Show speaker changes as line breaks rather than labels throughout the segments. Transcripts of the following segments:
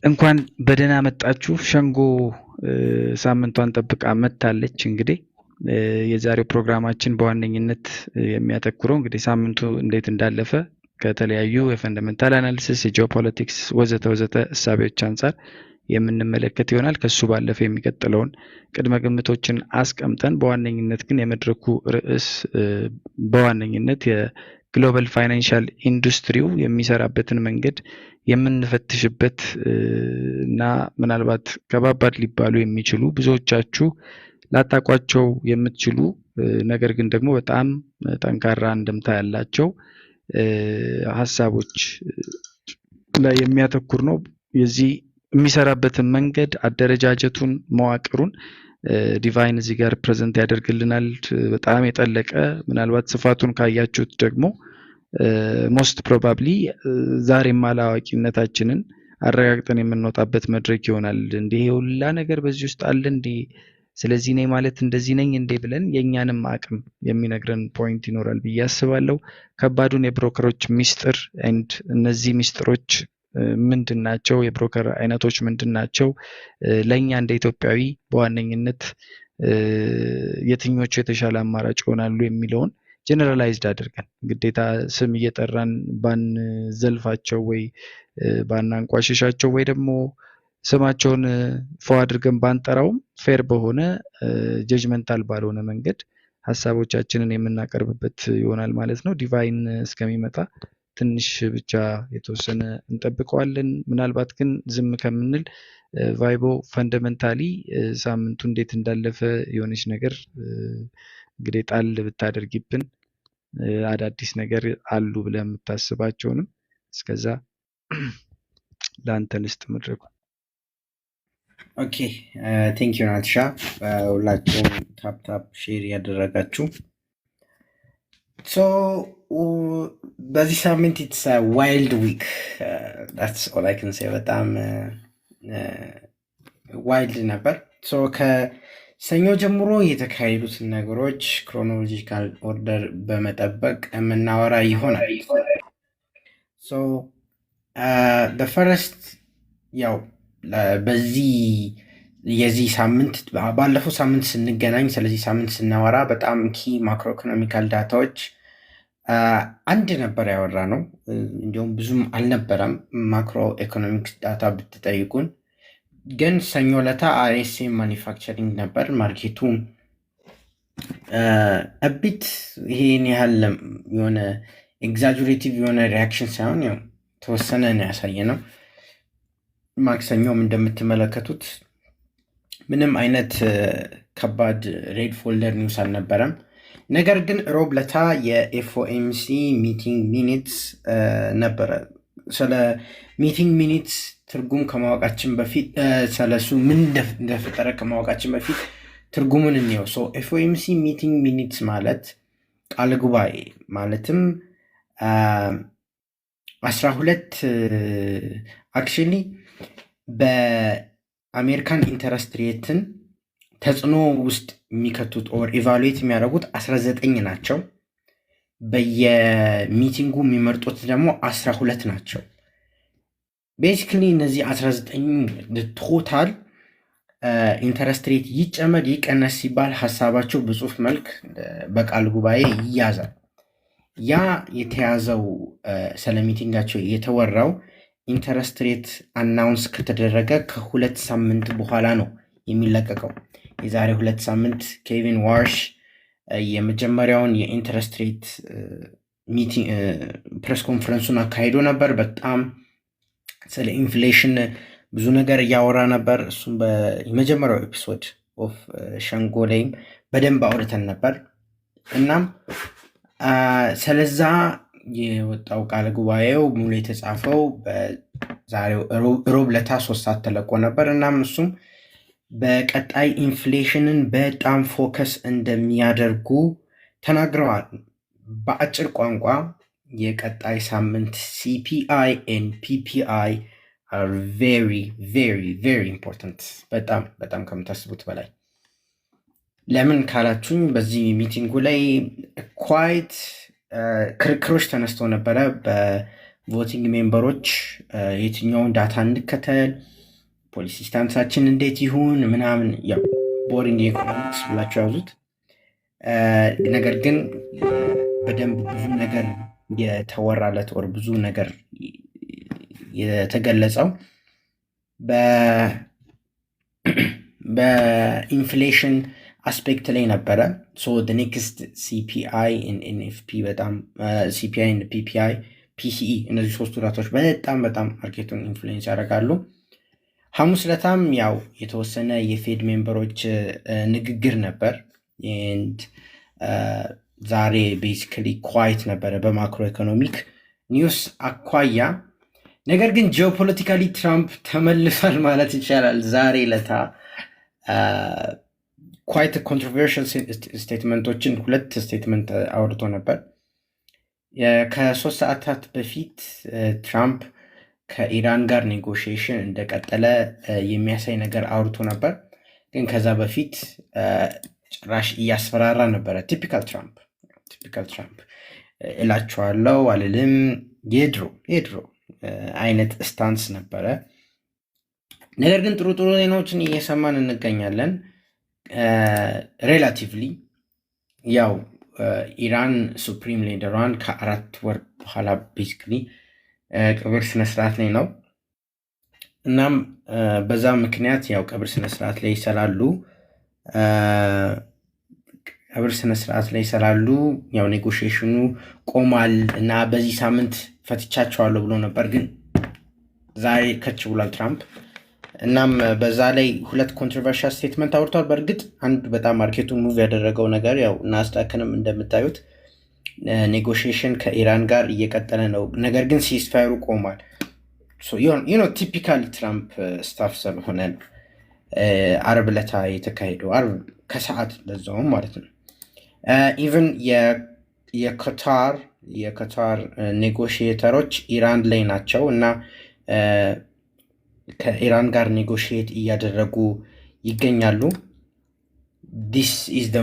እንኳን በደህና መጣችሁ። ሸንጎ ሳምንቷን ጠብቃ መጥታለች። እንግዲህ የዛሬው ፕሮግራማችን በዋነኝነት የሚያተኩረው እንግዲህ ሳምንቱ እንዴት እንዳለፈ ከተለያዩ የፈንዳሜንታል አናሊሲስ፣ የጂኦፖለቲክስ ወዘተ ወዘተ እሳቤዎች አንጻር የምንመለከት ይሆናል። ከሱ ባለፈ የሚቀጥለውን ቅድመ ግምቶችን አስቀምጠን በዋነኝነት ግን የመድረኩ ርዕስ በዋነኝነት የግሎባል ፋይናንሻል ኢንዱስትሪው የሚሰራበትን መንገድ የምንፈትሽበት እና ምናልባት ከባባድ ሊባሉ የሚችሉ ብዙዎቻችሁ ላታቋቸው የምትችሉ ነገር ግን ደግሞ በጣም ጠንካራ አንድምታ ያላቸው ሀሳቦች ላይ የሚያተኩር ነው። የዚህ የሚሰራበትን መንገድ አደረጃጀቱን፣ መዋቅሩን ዲቫይን እዚህ ጋር ፕሬዘንት ያደርግልናል። በጣም የጠለቀ ምናልባት ስፋቱን ካያችሁት ደግሞ ሞስት ፕሮባብሊ ዛሬም አላዋቂነታችንን አረጋግጠን የምንወጣበት መድረክ ይሆናል። እንዲህ ሁላ ነገር በዚህ ውስጥ አለ እንዴ? ስለዚህ እኔ ማለት እንደዚህ ነኝ እንዴ ብለን የእኛንም አቅም የሚነግረን ፖይንት ይኖራል ብዬ አስባለሁ። ከባዱን የብሮከሮች ሚስጥር ኤንድ እነዚህ ሚስጥሮች ምንድን ናቸው? የብሮከር አይነቶች ምንድን ናቸው? ለእኛ እንደ ኢትዮጵያዊ በዋነኝነት የትኞቹ የተሻለ አማራጭ ይሆናሉ የሚለውን ጀነራላይዝድ አድርገን ግዴታ ስም እየጠራን ባንዘልፋቸው ወይ ባናንቋሽሻቸው ወይ ደግሞ ስማቸውን ፎ አድርገን ባንጠራውም ፌር በሆነ ጀጅመንታል ባልሆነ መንገድ ሀሳቦቻችንን የምናቀርብበት ይሆናል ማለት ነው። ዲቫይን እስከሚመጣ ትንሽ ብቻ የተወሰነ እንጠብቀዋለን። ምናልባት ግን ዝም ከምንል ቫይቦ ፈንዳሜንታሊ ሳምንቱ እንዴት እንዳለፈ የሆነች ነገር እንግዲህ ጣል ብታደርጊብን አዳዲስ ነገር አሉ ብለህ የምታስባቸውንም እስከዛ ለአንተ ልስጥ መድረኩ።
ኦኬ ቴንክ ዩ ናትሻ። ሁላችሁም ታፕታፕ ሼር ያደረጋችሁ። ሶ በዚህ ሳምንት ኢትስ ዋይልድ ዊክ ዳትስ ኦል አይ ካን ሴይ። በጣም ዋይልድ ነበር። ሶ ከሰኞ ጀምሮ የተካሄዱትን ነገሮች ክሮኖሎጂካል ኦርደር በመጠበቅ የምናወራ ይሆናል። ሶ በፈረስት ያው በዚህ የዚህ ሳምንት ባለፈው ሳምንት ስንገናኝ ስለዚህ ሳምንት ስናወራ በጣም ኪ ማክሮ ኢኮኖሚካል ዳታዎች አንድ ነበር ያወራ ነው። እንዲሁም ብዙም አልነበረም ማክሮ ኢኮኖሚክስ ዳታ ብትጠይቁን። ግን ሰኞ ለታ አርኤስኤም ማኒፋክቸሪንግ ነበር። ማርኬቱ እቢት ይሄን ያህል የሆነ ኤግዛጁሬቲቭ የሆነ ሪያክሽን ሳይሆን ያው ተወሰነ ነው ያሳየ ነው። ማክሰኞም እንደምትመለከቱት ምንም አይነት ከባድ ሬድ ፎልደር ኒውስ አልነበረም። ነገር ግን ሮብ ለታ የኤፍኦኤምሲ ሚቲንግ ሚኒትስ ነበረ። ስለ ሚቲንግ ሚኒትስ ትርጉም ከማወቃችን በፊት ስለሱ ምን እንደፈጠረ ከማወቃችን በፊት ትርጉሙን እንየው። ኤፍኦኤምሲ ሚቲንግ ሚኒትስ ማለት ቃለ ጉባኤ ማለትም 12 አክቹዋሊ በአሜሪካን ኢንተረስት ሬትን ተጽዕኖ ውስጥ የሚከቱት ኦር ኢቫሉዌት የሚያደርጉት 19 ናቸው። በየሚቲንጉ የሚመርጡት ደግሞ 12 ናቸው። ቤሲክሊ እነዚህ 19 ቶታል ኢንተረስት ሬት ይጨመር ይቀነስ ሲባል ሀሳባቸው በጽሁፍ መልክ በቃል ጉባኤ ይያዛል። ያ የተያዘው ስለ ሚቲንጋቸው የተወራው ኢንተረስት ሬት አናውንስ ከተደረገ ከ2 ሳምንት በኋላ ነው የሚለቀቀው። የዛሬ 2 ሳምንት ኬቪን ዋርሽ የመጀመሪያውን የኢንተረስት ሬት ሚቲንግ ፕሬስ ኮንፈረንሱን አካሂዶ ነበር። በጣም ስለ ኢንፍሌሽን ብዙ ነገር እያወራ ነበር። እሱም በመጀመሪያው ኤፒሶድ ኦፍ ሸንጎ ላይም በደንብ አውርተን ነበር። እናም ስለዛ የወጣው ቃለ ጉባኤው ሙሉ የተጻፈው በዛሬው ሮብ ለታ 3 ሰዓት ተለቆ ነበር። እናም እሱም በቀጣይ ኢንፍሌሽንን በጣም ፎከስ እንደሚያደርጉ ተናግረዋል። በአጭር ቋንቋ የቀጣይ ሳምንት ሲፒአይ ኤንድ ፒፒአይ are very very very important። በጣም ከምታስቡት በላይ። ለምን ካላችሁኝ በዚህ ሚቲንጉ ላይ ኳይት ክርክሮች ተነስቶ ነበረ ቮቲንግ ሜምበሮች የትኛውን ዳታ እንከተል፣ ፖሊሲ ስታንሳችን እንዴት ይሁን ምናምን፣ ያው ቦሪንግ ኢኮኖሚክስ ብላችሁ ያዙት። ነገር ግን በደንብ ብዙ ነገር የተወራለት ወር ብዙ ነገር የተገለጸው በኢንፍሌሽን አስፔክት ላይ ነበረ። ኔክስት ሲፒአይ ኤንኤፍፒ በጣም ሲፒአይ ፒፒአይ ፒሲኢ እነዚህ ሶስቱ ዳታዎች በጣም ማርኬቱን ኢንፍሉዌንስ ያደርጋሉ። ሐሙስ ዕለታም ያው የተወሰነ የፌድ ሜምበሮች ንግግር ነበር። ዛሬ ቤሲካሊ ኳይት ነበረ በማክሮ ኢኮኖሚክ ኒውስ አኳያ። ነገር ግን ጂኦፖለቲካሊ ትራምፕ ተመልሷል ማለት ይቻላል። ዛሬ ዕለታ ኳይት ኮንትሮቨርሽል ስቴትመንቶችን 2 ስቴትመንት አውርቶ ነበር። ከ3 ሰዓታት በፊት ትራምፕ ከኢራን ጋር ኔጎሽዬሽን እንደቀጠለ የሚያሳይ ነገር አውርቶ ነበር። ግን ከዛ በፊት ጭራሽ እያስፈራራ ነበረ። ቲፒካል ትራምፕ እላቸዋለሁ አልልም፣ የድሮ አይነት ስታንስ ነበረ። ነገር ግን ጥሩ ዜናዎችን እየሰማን እንገኛለን። ሬላቲቭሊ ያው ኢራን ሱፕሪም ሊደሯን ከ4 ወር በኋላ ቤሲክሊ ቀብር ስነስርዓት ላይ ነው። እናም በዛ ምክንያት ያው ቀብር ስነስርዓት ላይ ይሰራሉ። ያው ኔጎሽዬሽኑ ቆሟል እና በዚህ ሳምንት ፈትቻቸዋለሁ ብሎ ነበር፣ ግን ዛሬ ከች ብሏል ትራምፕ። እናም በዛ ላይ 2 ኮንትሮቨርሻል ስቴትመንት አውርቷል። በእርግጥ አንድ በጣም ማርኬቱን ሙቭ ያደረገው ነገር ያው ናስዳክንም እንደምታዩት ኔጎሽዬሽን ከኢራን ጋር እየቀጠለ ነው፣ ነገር ግን ሲስፋየሩ ቆሟል። ቲፒካል ትራምፕ ስታፍ ስለሆነ አርብ ዕለት የተካሄደው አርብ ከሰዓት ለዛውም ማለት ነው። ኢቨን የካታር ኔጎሽዬተሮች ኢራን ላይ ናቸው እና ከኢራን ጋር ኔጎሽዬት እያደረጉ ይገኛሉ። ዲስ ኢዝ ደ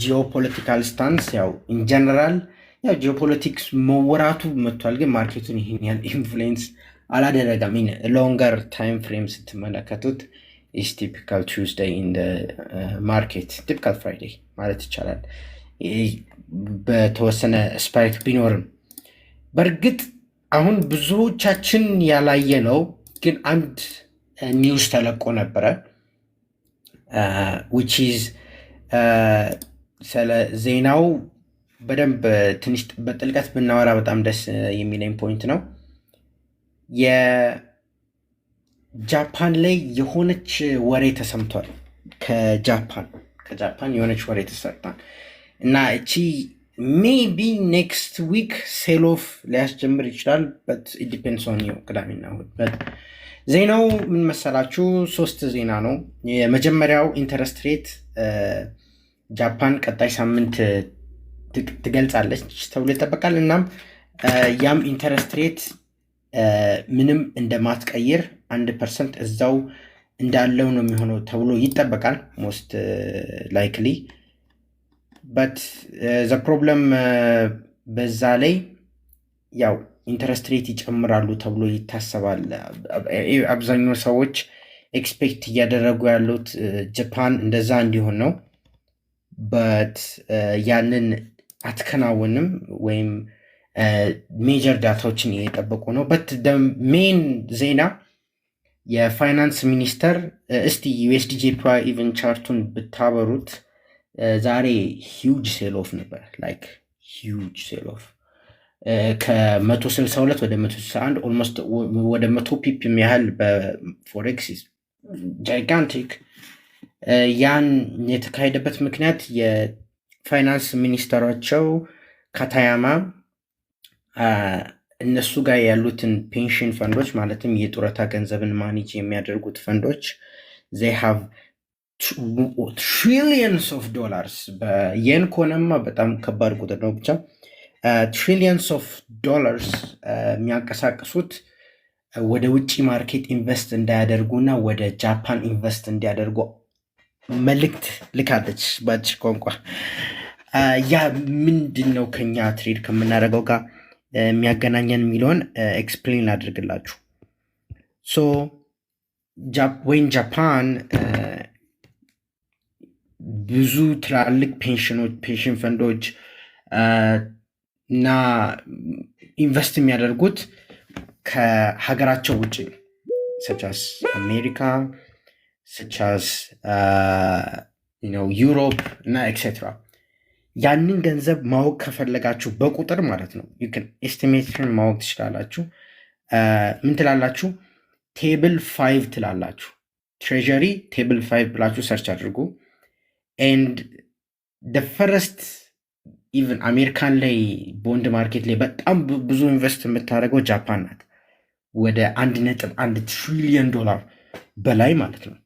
ጂኦፖለቲካል ስታንስ። ያው ኢንጀነራል ያው ጂኦፖለቲክስ መወራቱ መጥቷል፣ ግን ማርኬቱን ይህን ያህል ኢንፍሉዌንስ አላደረገም። ሎንገር ታይም ፍሬም ስትመለከቱት ኢስ ቲፒካል ቱስዴይ ኢን ማርኬት፣ ቲፒካል ፍራይዴይ ማለት ይቻላል። በተወሰነ ስፓይክ ቢኖርም በእርግጥ አሁን ብዙዎቻችን ያላየ ነው፣ ግን አንድ ኒውስ ተለቆ ነበረ which is ስለ ዜናው በደንብ ትንሽ በጥልቀት ብናወራ በጣም ደስ የሚለኝ ፖይንት ነው። የጃፓን ላይ የሆነች ወሬ ተሰምቷል። ከጃፓን የሆነች ወሬ ተሰምቷል እና እቺ ሜቢ ኔክስት ዊክ ሴል ኦፍ ሊያስጀምር ይችላል። በት ኢት ዲፔንድስ ኦን ዩ ቅዳሜና እሑድ። ዜናው ምን መሰላችሁ? 3 ዜና ነው። የመጀመሪያው ኢንተረስት ሬት ጃፓን ቀጣይ ሳምንት ትገልጻለች ተብሎ ይጠበቃል። እናም ያም ኢንተረስት ሬት ምንም እንደማትቀይር 1% እዛው እንዳለው ነው የሚሆነው ተብሎ ይጠበቃል። ሞስት ላይክሊ በት ዘ ፕሮብለም በዛ ላይ ያው ኢንተረስት ሬት ይጨምራሉ ተብሎ ይታሰባል። አብዛኛው ሰዎች ኤክስፔክት እያደረጉ ያሉት ጃፓን እንደዛ እንዲሆን ነው። በት ያንን አትከናውንም ወይም ሜጀር ዳታዎችን እየጠበቁ ነው። በት ሜን ዜና የፋይናንስ ሚኒስተር እስቲ ዩኤስዲ ጄፒዋይ ኢቨን ቻርቱን ብታበሩት ዛሬ ሂውጅ ሴል ኦፍ ነበር። ላይክ ሂውጅ ሴል ኦፍ ከ162 ወደ 161 ኦልሞስት ወደ 100 ፒፕ የሚያህል በፎሬክስ ጃይጋንቲክ። ያን የተካሄደበት ምክንያት የፋይናንስ ሚኒስተራቸው ካታያማ እነሱ ጋር ያሉትን ፔንሽን ፈንዶች ማለትም የጡረታ ገንዘብን ማኔጅ የሚያደርጉት ፈንዶች they have trillions of dollars በየን ከሆነማ በጣም ከባድ ቁጥር ነው። ብቻ trillions of dollars የሚያንቀሳቅሱት ወደ ውጭ ማርኬት ኢንቨስት እንዳያደርጉና ወደ ጃፓን ኢንቨስት እንዲያደርጉ መልእክት ልካለች በአጭር ቋንቋ። ያ ምንድን ነው ከኛ ትሬድ ከምናደርገው ጋር የሚያገናኘን የሚለውን ኤክስፕሌን ላድርግላችሁ። ሶ ወይን ጃፓን ብዙ ትላልቅ ፔንሽን ፈንዶች እና ኢንቨስት የሚያደርጉት ከሀገራቸው ውጭ ሰቻስ አሜሪካ ሰቻስ ዩሮፕ እና ኤክሴትራ። ያንን ገንዘብ ማወቅ ከፈለጋችሁ በቁጥር ማለት ነው ኤስቲሜሽን ማወቅ ትችላላችሁ። ምን ትላላችሁ? ቴብል 5 ትላላችሁ። ትሬዠሪ ቴብል 5 ብላችሁ ሰርች አድርጉ። ኤንድ ፈረስት ኢቨን አሜሪካን ላይ ቦንድ ማርኬት ላይ በጣም ብዙ ኢንቨስት የምታደርገው ጃፓን ናት። ወደ 1.1 ትሪሊየን ዶላር በላይ ማለት ነው።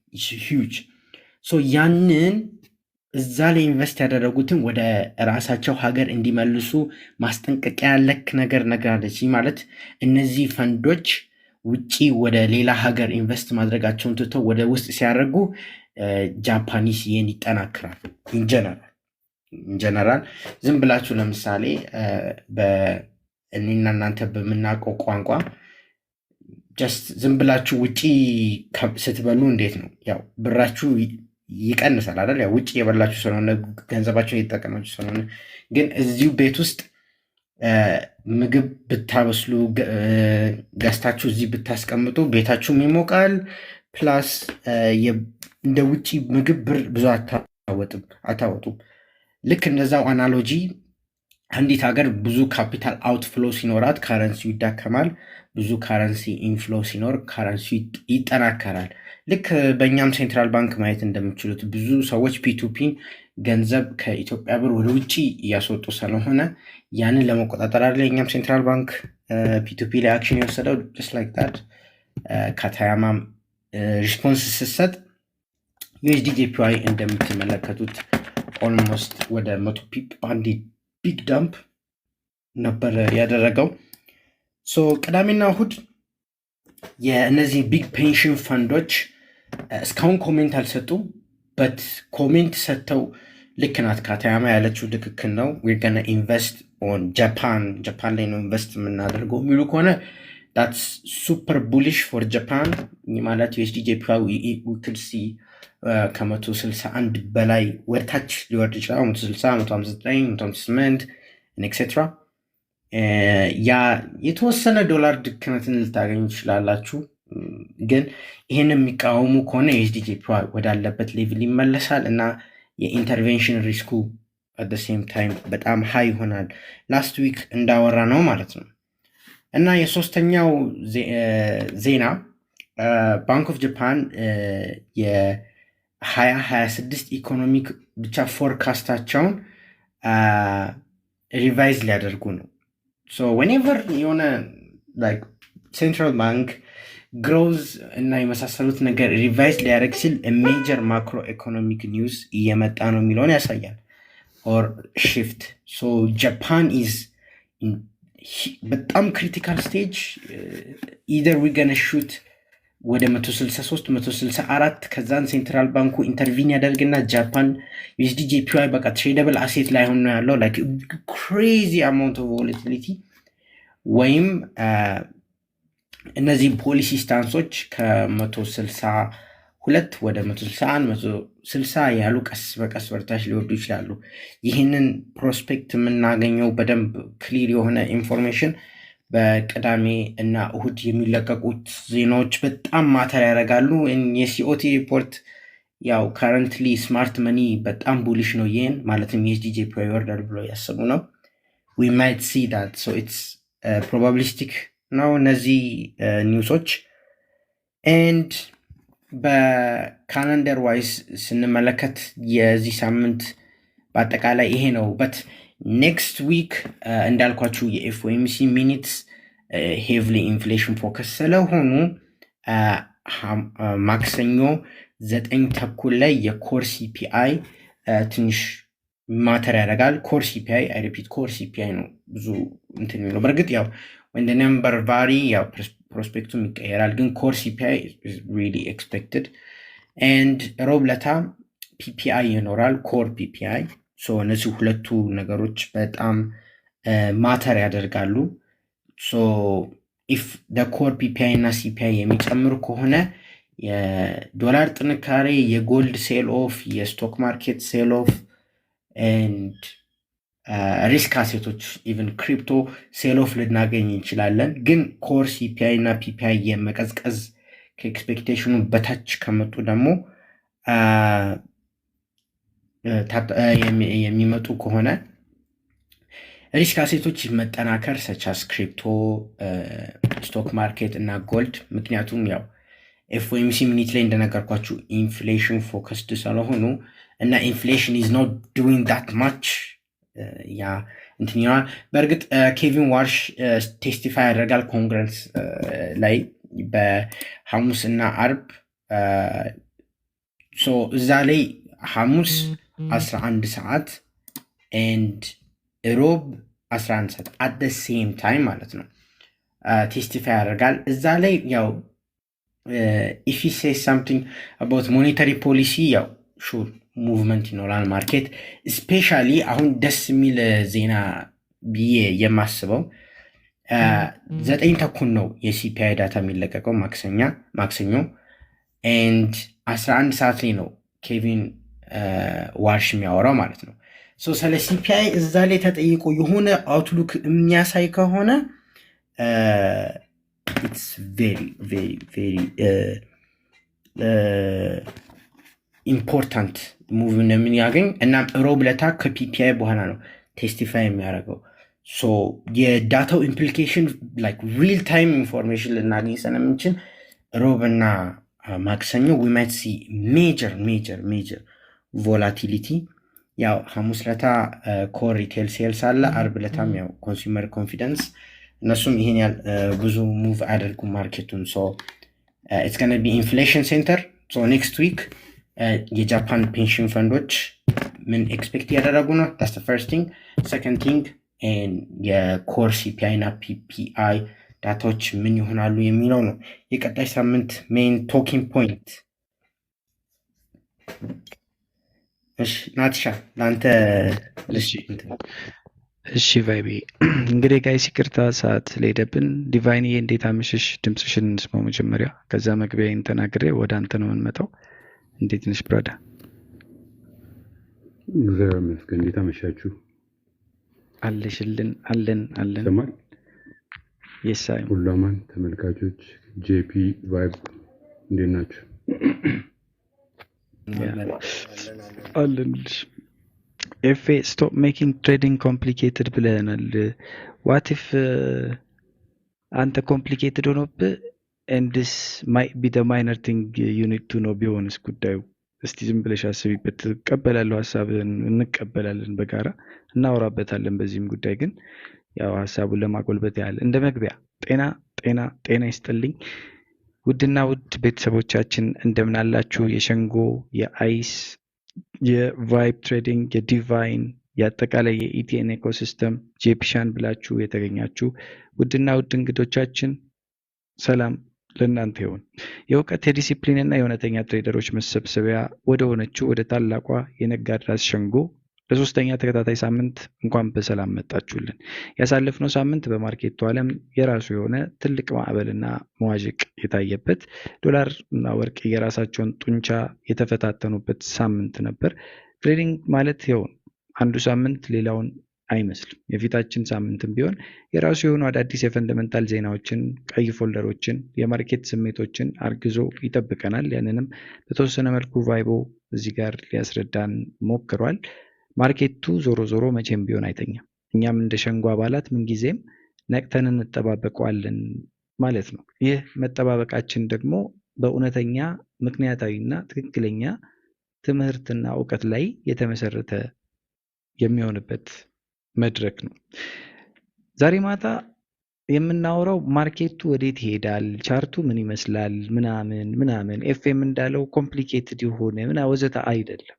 ሂውጅ። ሶ ያንን እዛ ላይ ኢንቨስት ያደረጉትን ወደ ራሳቸው ሀገር እንዲመልሱ ማስጠንቀቂያ ለክ ነገር አለች። ማለት እነዚህ ፈንዶች ውጪ ወደ ሌላ ሀገር ኢንቨስት ማድረጋቸውን ትተው ወደ ውስጥ ሲያደርጉ ጃፓኒስ ይህን ይጠናክራል። ኢንጀነራል ዝም ብላችሁ ለምሳሌ እኔና እናንተ በምናውቀው ቋንቋ ጀስት ዝም ብላችሁ ውጪ ስትበሉ እንዴት ነው? ያው ብራችሁ ይቀንሳል አይደል? ያው ውጪ የበላችሁ ስለሆነ ገንዘባችሁን እየተጠቀማችሁ ስለሆነ። ግን እዚሁ ቤት ውስጥ ምግብ ብታበስሉ ገዝታችሁ እዚህ ብታስቀምጡ ቤታችሁም ይሞቃል። ፕላስ እንደ ውጪ ምግብ ብር ብዙ አታወጡም። ልክ እንደዛው አናሎጂ አንዲት ሀገር ብዙ ካፒታል አውትፍሎ ሲኖራት ካረንሲው ይዳከማል። ብዙ ካረንሲ ኢንፍሎ ሲኖር ካረንሲው ይጠናከራል። ልክ በእኛም ሴንትራል ባንክ ማየት እንደምችሉት ብዙ ሰዎች ፒቱፒን ገንዘብ ከኢትዮጵያ ብር ወደ ውጭ እያስወጡ ስለሆነ ያንን ለመቆጣጠር አለ የእኛም ሴንትራል ባንክ ፒቱፒ ላይ አክሽን የወሰደው። ጀስት ላይክ ዳት ካታያማም ሪስፖንስ ስትሰጥ ዩኤስዲጄፒዋይ እንደምትመለከቱት ኦልሞስት ወደ 100 ፒፕ አንድ ቢግ ዳምፕ ነበር ያደረገው። ሶ ቅዳሜና እሁድ የእነዚህ ቢግ ፔንሽን ፈንዶች እስካሁን ኮሜንት አልሰጡም። በት ኮሜንት ሰጥተው ልክ ናት ካታያማ ያለችው ትክክል ነው፣ ዊር ገና ኢንቨስት ኦን ጃፓን ላይ ነው ኢንቨስት የምናደርገው የሚሉ ከሆነ ዳትስ ሱፐር ቡሊሽ ፎር ጃፓን። ማለት ዩኤስዲጄፒዋይ ዊክድ ሲ ከ161 በላይ ወደታች ሊወርድ ይችላል። 160፣ 159፣ 158 ኤክሴትራ። ያ የተወሰነ ዶላር ድክመትን ልታገኙ ትችላላችሁ። ግን ይህን የሚቃወሙ ከሆነ ዩኤስዲጄፒዋይ ወዳለበት ሌቭል ይመለሳል እና የኢንተርቬንሽን ሪስኩ አት ዘ ሴም ታይም በጣም ሃይ ይሆናል። ላስት ዊክ እንዳወራ ነው ማለት ነው። እና የሶስተኛው ዜና ባንክ ኦፍ ጃፓን የ2026 ኢኮኖሚክ ብቻ ፎርካስታቸውን ሪቫይዝ ሊያደርጉ ነው። ሶ ዌኔቨር የሆነ ሴንትራል ባንክ ግሮዝ እና የመሳሰሉት ነገር ሪቫይዝ ሊያደርግ ሲል ሜጀር ማክሮ ኢኮኖሚክ ኒውስ እየመጣ ነው የሚለውን ያሳያል። ኦር ሽፍት። ሶ ጃፓን ኢዝ በጣም ክሪቲካል ስቴጅ። ኢደር ዊ ገነ ሹት ወደ 163 164 ከዛን ሴንትራል ባንኩ ኢንተርቪን ያደርግና ጃፓን ዩኤስዲጄፒዋይ በቃ ትሬደብል አሴት ላይ ሆኖ ያለው ላይክ ክሬዚ አማውንት ኦፍ ቮላቲሊቲ ወይም እነዚህ ፖሊሲ ስታንሶች ከ162 ወደ 161 160 ያሉ ቀስ በቀስ ወደታች ሊወርዱ ይችላሉ። ይህንን ፕሮስፔክት የምናገኘው በደንብ ክሊር የሆነ ኢንፎርሜሽን በቅዳሜ እና እሁድ የሚለቀቁት ዜናዎች በጣም ማተር ያደርጋሉ። የሲኦቲ ሪፖርት ያው ካረንትሊ ስማርት መኒ በጣም ቡሊሽ ነው። ይህን ማለትም ዩኤስዲጄፒዋይ ይወርዳል ብሎ ያሰቡ ነው። ዊ ማይት ሲ ዳት ሶ ኢትስ ፕሮባቢሊስቲክ ነው እነዚህ ኒውሶች። ኤንድ በካላንደር ዋይዝ ስንመለከት የዚህ ሳምንት በአጠቃላይ ይሄ ነው። በት ኔክስት ዊክ እንዳልኳችሁ የኤፍኦኤምሲ ሚኒትስ ሄቭሊ ኢንፍሌሽን ፎከስ ስለሆኑ ማክሰኞ 9:30 ላይ የኮር ሲፒአይ ትንሽ ማተር ያደርጋል። ኮር ሲፒአይ አይ ሪፒት ኮር ሲፒአይ ነው ብዙ እንትን የሚለው። በእርግጥ ያው ወንደ ነምበር ቫሪ ያው ፕሮስፔክቱም ይቀየራል፣ ግን ኮር ሲፒአይ ሪሊ ኤክስፔክትድ። ኤንድ ሮብ ለታ ፒፒአይ ይኖራል፣ ኮር ፒፒአይ። ሶ እነዚህ ሁለቱ ነገሮች በጣም ማተር ያደርጋሉ። ሶ ኢፍ ኮር ፒፒአይ እና ሲፒአይ የሚጨምሩ ከሆነ የዶላር ጥንካሬ፣ የጎልድ ሴል ኦፍ፣ የስቶክ ማርኬት ሴል ኦፍ ኤንድ ሪስክ አሴቶች ኢቨን ክሪፕቶ ሴል ኦፍ ልናገኝ እንችላለን። ግን ኮር ሲፒአይ እና ፒፒአይ የመቀዝቀዝ ከኤክስፔክቴሽኑ በታች ከመጡ ደግሞ የሚመጡ ከሆነ ሪስክ አሴቶች መጠናከር ሰቻስ ክሪፕቶ፣ ስቶክ ማርኬት እና ጎልድ። ምክንያቱም ያው ኤፍኦኤምሲ ሚኒት ላይ እንደነገርኳችሁ ኢንፍሌሽን ፎከስድ ስለሆኑ እና ኢንፍሌሽን ኢዝ ኖት ዱዊንግ ዳት ማች ያ እንትን ይሆናል። በእርግጥ ኬቪን ዋርሽ ቴስቲፋይ ያደርጋል ኮንግረስ ላይ በሐሙስ እና አርብ። እዛ ላይ ሐሙስ 11 ሰዓት ኤንድ ሮብ 11 ሰዓት አት ደ ሴም ታይም ማለት ነው ቴስቲፋይ ያደርጋል። እዛ ላይ ያው ኢፍ ሂ ሴይስ ሳምቲንግ አባውት ሞኔታሪ ፖሊሲ ያው ሹር ሙቭመንት ይኖራል ማርኬት። ስፔሻሊ አሁን ደስ የሚል ዜና ብዬ የማስበው 9 ተኩል ነው የሲፒአይ ዳታ የሚለቀቀው ማክሰኞ ኤንድ 11 ሰዓት ላይ ነው ኬቪን ዋርሽ የሚያወራው ማለት ነው። ስለ ሲፒአይ እዛ ላይ ተጠይቆ የሆነ አውትሉክ የሚያሳይ ከሆነ ኢትስ ቬሪ ቬሪ ቬሪ ኢምፖርታንት ሙቭ እንደምናገኝ እና ሮብ ለታ ከፒፒአይ በኋላ ነው ቴስቲፋይ የሚያደርገው። የዳታው ኢምፕሊኬሽን ላይክ ሪል ታይም ኢንፎርሜሽን ልናገኝ ስለምንችል ሮብ እና ማክሰኞ ዊ ማይት ሲ ሜጀር ሜጀር ሜጀር ቮላቲሊቲ። ያው ሐሙስ ለታ ኮር ሪቴል ሴልስ አለ፣ አርብ ለታም ያው ኮንሱመር ኮንፊደንስ። እነሱም ይሄን ያህል ብዙ ሙቭ አያደርጉም ማርኬቱን። ኢትስ ገና ቢ ኢንፍሌሽን ሴንተር። ኔክስት ዊክ የጃፓን ፔንሽን ፈንዶች ምን ኤክስፔክት እያደረጉ ነው? ዳስ ፈርስት ቲንግ። ሰከንድ ቲንግ የኮር ሲፒአይ እና ፒፒአይ ዳታዎች ምን ይሆናሉ የሚለው ነው የቀጣይ ሳምንት ሜን ቶኪንግ ፖይንት። እሺ ናትሻ ለአንተ።
እሺ ቫይቤ እንግዲህ ጋይስ ይቅርታ ሰዓት ስለሄደብን። ዲቫይንዬ እንዴት አመሸሽ? ድምፅሽን እንስማው መጀመሪያ፣ ከዛ መግቢያዬን ተናግሬ ወደ አንተ ነው የምንመጣው። እንዴት ነሽ ብራዳ?
እግዚአብሔር ይመስገን። እንዴት አመሻችሁ?
አለሽልን? አለን
ይሰማል?
የሳይ
ሁሉ አማን? ተመልካቾች ጄፒ ቫይብ እንዴት ናችሁ?
አለንልሽ። ኤፌ ስቶፕ ሜኪንግ ትሬዲንግ ኮምፕሊኬትድ ብለናል። ዋት ኢፍ አንተ ኮምፕሊኬትድ ሆኖብህ and this might be the minor thing you need to know ቢሆንስ ጉዳዩ? እስቲ ዝም ብለሽ አስቢበት። እቀበላለሁ፣ ሀሳብን እንቀበላለን፣ በጋራ እናወራበታለን። በዚህም ጉዳይ ግን ያው ሀሳቡን ለማጎልበት ያህል እንደ መግቢያ ጤና ይስጥልኝ። ውድና ውድ ቤተሰቦቻችን እንደምን አላችሁ? የሸንጎ የአይስ የቫይብ ትሬዲንግ የዲቫይን የአጠቃላይ የኢቲኤን ኤኮሲስተም ጄፒሻን ብላችሁ የተገኛችሁ ውድና ውድ እንግዶቻችን ሰላም ለእናንተ ይሁን። የእውቀት የዲሲፕሊን እና የእውነተኛ ትሬደሮች መሰብሰቢያ ወደ ሆነችው ወደ ታላቋ የነጋድራስ ሸንጎ ለሶስተኛ ተከታታይ ሳምንት እንኳን በሰላም መጣችሁልን። ያሳለፍነው ሳምንት በማርኬቱ ዓለም የራሱ የሆነ ትልቅ ማዕበልና መዋዥቅ የታየበት፣ ዶላር እና ወርቅ የራሳቸውን ጡንቻ የተፈታተኑበት ሳምንት ነበር። ትሬዲንግ ማለት ይሆን አንዱ ሳምንት ሌላውን አይመስልም። የፊታችን ሳምንትም ቢሆን የራሱ የሆኑ አዳዲስ የፈንዳመንታል ዜናዎችን፣ ቀይ ፎልደሮችን፣ የማርኬት ስሜቶችን አርግዞ ይጠብቀናል። ያንንም በተወሰነ መልኩ ቫይቦ እዚህ ጋር ሊያስረዳን ሞክሯል። ማርኬቱ ዞሮ ዞሮ መቼም ቢሆን አይተኛም። እኛም እንደ ሸንጎ አባላት ምንጊዜም ነቅተን እንጠባበቀዋለን ማለት ነው። ይህ መጠባበቃችን ደግሞ በእውነተኛ ምክንያታዊና ትክክለኛ ትምህርትና እውቀት ላይ የተመሰረተ የሚሆንበት መድረክ ነው። ዛሬ ማታ የምናወራው ማርኬቱ ወዴት ይሄዳል፣ ቻርቱ ምን ይመስላል፣ ምናምን ኤፍኤም እንዳለው ኮምፕሊኬትድ የሆነ ወዘተ አይደለም።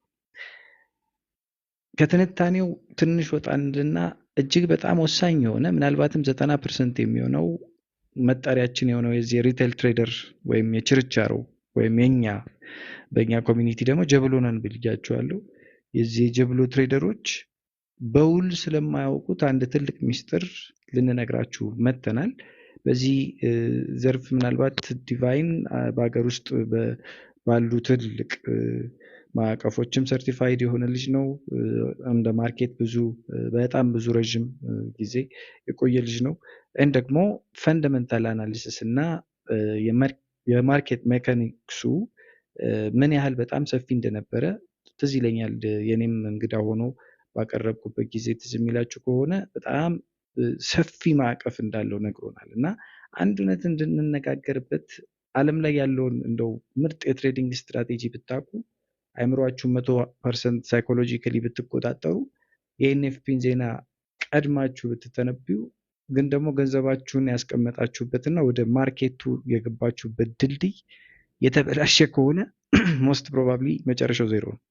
ከትንታኔው ትንሽ ወጣ እንድና እጅግ በጣም ወሳኝ የሆነ ምናልባትም 90% የሚሆነው መጣሪያችን የሆነው የዚህ ሪቴል ትሬደር ወይም የችርቻሮ ወይም በእኛ ኮሚኒቲ ደግሞ ጀብሎ ነን ብያቸዋለሁ። የዚህ የጀብሎ ትሬደሮች በውል ስለማያውቁት አንድ ትልቅ ሚስጥር ልንነግራችሁ መጥተናል። በዚህ ዘርፍ ምናልባት ዲቫይን በሀገር ውስጥ ባሉ ትልቅ ማዕቀፎችም ሰርቲፋይድ የሆነ ልጅ ነው። እንደ ማርኬት በጣም ብዙ ረዥም ጊዜ የቆየ ልጅ ነው። ይህን ደግሞ ፈንዳሜንታል አናሊሲስ እና የማርኬት ሜካኒክሱ ምን ያህል በጣም ሰፊ እንደነበረ ትዝ ይለኛል። የኔም እንግዳ ሆኖ ባቀረብኩበት ጊዜ ትዝ የሚላችሁ ከሆነ በጣም ሰፊ ማዕቀፍ እንዳለው ነግሮናል። እና አንድ እውነት እንድንነጋገርበት ዓለም ላይ ያለውን እንደው ምርጥ የትሬዲንግ ስትራቴጂ ብታውቁ አይምሯችሁን 100% ሳይኮሎጂካሊ ብትቆጣጠሩ የኤንኤፍፒን ዜና ቀድማችሁ ብትተነብዩ ግን ደግሞ ገንዘባችሁን ያስቀመጣችሁበትና ወደ ማርኬቱ የገባችሁበት ድልድይ የተበላሸ ከሆነ ሞስት ፕሮባብሊ መጨረሻው ዜሮ ነው።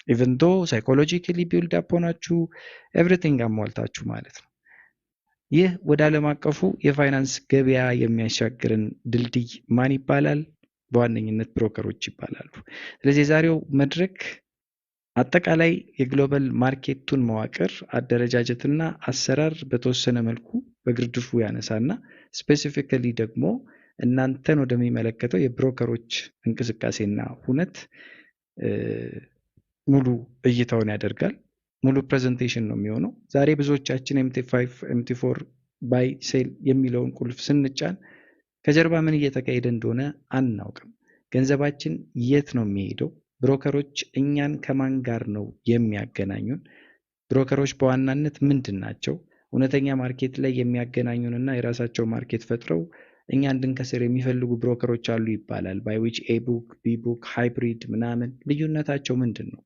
ኢቨን ዶ ሳይኮሎጂካሊ ቢልድ አፕ ሆናችሁ ኤቭሪቲንግ አሟልታችሁ ማለት ነው። ይህ ወደ ዓለም አቀፉ የፋይናንስ ገበያ የሚያሻግርን ድልድይ ማን ይባላል? በዋነኝነት ብሮከሮች ይባላሉ። ስለዚህ የዛሬው መድረክ አጠቃላይ የግሎባል ማርኬቱን መዋቅር አደረጃጀትና አሰራር በተወሰነ መልኩ በግርድፉ ያነሳና ስፔሲፊካሊ ደግሞ እናንተን ወደሚመለከተው የብሮከሮች እንቅስቃሴና ሁነት ሙሉ እይታውን ያደርጋል። ሙሉ ፕሬዘንቴሽን ነው የሚሆነው። ዛሬ ብዙዎቻችን MT5 MT4 ባይ ሴል የሚለውን ቁልፍ ስንጫን ከጀርባ ምን እየተካሄደ እንደሆነ አናውቅም። ገንዘባችን የት ነው የሚሄደው? ብሮከሮች እኛን ከማን ጋር ነው የሚያገናኙን? ብሮከሮች በዋናነት ምንድን ናቸው? እውነተኛ ማርኬት ላይ የሚያገናኙንና የራሳቸው ማርኬት ፈጥረው እኛ እንድንከስር የሚፈልጉ ብሮከሮች አሉ ይባላል። ባይ ዊች ኤቡክ፣ ቢቡክ፣ ሃይብሪድ ምናምን ልዩነታቸው ምንድን ነው?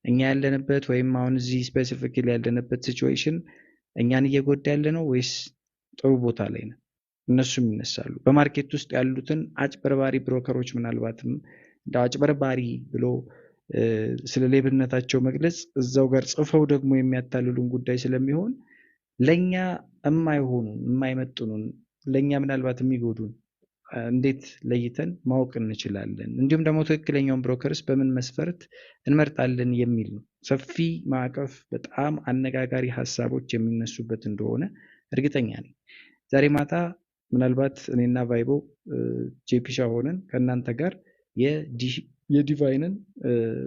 እኛ ያለንበት ወይም አሁን እዚህ ስፔሲፊካሊ ያለንበት ሲቹዌሽን እኛን እየጎዳ ያለ ነው ወይስ ጥሩ ቦታ ላይ ነው? እነሱም ይነሳሉ። በማርኬት ውስጥ ያሉትን አጭበርባሪ ብሮከሮች ምናልባትም እንደ አጭበርባሪ ብሎ ስለ ሌብነታቸው መግለጽ እዛው ጋር ጽፈው ደግሞ የሚያታልሉን ጉዳይ ስለሚሆን ለኛ የማይሆኑን የማይመጥኑን ለኛ ምናልባት የሚጎዱን እንዴት ለይተን ማወቅ እንችላለን? እንዲሁም ደግሞ ትክክለኛውን ብሮከርስ በምን መስፈርት እንመርጣለን የሚል ነው። ሰፊ ማዕቀፍ፣ በጣም አነጋጋሪ ሀሳቦች የሚነሱበት እንደሆነ እርግጠኛ ነኝ። ዛሬ ማታ ምናልባት እኔና ቫይቦ ጄፒሻ ሆነን ከእናንተ ጋር የዲቫይንን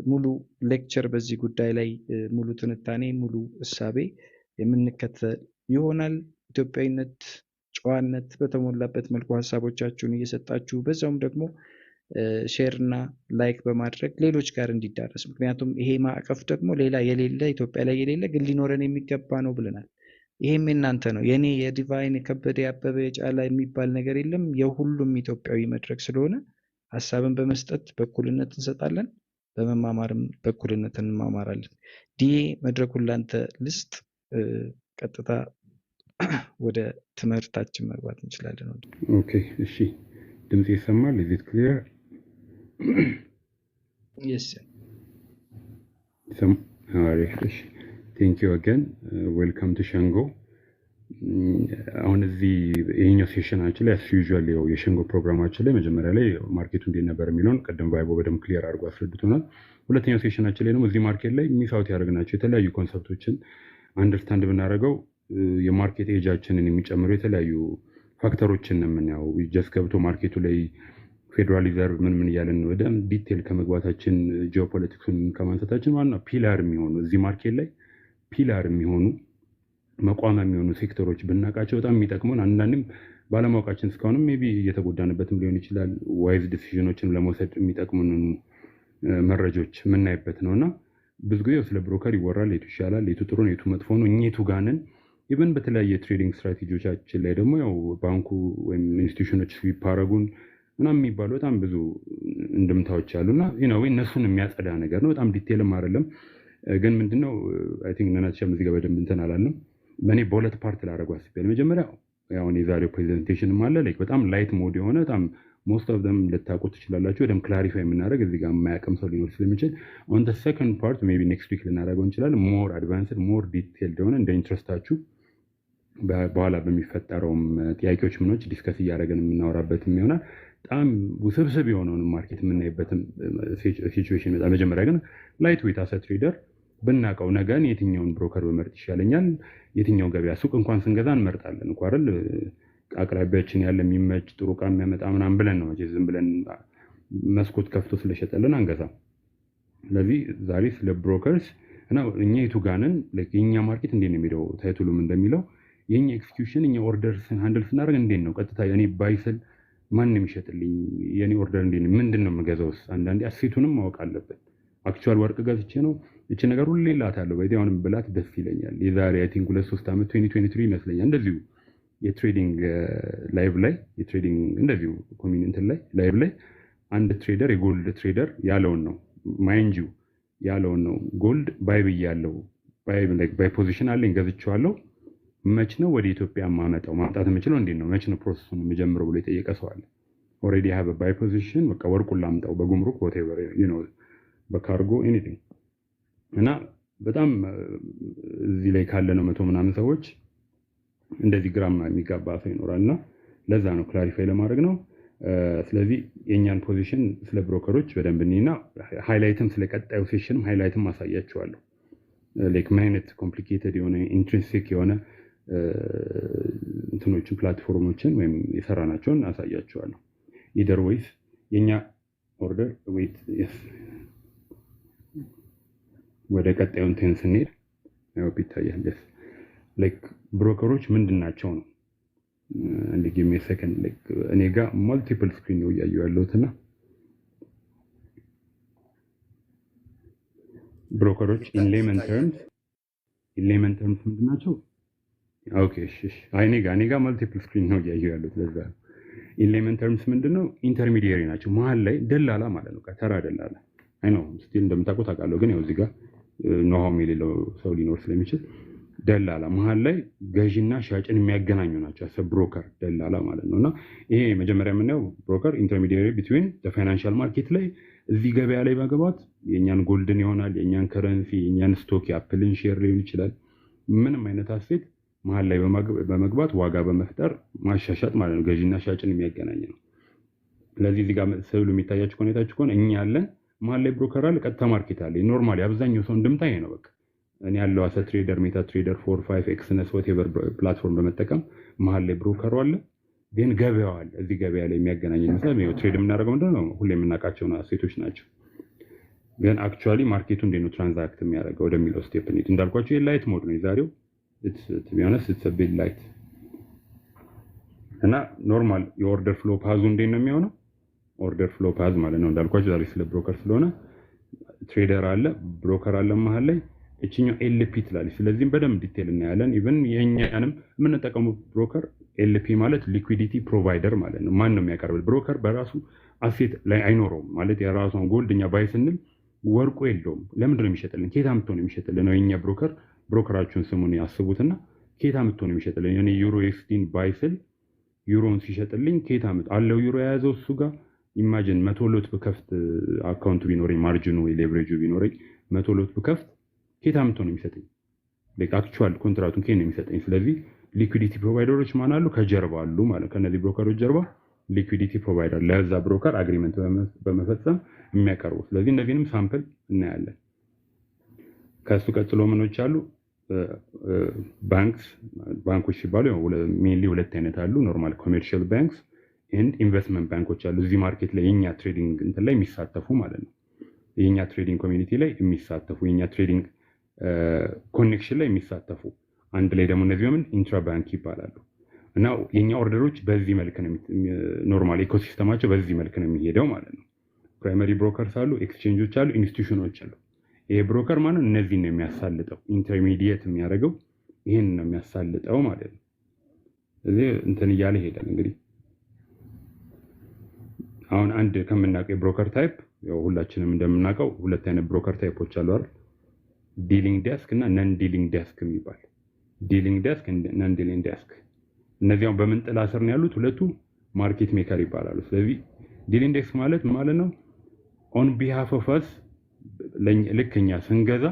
ሙሉ ሌክቸር በዚህ ጉዳይ ላይ ሙሉ ትንታኔ፣ ሙሉ እሳቤ የምንከተል ይሆናል። ኢትዮጵያዊነት፣ ጨዋነት በተሞላበት መልኩ ሀሳቦቻችሁን እየሰጣችሁ በዛውም ደግሞ ሼር እና ላይክ በማድረግ ሌሎች ጋር እንዲዳረስ፣ ምክንያቱም ይሄ ማዕቀፍ ደግሞ ሌላ የሌለ ኢትዮጵያ ላይ የሌለ ግን ሊኖረን የሚገባ ነው ብለናል። ይሄም የእናንተ ነው። የኔ የዲቫይን የከበደ ያበበ የጫላ የሚባል ነገር የለም። የሁሉም ኢትዮጵያዊ መድረክ ስለሆነ ሀሳብን በመስጠት በኩልነት እንሰጣለን፣ በመማማርም በኩልነት እንማማራለን። ዲኤ መድረኩን ላንተ ልስጥ። ቀጥታ ወደ ትምህርታችን መግባት እንችላለን።
ኦኬ፣ እሺ። ድምጽ ይሰማል? ኢዝ ኢት ክሊር?
የስ
አሪፍ። እሺ፣ ቴንክ ዩ አገን ዌልካም ቱ ሸንጎ። አሁን እዚህ ይሄኛው ሴሽናችን ላይ አስ ዩዥዋል የሸንጎ ፕሮግራማችን ላይ መጀመሪያ ላይ ማርኬቱ እንዴት ነበር የሚለውን ቀደም ቫይቦ በደንብ ክሊር አድርጎ አስረድቶናል። ሁለተኛው ሴሽናችን ላይ ደግሞ እዚህ ማርኬት ላይ ሚስ አውት ያደረግናቸው የተለያዩ ኮንሰፕቶችን አንደርስታንድ ብናደርገው የማርኬት ኤጃችንን የሚጨምሩ የተለያዩ ፋክተሮችን ነው የምናየው። ጀስት ገብቶ ማርኬቱ ላይ ፌዴራል ሪዘርቭ ምን እያለን ወደ ዲቴል ከመግባታችን ጂኦፖለቲክሱን ከማንሳታችን ዋና ፒላር የሚሆኑ እዚህ ማርኬት ላይ ፒላር የሚሆኑ መቋሚያ የሚሆኑ ሴክተሮች ብናውቃቸው በጣም የሚጠቅሙን፣ አንዳንድም ባለማወቃችን እስካሁንም ሜይ ቢ እየተጎዳንበትም ሊሆን ይችላል፣ ዋይዝ ዲሲዥኖችን ለመውሰድ የሚጠቅሙን መረጃዎች የምናይበት ነው። እና ብዙ ጊዜ ስለ ብሮከር ይወራል፣ የቱ ይሻላል፣ የቱ ጥሩ ነው፣ የቱ መጥፎ ነው፣ የቱ ጋንን ኢቨን በተለያየ ትሬዲንግ ስትራቴጂዎቻችን ላይ ደግሞ ያው ባንኩ ወይም ኢንስቲትዩሽኖች ሲፓረጉን ምናምን የሚባሉ በጣም ብዙ እንድምታዎች አሉና እነሱን የሚያጸዳ ነገር ነው። በጣም ዲቴልም አይደለም ግን ምንድነው አይ ቲንክ ነናቸም እዚህ ጋር በደንብ እንትን አላለም። በእኔ በሁለት ፓርት ላደርገው አስቤያለሁ። መጀመሪያ ያው የዛሬው ፕሬዘንቴሽንም አለ ላይክ በጣም ላይት ሞድ የሆነ በጣም ሞስት ኦፍ ዘም ልታውቁት ትችላላችሁ። በደንብ ክላሪፋይ የምናደርግ እዚህ ጋር የማያውቅም ሰው ሊኖር ስለሚችል ኦን ዘ ሰከንድ ፓርት ሜይ ቢ ኔክስት ዊክ ልናደርገው እንችላለን። ሞር አድቫንስድ ሞር ዲቴልድ የሆነ እንደ ኢንትረስታችሁ በኋላ በሚፈጠረውም ጥያቄዎች ምኖች ዲስከስ እያደረግን የምናወራበትም ይሆናል። በጣም ውስብስብ የሆነውን ማርኬት የምናይበትም ሲቹዌሽን ይመጣል። መጀመሪያ ግን ላይት ዌት አሰ ትሬደር ብናቀው ነገን የትኛውን ብሮከር በመርጥ ይሻለኛል የትኛው ገበያ ሱቅ እንኳን ስንገዛ እንመርጣለን እንኳን አይደል አቅራቢያችን ያለ የሚመች ጥሩ ዕቃ የሚያመጣ ምናምን ብለን ነው ዝም ብለን መስኮት ከፍቶ ስለሸጠልን አንገዛም ስለዚህ ዛሬ ስለ ብሮከርስ እና እኛ የቱጋንን የኛ ማርኬት እንዴት ነው የሚለው ታይትሉም እንደሚለው የኛ ኤክስኪዩሽን እኛ ኦርደርስን ሃንድል ስናደርግ እንዴት ነው ቀጥታ እኔ ባይስል ማንም ይሸጥልኝ የኔ ኦርደር እንዴት ነው ምንድነው የምገዛውስ አንዳንዴ አሴቱንም ማወቅ አለበት አክቹዋል ወርቅ ገዝቼ ነው እቺ ነገር ሁሉ ሌላታለሁ በዲያውንም ብላት ደስ ይለኛል የዛሬ አይ ቲንክ 2-3 ዓመት 2023 ይመስለኛል እንደዚሁ የትሬዲንግ ላይቭ ላይ የትሬዲንግ እንደዚሁ ኮሚኒቲ ላይ ላይቭ ላይ አንድ ትሬደር የጎልድ ትሬደር ያለውን ነው ማይንድ ዩ ያለውን ነው ጎልድ ባይ ብያለሁ ባይ ፖዚሽን አለኝ ገዝቼዋለሁ መች ነው ወደ ኢትዮጵያ ማምጣት የምችለው እንዴት ነው መች ነው ፕሮሰሱን የምጀምረው ብሎ የጠየቀ ሰው አለ ኦሬዲ ሃቭ ባይ ፖዚሽን በቃ ወርቁን ላምጣው በጉምሩክ whatever you know በካርጎ ኤኒቲንግ እና በጣም እዚህ ላይ ካለ ነው 100 ምናምን ሰዎች እንደዚህ ግራም የሚጋባ ሰው ይኖራልና ለዛ ነው ክላሪፋይ ለማድረግ ነው ስለዚህ የኛን ፖዚሽን ስለ ብሮከሮች በደንብ እንይና ሃይላይትም ስለ ቀጣዩ ሴሽንም ሃይላይትም ማሳያቸዋለሁ ላይክ ምን አይነት ኮምፕሊኬትድ የሆነ ኢንትሪንሲክ የሆነ እንትኖችን ፕላትፎርሞችን ወይም የሰራናቸውን አሳያቸዋለሁ ኢደር ዌይስ የኛ ኦርደር ዌይት ወደ ቀጣዩ እንትን ስንሄድ ያው ቢታያል ላይክ ብሮከሮች ምንድናቸው ነው and give me a second like እኔ ጋር multiple screen ነው ያዩ ያለውትና ብሮከሮች in layman terms ምንድናቸው ኦኬ እሺ እኔ ጋር multiple screen ነው ያዩ ያሉት ለዛ in layman terms ምንድነው ኢንተርሚዲየሪ ናቸው መሃል ላይ ደላላ ማለት ነው ከተራ ደላላ አይ ነው ስቲል እንደምታውቁት አውቃለሁ ግን ያው እዚህ ጋር ኖሃው የሌለው ሰው ሊኖር ስለሚችል ደላላ መሃል ላይ ገዢና ሻጭን የሚያገናኙ ናቸው አሰ ብሮከር ደላላ ማለት ነውና ይሄ መጀመሪያ የምናየው ብሮከር ኢንተርሚዲየሪ ቢትዊን ዘ ፋይናንሻል ማርኬት ላይ እዚህ ገበያ ላይ ባገባት የኛን ጎልድን ይሆናል የኛን ከረንሲ የኛን ስቶክ የአፕልን ሼር ሊሆን ይችላል ምንም አይነት አሴት መሃል ላይ በመግባት ዋጋ በመፍጠር ማሻሻጥ ማለት ነው ገዢና ሻጭን የሚያገናኝ ነው ስለዚህ እዚህ ጋር ሰብሉ የሚታያችሁ ኮኔታችሁ ከሆነ እኛ ያለን መሃል ላይ ብሮከር አለ ቀጥታ ማርኬት አለ ኖርማሊ አብዛኛው ሰው እንደምታ ይሄ ነው በቃ እኔ ያለው አሰ ትሬደር ሜታ ትሬደር 4-5 ኤክስነስ whatever ፕላትፎርም በመጠቀም መሃል ላይ ብሮከሩ አለ ግን ገበያው አለ እዚህ ገበያ ላይ የሚያገናኝ ነው ነው ትሬድ የምናደርገው ምንድነው ሁሌ የምናውቃቸው አሴቶች ናቸው ግን አክቹአሊ ማርኬቱ እንዴት ነው ትራንዛክት የሚያደርገው ወደሚለው ስቴፕ ነው እንዳልኳችሁ የላይት ሞድ ነው የዛሬው to be honest it's a bit light እና ኖርማል የኦርደር ፍሎ ፓዙ እንዴት ነው የሚሆነው ኦርደር ፍሎ ፓዝ ማለት ነው እንዳልኳችሁ ዛሬ ስለ ብሮከር ስለሆነ ትሬደር አለ ብሮከር አለ መሃል ላይ እቺኛው ኤልፒ ትላለች ስለዚህ በደንብ ዲቴል እናያለን ኢቭን የኛንም የምንጠቀመው ብሮከር ኤልፒ ማለት ሊኩዊዲቲ ፕሮቫይደር ማለት ነው ማን ነው የሚያቀርበው ብሮከር በራሱ አሴት ላይ አይኖረውም ማለት የራሱን ጎልድኛ ባይ ስንል ወርቁ የለውም ለምንድን ነው የሚሸጥልን ኬታ አምጥቶ ነው የሚሸጥልን ነው የኛ ብሮከራችሁን ስሙን ያስቡትና ኬታ አምጥቶ ነው የሚሸጥልን እኔ ዩሮ ኤክስቲን ባይ ስል ዩሮን ሲሸጥልኝ ኬታ አምጥቶ አለው ዩሮ የያዘው እሱ ጋር ኢማጂን 100 ሎት በከፍት አካውንቱ ቢኖረኝ ማርጂኑ ወይ ሌቨሬጁ ቢኖረኝ 100 ሎት በከፍት ኬታ አምጥቶ ነው የሚሰጠኝ ላይክ አክቹአል ኮንትራቱን ኬን ነው የሚሰጠኝ ስለዚህ ሊኩዊዲቲ ፕሮቫይደሮች ማን አሉ ከጀርባ አሉ ማለት ከነዚህ ብሮከሮች ጀርባ ሊኩዊዲቲ ፕሮቫይደር ለዛ ብሮከር አግሪመንት በመፈጸም የሚያቀርቡ ስለዚህ እነዚህንም ሳምፕል እናያለን ከሱ ቀጥሎ ምኖች አሉ ባንኮች ሲባሉ ሜንሊ ሁለት አይነት አሉ ኖርማል ኮሜርሻል ባንክስ ኤንድ ኢንቨስትመንት ባንኮች አሉ እዚህ ማርኬት ላይ የኛ ትሬዲንግ እንትን ላይ የሚሳተፉ ማለት ነው የኛ ትሬዲንግ ኮሚኒቲ ላይ የሚሳተፉ የኛ ትሬዲንግ ኮኔክሽን ላይ የሚሳተፉ አንድ ላይ ደግሞ እነዚህ ምን ኢንትራ ባንክ ይባላሉ እና የኛ ኦርደሮች በዚህ መልክ ነው ኖርማል ኢኮሲስተማቸው በዚህ መልክ ነው የሚሄደው ማለት ነው ፕራይመሪ ብሮከርስ አሉ ኤክስቼንጆች አሉ ኢንስቲትዩሽኖች አሉ ይሄ ብሮከር ማለት እነዚህ ነው የሚያሳልጠው ኢንተርሚዲየት የሚያደርገው ይሄን ነው የሚያሳልጠው ማለት ነው እዚህ እንትን እያለ ይሄዳል እንግዲህ አሁን አንድ ከምናውቀው የብሮከር ታይፕ ያው ሁላችንም እንደምናውቀው ሁለት አይነት ብሮከር ታይፖች አሉ አይደል ዲሊንግ ዴስክ እና ነን ዲሊንግ ዴስክ የሚባል ዲሊንግ ዴስክ እና ነን ዲሊንግ ዴስክ እነዚያው በምን ጥላ ስር ነው ያሉት ሁለቱ ማርኬት ሜከር ይባላሉ ስለዚህ ዲሊንግ ዴስክ ማለት ነው ኦን ቢሃፍ ኦፍ አስ ለኛ ስንገዛ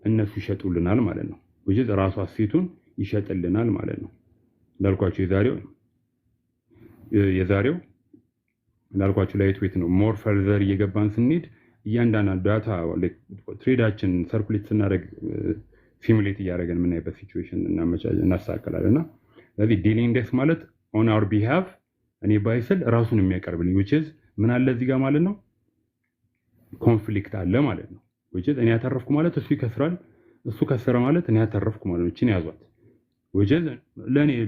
እነሱ ይሸጡልናል ማለት ነው ወይስ ራሱ አሴቱን ይሸጥልናል ማለት ነው እንዳልኳችሁ የዛሬው እንዳልኳችሁ ላይት ዌት ነው ሞር ፈርዘር እየገባን ስንሄድ እያንዳንዱ ዳታ ትሬዳችን ሰርኩሌት ስናደርግ ሲሙሌት እያደረገን የምናይበት ሲቹዌሽን እናስተካክላለን። እና ስለዚህ ዲሊንግ ዴስክ ማለት ኦን አወር ቢሃፍ እኔ ባይስል ራሱን የሚያቀርብልኝ which is ምን አለ እዚህ ጋር ማለት ነው ኮንፍሊክት አለ ማለት ነው። which is እኔ ያተረፍኩ ማለት እሱ ይከስራል፣ እሱ ከሰረ ማለት እኔ ያተረፍኩ ማለት ነው። እቺን ያዟት። which is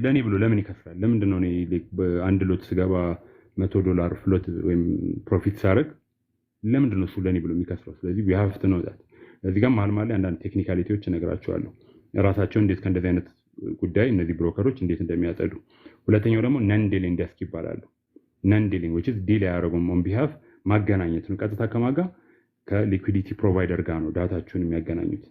ለኔ ብሎ ለምን ይከስራል? ለምንድን ነው እኔ በአንድ ሎት ስገባ $100 ፍሎት ወይም ፕሮፊት ሳደርግ ለምንድን ነው እሱ ለኔ ብሎ የሚከስረው? ስለዚህ we have to know that። እዚህ ጋር መሀል ላይ አንዳንድ ቴክኒካሊቲዎች እነግራቸዋለሁ ራሳቸው እንዴት ከእንደዚህ አይነት ጉዳይ እነዚህ ብሮከሮች እንዴት እንደሚያጸዱ። ሁለተኛው ደግሞ ነን ዲሊንግ ዴስክ ይባላሉ። ነን ዲሊንግ which is ዲል ያደረጉም on behalf ማገናኘት ነው። ቀጥታ ከማጋ ከሊኩዊዲቲ ፕሮቫይደር ጋር ነው ዳታችሁን የሚያገናኙት።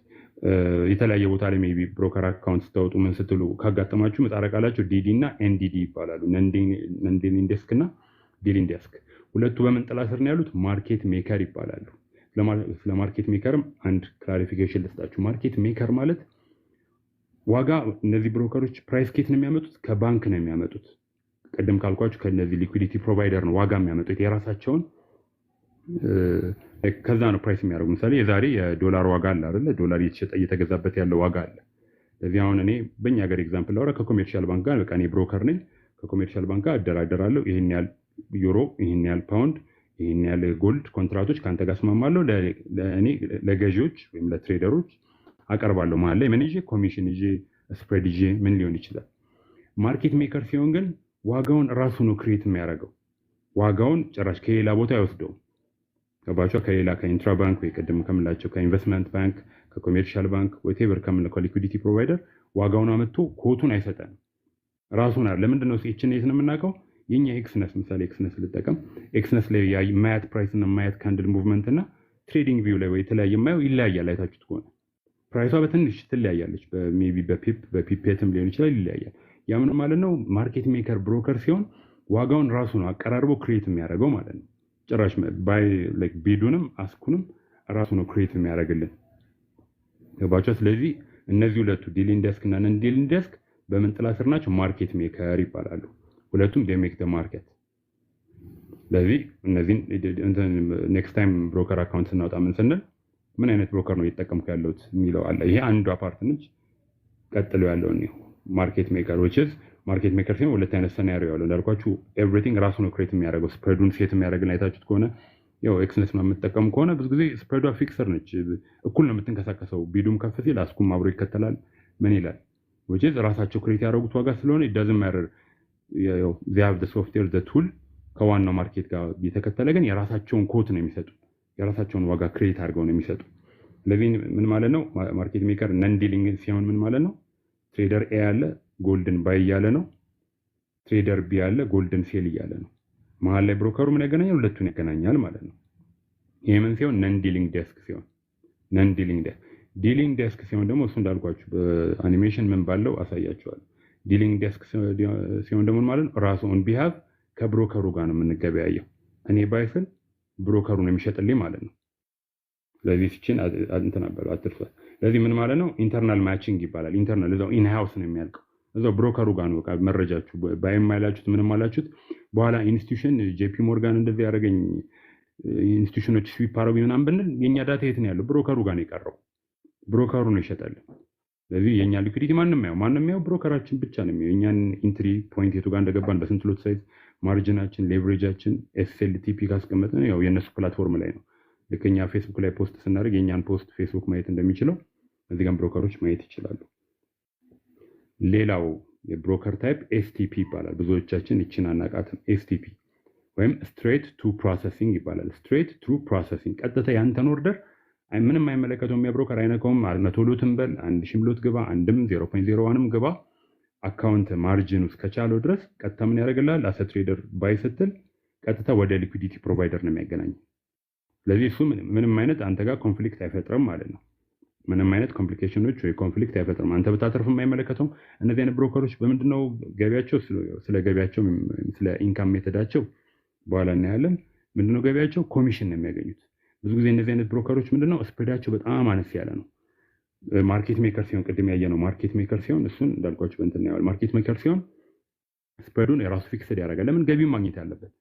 የተለያየ ቦታ ላይ ሜቢ ብሮከር አካውንት ስታወጡ ምን ስትሉ ካጋጠማችሁ ምህጻረ ቃላቸው ዲዲ እና ኤንዲዲ ይባላሉ። ነን ዲሊንግ ዴስክ እና ዲሊንግ ዴስክ ሁለቱ በምን ጥላ ስር ነው ያሉት? ማርኬት ሜከር ይባላሉ። ስለ ማርኬት ሜከርም አንድ ክላሪፊኬሽን ልስጣችሁ። ማርኬት ሜከር ማለት ዋጋ እነዚህ ብሮከሮች ፕራይስ ኬት ነው የሚያመጡት? ከባንክ ነው የሚያመጡት። ቀደም ካልኳችሁ ከነዚህ ሊኩዊዲቲ ፕሮቫይደር ነው ዋጋ የሚያመጡት የራሳቸውን ከዛ ነው ፕራይስ የሚያደርጉ። ምሳሌ የዛሬ የዶላር ዋጋ አለ አይደለ? ዶላር እየተሸጠ እየተገዛበት ያለው ዋጋ አለ። ስለዚህ አሁን እኔ በእኛ ሀገር ኤግዛምፕል ላውራ። ከኮሜርሻል ባንክ ጋር በቃ እኔ ብሮከር ነኝ። ከኮሜርሻል ባንክ ጋር እደራደራለሁ። ይሄን ያህል ዩሮ፣ ይሄን ያህል ፓውንድ፣ ይሄን ያህል ጎልድ ኮንትራክቶች ከአንተ ጋር ስማማለሁ። ለእኔ ለገዢዎች ወይም ለትሬደሮች አቀርባለሁ። መሀል ላይ ምን ይዤ ኮሚሽን ይዤ ስፕሬድ ይዤ ምን ሊሆን ይችላል። ማርኬት ሜከር ሲሆን ግን ዋጋውን ራሱ ነው ክሬት የሚያደርገው። ዋጋውን ጭራሽ ከሌላ ቦታ አይወስደውም። ገባችሁ? ከሌላ ከኢንትራ ባንክ ወይ ቅድም ከምላቸው ከኢንቨስትመንት ባንክ ከኮሜርሻል ባንክ ዌቴቨር ከምንለው ከሊኩዊዲቲ ፕሮቫይደር ዋጋውን አመጥቶ ኮቱን አይሰጠንም። ራሱን አይደል። ለምንድን ነው እቺን የት ነው የምናውቀው? የኛ ኤክስነስ ምሳሌ ኤክስነስ ልጠቀም። ኤክስነስ ላይ ማያት ፕራይስ እና ማያት ካንድል ሙቭመንት እና ትሬዲንግ ቪው ላይ ወይ የተለያየ ማየው ይለያያል። አይታችሁት ከሆነ ፕራይሷ በትንሽ ትለያያለች። በሜቢ በፒፔትም ሊሆን ይችላል፣ ይለያያል። ያ ምን ማለት ነው? ማርኬት ሜከር ብሮከር ሲሆን ዋጋውን ራሱ ነው አቀራርቦ ክሬት የሚያደርገው ማለት ነው። ጭራሽ ባይ ላይክ ቢዱንም አስኩንም ራሱ ነው ክሬት የሚያደርግልን። ገባችሁ? ስለዚህ እነዚህ ሁለቱ ዲሊንግ ዴስክ እና ነን ዲሊንግ ዴስክ በምን ጥላ ስር ናቸው? ማርኬት ሜከር ይባላሉ። ሁለቱም they make the market። ስለዚህ እነዚህን ኔክስት ታይም ብሮከር አካውንት ስናወጣ ምን ስንል ምን አይነት ብሮከር ነው እየተጠቀምኩ ያለሁት የሚለው አለ። ይሄ አንዱ አፓርት ነች። ቀጥሎ ያለው ነው ማርኬት ሜከር which is ማርኬት ሜከር ሲሆን ሁለት አይነት ሰናሪዮ ያለው እንዳልኳችሁ ኤቭሪቲንግ ራሱ ነው ክሬት የሚያደርገው። ስፕሬዱን ሴት የሚያደርግን አይታችሁት ከሆነ ያው ኤክስነስ ነው የምትጠቀሙ ከሆነ ብዙ ጊዜ ስፕሬዷ ፊክሰር ነች፣ እኩል ነው የምትንቀሳቀሰው። ቢዱም ከፍ ሲል አስኩም አብሮ ይከተላል። ምን ይላል which is ራሳቸው ክሬት ያደረጉት ዋጋ ስለሆነ it doesn't matter ያው they have the software the tool ከዋናው ማርኬት ጋር የተከተለ ግን የራሳቸውን ኮት ነው የሚሰጡ፣ የራሳቸውን ዋጋ ክሬት አድርገው ነው የሚሰጡ። ስለዚህ ምን ማለት ነው? ማርኬት ሜከር ነን ዲሊንግ ሲሆን ምን ማለት ነው? ትሬደር ኤ ያለ ጎልድን ባይ እያለ ነው፣ ትሬደር ቢ ያለ ጎልድን ሴል እያለ ነው። መሀል ላይ ብሮከሩ ምን ያገናኛል? ሁለቱን ያገናኛል ማለት ነው። ይሄ ምን ሲሆን? ነን ዲሊንግ ዴስክ ሲሆን፣ ነን ዲሊንግ ዴስክ ሲሆን ደግሞ እሱ እንዳልኳችሁ በአኒሜሽን ምን ባለው አሳያችኋለሁ። ዲሊንግ ዴስክ ሲሆን ደግሞ ማለት ነው ራሱ ኦን ቢሃፍ ከብሮከሩ ጋር ነው የምንገበያየው። እኔ ባይስል ብሮከሩ ነው የሚሸጥልኝ ማለት ነው። ስለዚህ እቺን እንትን አበሉ አትርሷል። ስለዚህ ምን ማለት ነው? ኢንተርናል ማቺንግ ይባላል። ኢንተርናል እዛው ኢን ሃውስ ነው የሚያልቀው። እዛው ብሮከሩ ጋር ነው በቃ መረጃችሁ ባይም ማይላችሁት ምንም አላችሁት። በኋላ ኢንስቲትዩሽን ጄፒ ሞርጋን እንደዚህ ያደረገኝ ኢንስቲትዩሽኖች ስዊፕ አረጉኝ ምናምን ብንል የኛ ዳታ የት ነው ያለው? ብሮከሩ ጋር ነው የቀረው። ብሮከሩ ነው ይሸጣል። ስለዚህ የኛ ሊኩዊዲቲ ማንም ያው ብሮከራችን ብቻ ነው የሚያየው። የኛን ኢንትሪ ፖይንት የቱ ጋር እንደገባን በስንት ሎት ሳይዝ ማርጂናችን፣ ሌቨሬጃችን ኤስኤልቲፒ ካስቀመጥን ያው የነሱ ፕላትፎርም ላይ ነው። ልክኛ ፌስቡክ ላይ ፖስት ስናደርግ የኛን ፖስት ፌስቡክ ማየት እንደሚችለው እዚህ ጋር ብሮከሮች ማየት ይችላሉ። ሌላው የብሮከር ታይፕ ኤስቲፒ ይባላል። ብዙዎቻችን እቺን አናቃትም። ኤስቲፒ ወይም ስትሬት ቱ ፕሮሰሲንግ ይባላል። ስትሬት ቱ ፕሮሰሲንግ ቀጥታ ያንተን ኦርደር ምንም አይመለከተውም። የብሮከር አይነካውም። 100 ሎትም በል 1000 ሎት ግባ፣ አንድም 0.01ም ግባ፣ አካውንት ማርጂን ውስጥ ከቻለው ድረስ ቀጥታ ምን ያደርግልሃል? አሰ ትሬደር ባይ ስትል ቀጥታ ወደ ሊኩዊዲቲ ፕሮቫይደር ነው የሚያገናኝ። ስለዚህ እሱ ምንም አይነት አንተ ጋር ኮንፍሊክት አይፈጥርም ማለት ነው። ምንም አይነት ኮምፕሊኬሽኖች ወይ ኮንፍሊክት አይፈጥርም። አንተ ብታተርፍም አይመለከተውም። እነዚህ አይነት ብሮከሮች በምንድነው ገቢያቸው? ስለ ገቢያቸው ስለ ኢንካም ሜተዳቸው በኋላ እናያለን። ምንድነው ገቢያቸው? ኮሚሽን ነው የሚያገኙት። ብዙ ጊዜ እነዚህ አይነት ብሮከሮች ምንድነው ስፕሬዳቸው በጣም አነስ ያለ ነው። ማርኬት ሜከር ሲሆን ቅድም ያየነው ማርኬት ሜከር ሲሆን እሱን እንዳልኳችሁ በእንትን ያው ማርኬት ሜከር ሲሆን ስፕሬዱን የራሱ ፊክስድ ያደርጋል። ለምን? ገቢውን ማግኘት ያለበት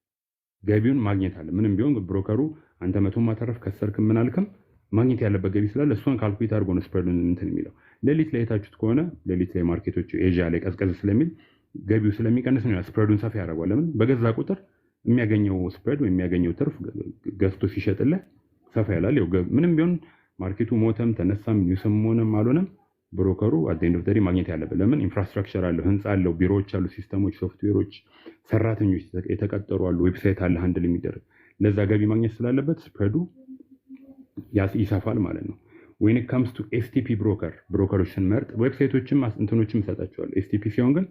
ገቢውን ማግኘት አለ። ምንም ቢሆን ብሮከሩ አንተ 100 ማተረፍ ከሰርክ ምን አልክም ማግኘት ያለበት ገቢ ስላለ እሷን ካልኩሌት አድርጎ ነው ስፕሬዱን እንትን የሚለው። ሌሊት ላይ የታችሁት ከሆነ ሌሊት ላይ ማርኬቶች ኤዥያ ላይ ቀዝቀዝ ስለሚል ገቢው ስለሚቀንስ ነው ስፕሬዱን ሰፋ ያደርገዋል። ለምን በገዛ ቁጥር የሚያገኘው ስፕሬድ ወይ የሚያገኘው ትርፍ ገዝቶ ሲሸጥልህ ሰፋ ያላል። ምንም ቢሆን ማርኬቱ ሞተም ተነሳም ኒውስም ሆነም አልሆነም ብሮከሩ አደንዶ ተሪ ማግኘት ያለበት። ለምን ኢንፍራስትራክቸር አለው፣ ህንፃ አለው፣ ቢሮዎች አሉ፣ ሲስተሞች፣ ሶፍትዌሮች፣ ሰራተኞች የተቀጠሩ አሉ፣ ዌብሳይት አለ ሃንድል የሚደረግ ለዛ ገቢ ማግኘት ስላለበት ስፕሬዱ ይሰፋል ማለት ነው። when it comes to STP ብሮከሮች ስንመርጥ ዌብሳይቶችም እንትኖችም ይሰጣቸዋል። STP ሲሆን ግን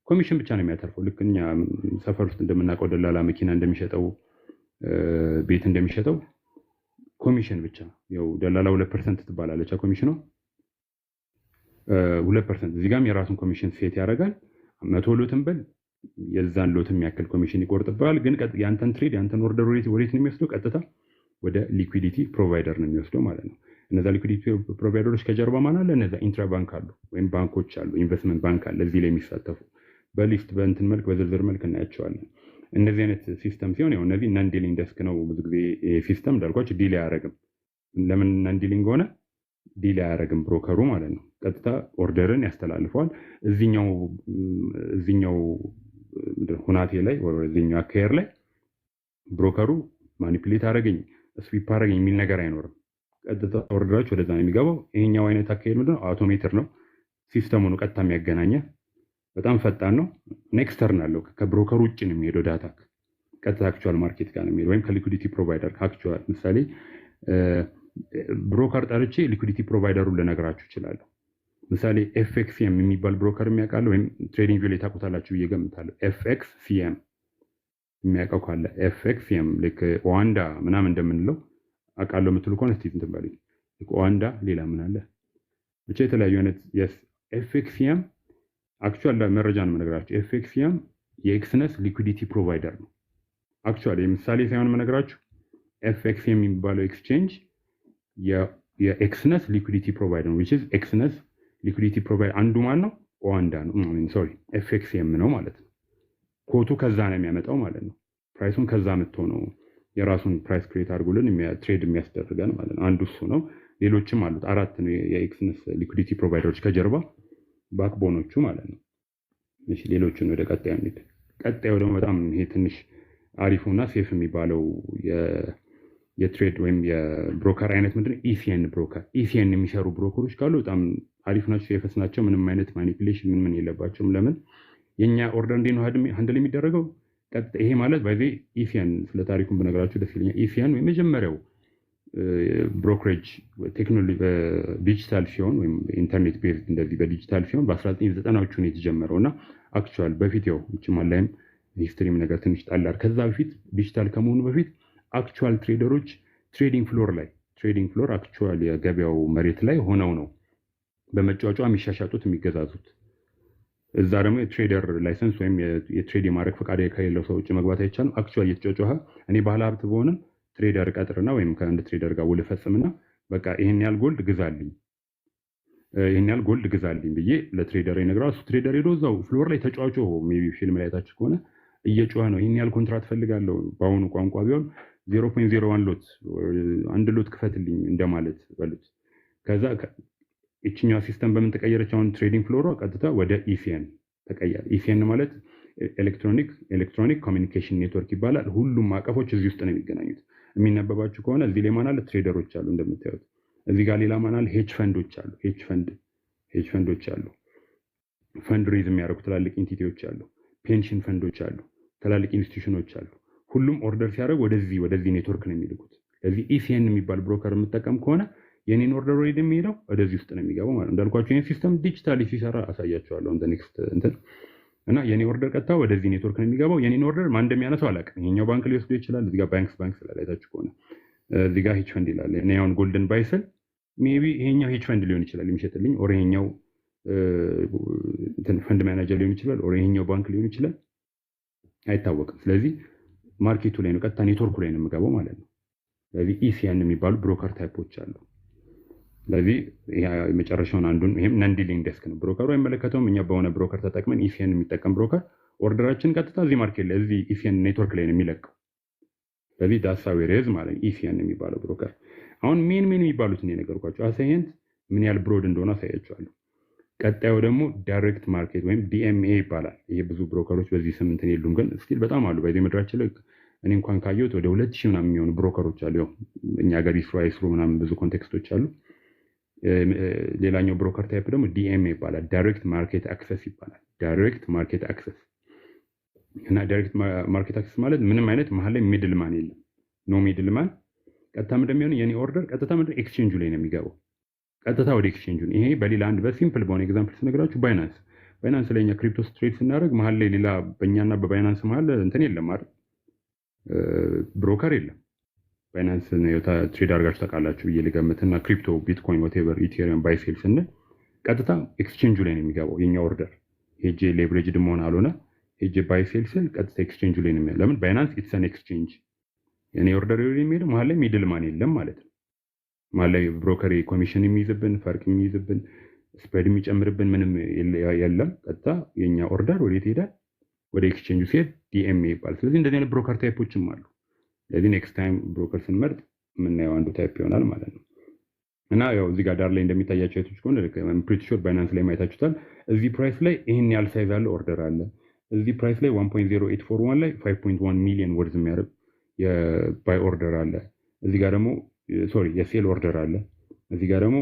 ኮሚሽን ብቻ ነው የሚያተርፈው። ልክ እኛ ሰፈር ውስጥ እንደምናውቀው ደላላ መኪና እንደሚሸጠው ቤት እንደሚሸጠው ኮሚሽን ብቻ። ያው ደላላ 2% ትባላለች ኮሚሽኗ 2%። እዚህ ጋርም የራሱን ኮሚሽን ሴት ያደርጋል። 100 ሎትን በል የዛን ሎትም ያክል ኮሚሽን ይቆርጥብሃል። ግን ያንተን ትሬድ ያንተን ኦርደር ወዴት ነው የሚወስደው? ቀጥታ ወደ ሊኩዊዲቲ ፕሮቫይደር ነው የሚወስደው ማለት ነው። እነዛ ሊኩዊዲቲ ፕሮቫይደሮች ከጀርባ ማን አለ? እነዛ ኢንትራ ባንክ አሉ ወይም ባንኮች አሉ፣ ኢንቨስትመንት ባንክ አለ እዚህ ላይ የሚሳተፉ በሊስት በእንትን መልክ በዝርዝር መልክ እናያቸዋለን። እነዚህ አይነት ሲስተም ሲሆን ያው እነዚህ ነን ዲሊንግ ደስክ ነው። ብዙ ጊዜ ሲስተም እንዳልኳቸው ዲል አያደርግም። ለምን ነን ዲሊንግ ሆነ? ዲል አያደርግም ብሮከሩ ማለት ነው። ቀጥታ ኦርደርን ያስተላልፈዋል። እዚኛው ሁናቴ ላይ ወይ እዚኛው አካሄድ ላይ ብሮከሩ ማኒፕሌት አደረገኝ ስዊፕ አደረገኝ የሚል ነገር አይኖርም። ቀጥታ ኦርደሮች ወደዛ ነው የሚገባው። ይሄኛው አይነት አካሄድ ምንድነው? አውቶሜትር ነው። ሲስተሙን ቀጥታ የሚያገናኘ በጣም ፈጣን ነው። ኤክስተርናል ነው። ከብሮከሩ ውጭ ነው የሚሄደው ዳታ ቀጥታ አክቹዋል ማርኬት ጋር ነው የሚሄደው ወይም ከሊኩዊዲቲ ፕሮቫይደር አክቹዋል። ምሳሌ ብሮከር ጠርቼ ሊኩዊዲቲ ፕሮቫይደሩን ልነግራችሁ እችላለሁ። ምሳሌ ኤፍኤክስኤም የሚባል ብሮከር የሚያውቃል ወይም ትሬዲንግ ቪው ላይ ታውቁታላችሁ ብዬ እገምታለሁ። ኤፍኤክስኤም የሚያውቀው ካለ ኤፍኤክስኤም ልክ ኦዋንዳ ምናምን እንደምንለው አውቃለሁ የምትሉ ከሆነ እስቲ እንትን በሉኝ። ልክ ኦዋንዳ ሌላ ምን አለ ብቻ የተለያዩ አይነት ኤፍኤክስኤም አክቹዋል መረጃ ነው የምነግራችሁ። ኤፍኤክስኤም የኤክስነስ ሊኩዊዲቲ ፕሮቫይደር ነው። አክቹዋሊ ምሳሌ ሳይሆን የምነግራችሁ ኤፍኤክስኤም የሚባለው ኤክስቼንጅ የኤክስነስ ሊኩዊዲቲ ፕሮቫይደር ነው። which is ኤክስነስ ሊኩዊዲቲ ፕሮቫይደር አንዱ ማን ነው? ኦዋንዳ ነው። ሶሪ ኤፍኤክስኤም ነው ማለት ነው። ኮቱ ከዛ ነው የሚያመጣው ማለት ነው። ፕራይሱን ከዛ መጥቶ ነው የራሱን ፕራይስ ክሬት አድርጎልን ትሬድ የሚያስደርገን ማለት ነው። አንዱ እሱ ነው። ሌሎችም አሉት። 4 ነው የኤክስነስ ሊኩዊዲቲ ፕሮቫይደሮች ከጀርባ ባክቦኖቹ ማለት ነው። እሺ ሌሎቹን ወደ ቀጣዩ እንሂድ። ቀጣዩ ደግሞ በጣም ይሄ ትንሽ አሪፉና ሴፍ የሚባለው የትሬድ ወይም የብሮከር አይነት ምንድነው? ኢሲኤን ብሮከር። ኢሲኤን የሚሰሩ ብሮከሮች ካሉ በጣም አሪፍ ናቸው፣ ሴፍስ ናቸው። ምንም አይነት ማኒፑሌሽን ምን የለባቸውም። ለምን የኛ ኦርደር እንዴት ነው ሃንድል የሚደረገው? ይሄ ማለት በዚህ ኢሲኤን ስለ ታሪኩን ብነግራችሁ ደስ ይለኛል። ኢሲኤን የመጀመሪያው ብሮከሬጅ ቴክኖሎጂ ዲጂታል ሲሆን ወይም ኢንተርኔት ቤዝድ እንደዚህ በዲጂታል ሲሆን በ1990ዎቹ ነው የተጀመረው እና አክቹዋል በፊት ያው እቺም ላይም ሂስትሪም ነገር ትንሽ ጣላር። ከዛ በፊት ዲጂታል ከመሆኑ በፊት አክቹዋል ትሬደሮች ትሬዲንግ ፍሎር አክቹዋል የገበያው መሬት ላይ ሆነው ነው በመጫወጫ የሚሻሻጡት የሚገዛዙት። እዛ ደግሞ የትሬደር ላይሰንስ ወይም የትሬድ የማድረግ ፈቃድ ከሌለው ሰው ውጭ መግባት አይቻልም። አክቹዋሊ የተጫወጨ እኔ ባለ ሀብት በሆነም ትሬደር ቀጥርና ወይም ከአንድ ትሬደር ጋር ውል ፈጽምና በቃ ይሄን ያህል ጎልድ ግዛልኝ ብዬ ለትሬደር ይነግራል። እሱ ትሬደር ሄዶ እዛው ፍሎር ላይ ተጫዋቾ ሜይ ቢ ፊልም ላይ ታችሁ ከሆነ እየጮኸ ነው ይሄን ያህል ኮንትራት ፈልጋለሁ። በአሁኑ ቋንቋ ቢሆን 0.01 ሎት አንድ ሎት ክፈትልኝ እንደማለት በሉት። ከዛ እቺኛው ሲስተም በምን ተቀየረች? አሁን ትሬዲንግ ፍሎሯ ቀጥታ ወደ ኢሲኤን ተቀየረ። ኢሲኤን ማለት ኤሌክትሮኒክ ኮሚኒኬሽን ኔትወርክ ይባላል። ሁሉም ማቀፎች እዚህ ውስጥ ነው የሚገናኙት። የሚነበባችሁ ከሆነ እዚህ ላይ ማን አለ? ትሬደሮች አሉ እንደምታዩት። እዚህ ጋር ሌላ ማን አለ? ሄጅ ፈንዶች አሉ። ፈንድ ሬዝ የሚያደርጉ ትላልቅ ኢንቲቲዎች አሉ። ፔንሽን ፈንዶች አሉ። ትላልቅ ኢንስቲትዩሽኖች አሉ። ሁሉም ኦርደር ሲያደርግ ወደዚህ ኔትወርክ ነው የሚልኩት። ስለዚህ ኢሲኤን የሚባል ብሮከር የምጠቀም ከሆነ የኔን ኦርደር ወደ የሚሄደው ወደዚህ ውስጥ ነው የሚገባው ማለት ነው። እንዳልኳችሁ ይሄን ሲስተም ዲጂታሊ ሲሰራ አሳያችኋለሁ እንደ ኔክስት እንትን እና የኔ ኦርደር ቀጥታ ወደዚህ ኔትወርክ ነው የሚገባው። የኔን ኦርደር ማን እንደሚያነሳው አላውቅም። ይሄኛው ባንክ ሊወስዱ ይችላል። እዚህ ጋር ባንክ ስላላይታችሁ ከሆነ እዚህ ጋር ሄጅ ፈንድ ይላል። እኔ አሁን ጎልደን ባይስል ሜቢ ይሄኛው ሄጅ ፈንድ ሊሆን ይችላል የሚሸጥልኝ፣ ኦር ይሄኛው እንትን ፈንድ ማናጀር ሊሆን ይችላል፣ ኦር ይሄኛው ባንክ ሊሆን ይችላል፣ አይታወቅም። ስለዚህ ማርኬቱ ላይ ነው ቀጥታ ኔትወርኩ ላይ ነው የምገባው ማለት ነው። ስለዚህ ኢሲኤን የሚባሉ ብሮከር ታይፖች አሉ። ስለዚህ የመጨረሻውን አንዱን ይሄም ነን ዲሊንግ ዴስክ ነው። ብሮከሩ አይመለከተውም። እኛ በሆነ ብሮከር ተጠቅመን ኢሲኤን የሚጠቀም ብሮከር ኦርደራችን ቀጥታ እዚህ ማርኬት ላይ እዚህ ኢሲኤን ኔትወርክ ላይ ነው የሚለቀው። ስለዚህ ዳሳዊ ሬዝ ማለት ኢሲኤን የሚባለው ብሮከር። አሁን ሜን የሚባሉትን የነገርኳቸው አሳይንት ምን ያህል ብሮድ እንደሆነ አሳያቸዋለሁ። ቀጣዩ ደግሞ ዳይሬክት ማርኬት ወይም ዲኤምኤ ይባላል። ይሄ ብዙ ብሮከሮች በዚህ ስም እንትን የሉም፣ ግን ስቲል በጣም አሉ። በዚህ ምድራችን ላይ እኔ እንኳን ካየሁት ወደ 2000 ምናምን የሚሆኑ ብሮከሮች አሉ። ያው እኛ ሀገር ይስሩ አይስሩ ምናምን ብዙ ኮንቴክስቶች አሉ። ሌላኛው ብሮከር ታይፕ ደግሞ ዲኤምኤ ይባላል። ዳይሬክት ማርኬት አክሰስ ይባላል። ዳይሬክት ማርኬት አክሰስ እና ዳይሬክት ማርኬት አክሰስ ማለት ምንም አይነት መሀል ላይ ሚድልማን የለም። ኖ ሚድልማን። ቀጥታ እንደሚሆን የኔ ኦርደር ቀጥታ ምንድን ኤክስቼንጁ ላይ ነው የሚገባው፣ ቀጥታ ወደ ኤክስቼንጁ። ይሄ በሌላ አንድ በሲምፕል በሆነ ኤግዛምፕል ስነግራችሁ ባይናንስ ላይ እኛ ክሪፕቶ ትሬድ ስናደርግ መሀል ላይ ሌላ በእኛና በባይናንስ መሀል እንትን የለም አይደል፣ ብሮከር የለም። ባይናንስ ትሬድ አድርጋችሁ ታውቃላችሁ ብዬ ልገምትና ክሪፕቶ፣ ቢትኮይን፣ ወቴቨር ኢቴሪየም ባይሴል ስንል ቀጥታ ኤክስቼንጁ ላይ ነው የሚገባው የኛ ኦርደር። ሄጄ ሌቨሬጅድ መሆን አልሆነ ሄጄ ባይሴል ስል ቀጥታ ኤክስቼንጁ ላይ ነው የሚያለው። ለምን? ባይናንስ ኢትስ አን ኤክስቼንጅ። የኔ ኦርደር የሚሄደው መሀል ላይ ሚድልማን የለም ማለት ነው። መሀል ላይ ብሮከር ኮሚሽን የሚይዝብን፣ ፈርቅ የሚይዝብን፣ ስፕሬድ የሚጨምርብን ምንም የለም። ቀጥታ የኛ ኦርደር ወዴት ይሄዳል? ወደ ኤክስቼንጁ ሲሄድ ዲኤምኤ ይባላል። ስለዚህ እንደዚህ አይነት ብሮከር ታይፖችም አሉ። ስለዚህ ኔክስት ታይም ብሮከር ስንመርጥ የምናየው አንዱ ታይፕ ይሆናል ማለት ነው። እና ያው እዚህ ጋር ዳር ላይ እንደሚታያቸው አይቶች ከሆነ ፕሪቲ ሹር ባይናንስ ላይ ማየታችሁታል። እዚህ ፕራይስ ላይ ይህን ያህል ሳይዝ አለ ኦርደር አለ። እዚህ ፕራይስ ላይ 1.0841 ላይ 5.1 ሚሊዮን ወርዝ የሚያደርግ የባይ ኦርደር አለ። እዚህ ጋር ደግሞ የሴል ኦርደር አለ። እዚህ ጋር ደግሞ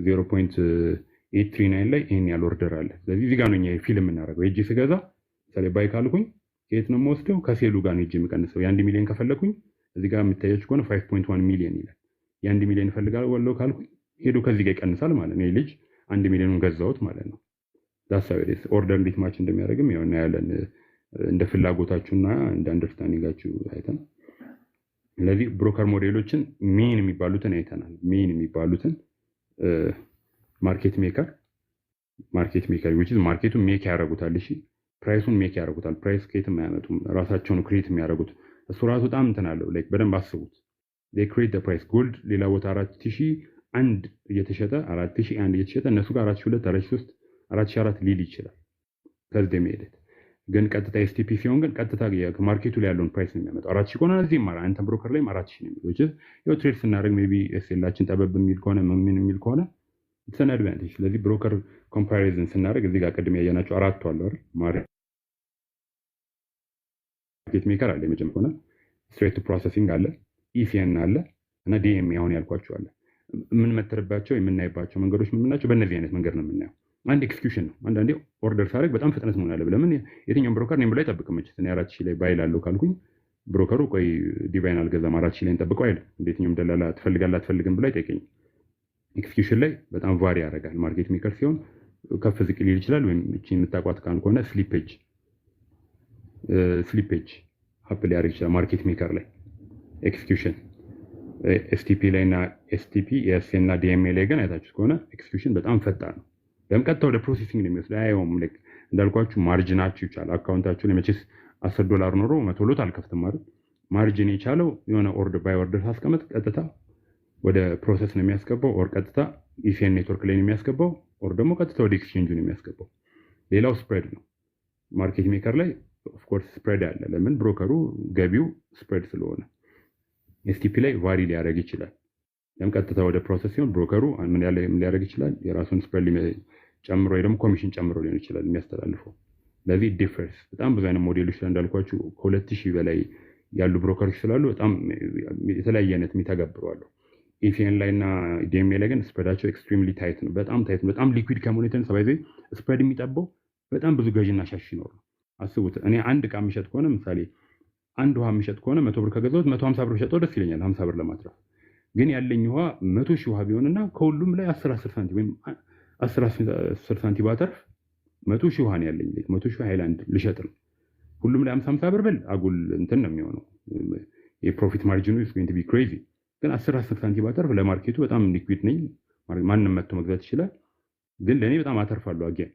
0.839 ላይ ይህን ያህል ኦርደር አለ። ስለዚህ እዚህ ጋር ነው እኛ ፊልም የምናደርገው። ሄጄ ስገዛ ምሳሌ ባይ ካልኩኝ ከየት ነው የምወስደው? ከሴሉ ጋር ነው ሄጄ የምቀንሰው። የ1 ሚሊዮን ከፈለኩኝ እዚህ ጋር የምታያችሁ ከሆነ 5.1 ሚሊዮን ይላል። የ1 ሚሊዮን እፈልጋለሁ ካልኩኝ ሄዶ ከዚህ ጋር ይቀንሳል ማለት ነው። ይህ ልጅ 1 ሚሊዮኑን ገዛሁት ማለት ነው። ዳሳዊስ ኦርደር እንዴት ማች እንደሚያደርግም ያው እናያለን፣ እንደ ፍላጎታችሁና እንደ አንደርስታንዲንጋችሁ አይተን። ስለዚህ ብሮከር ሞዴሎችን ሜን የሚባሉትን አይተናል። ሜን የሚባሉትን ማርኬት ሜከር which is ማርኬቱን ሜክ ያደርጉታል። እሺ ፕራይሱን ሜክ ያደርጉታል። ፕራይስ ከየትም አያመጡም፣ ራሳቸውን ክሬት የሚያደርጉት። እሱ ራሱ በጣም እንትን አለው። ላይክ በደንብ አስቡት። they create the price gold ሌላ ቦታ 4001 እየተሸጠ 4001 እየተሸጠ እነሱ ጋር 4002 4003 4004 ሊል ይችላል። ከዚህ ደሜት ግን ቀጥታ ኤስቲፒ ሲሆን ግን ቀጥታ ማርኬቱ ላይ ያለውን ፕራይስ ነው የሚያመጣው። 4000 ከሆነ እዚህ ማለት አንተ ብሮከር ላይ 4000 ነው የሚለው። ያው ትሬድ ስናደርግ ሜቢ ኤስኤላችን ጠበብ የሚል ከሆነ ምን የሚል ከሆነ it's an advantage። ስለዚህ ብሮከር ኮምፓሪዝን ስናደርግ እዚህ ጋር ቅድም ያየናቸው አራቱ አሉ አይደል? ማርኬት ሜከር አለ፣ የመጀመሪያው ስትሬት ቱ ፕሮሰሲንግ አለ፣ ኢሲኤን አለ እና ዲኤምኤ አሁን ያልኳቸው አለ። የምንመተርባቸው የምናይባቸው መንገዶች ምን ናቸው? በእነዚህ አይነት መንገድ ነው የምናየው። አንድ ኤክስኪዩሽን ነው። አንዳንዴ ኦርደር ሳደርግ በጣም ፍጥነት መሆን አለበት። ለምን? የትኛውም ብሮከር እኔም ብሎ አይጠብቅም። መቼስ እኔ 4000 ላይ ባይ ላለው ካልኩኝ ብሮከሩ ቆይ ዲቫይን አልገዛም 4000 ላይ እንጠብቀው አይደል? የትኛውም ደላላ ትፈልጋለህ አትፈልግም ብሎ አይጠይቀኝም። ኤክስኪዩሽን ላይ በጣም ቫሪ ያደርጋል። ማርኬት ሜከር ሲሆን ከፍ ዝቅ ሊል ይችላል። ወይም እቺ የምታቋት ከሆነ ስሊፔጅ ሀፕል ያደርግ ይችላል። ማርኬት ሜከር ላይ ኤክስኪዩሽን ኤስቲፒ ላይ እና ኤስቲፒ ኤስኤን እና ዲኤምኤ ላይ ግን አይታችሁት ከሆነ ኤክስኪዩሽን በጣም ፈጣን ነው። ቀጥታ ወደ ፕሮሴሲንግ ነው የሚወስደው። አያየውም። ልክ እንዳልኳችሁ ማርጅናችሁ ይቻላል። አካውንታችሁ ላይ መቼስ $10 ኖሮ 100 ሎት አልከፍትም አይደል? ማርጅን የቻለው የሆነ ኦርደር ባይ ኦርደር ሳስቀመጥ ቀጥታ ወደ ፕሮሰስ ነው የሚያስገባው። ኦር ቀጥታ ኢሲኤን ኔትወርክ ላይ ነው የሚያስገባው። ኦር ደግሞ ቀጥታ ወደ ኤክስቼንጁ ነው የሚያስገባው። ሌላው ስፕሬድ ነው። ማርኬት ሜከር ላይ ኦፍ ኮርስ ስፕሬድ አለ። ለምን? ብሮከሩ ገቢው ስፕሬድ ስለሆነ። ኤስቲፒ ላይ ቫሪ ሊያደርግ ይችላል። ለምን? ቀጥታ ወደ ፕሮሰስ ሲሆን ብሮከሩ ምን ሊያደርግ ይችላል? የራሱን ስፕሬድ ጨምሮ ወይ ደግሞ ኮሚሽን ጨምሮ ሊሆን ይችላል የሚያስተላልፈው። ለዚህ ዲፈረንስ በጣም ብዙ አይነት ሞዴሎች እንዳልኳችሁ ከ2000 በላይ ያሉ ብሮከሮች ስላሉ በጣም የተለያየ አይነት የሚተገብሩ አሉ። ኢሲኤን ላይ እና ዲኤምኤ ላይ ግን ስፕሬዳቸው ኤክስትሪምሊ ታይት ነው። በጣም ታይት ነው። በጣም ሊኩዊድ ከመሆኑ የተነሳ ባይዘ ስፕሬድ የሚጠባው በጣም ብዙ ገዥና ሻሽ ሲኖር ነው። አስቡት። እኔ አንድ ዕቃ የሚሸጥ ከሆነ ምሳሌ አንድ ውሃ የሚሸጥ ከሆነ 100 ብር ከገዛሁት 150 ብር ሸጠው ደስ ይለኛል፣ 50 ብር ለማትረፍ። ግን ያለኝ ውሃ 100 ሺህ ውሃ ቢሆንና ከሁሉም ላይ 10 ሳንቲም ወይም 10 ሳንቲም ባተርፍ 100 ሺህ ውሃ ነው ያለኝ። 100 ሺህ ሃይላንድ ልሸጥ ነው። ሁሉም ላይ 50 ብር ብል አጉል እንትን ነው የሚሆነው። የፕሮፊት ማርጂኑ is going to be crazy። ግን 10 ሳንቲም ባተርፍ ለማርኬቱ በጣም ሊኩዊድ ነኝ። ማንም መጥቶ መግዛት ይችላል። ግን ለኔ በጣም አተርፋለሁ። again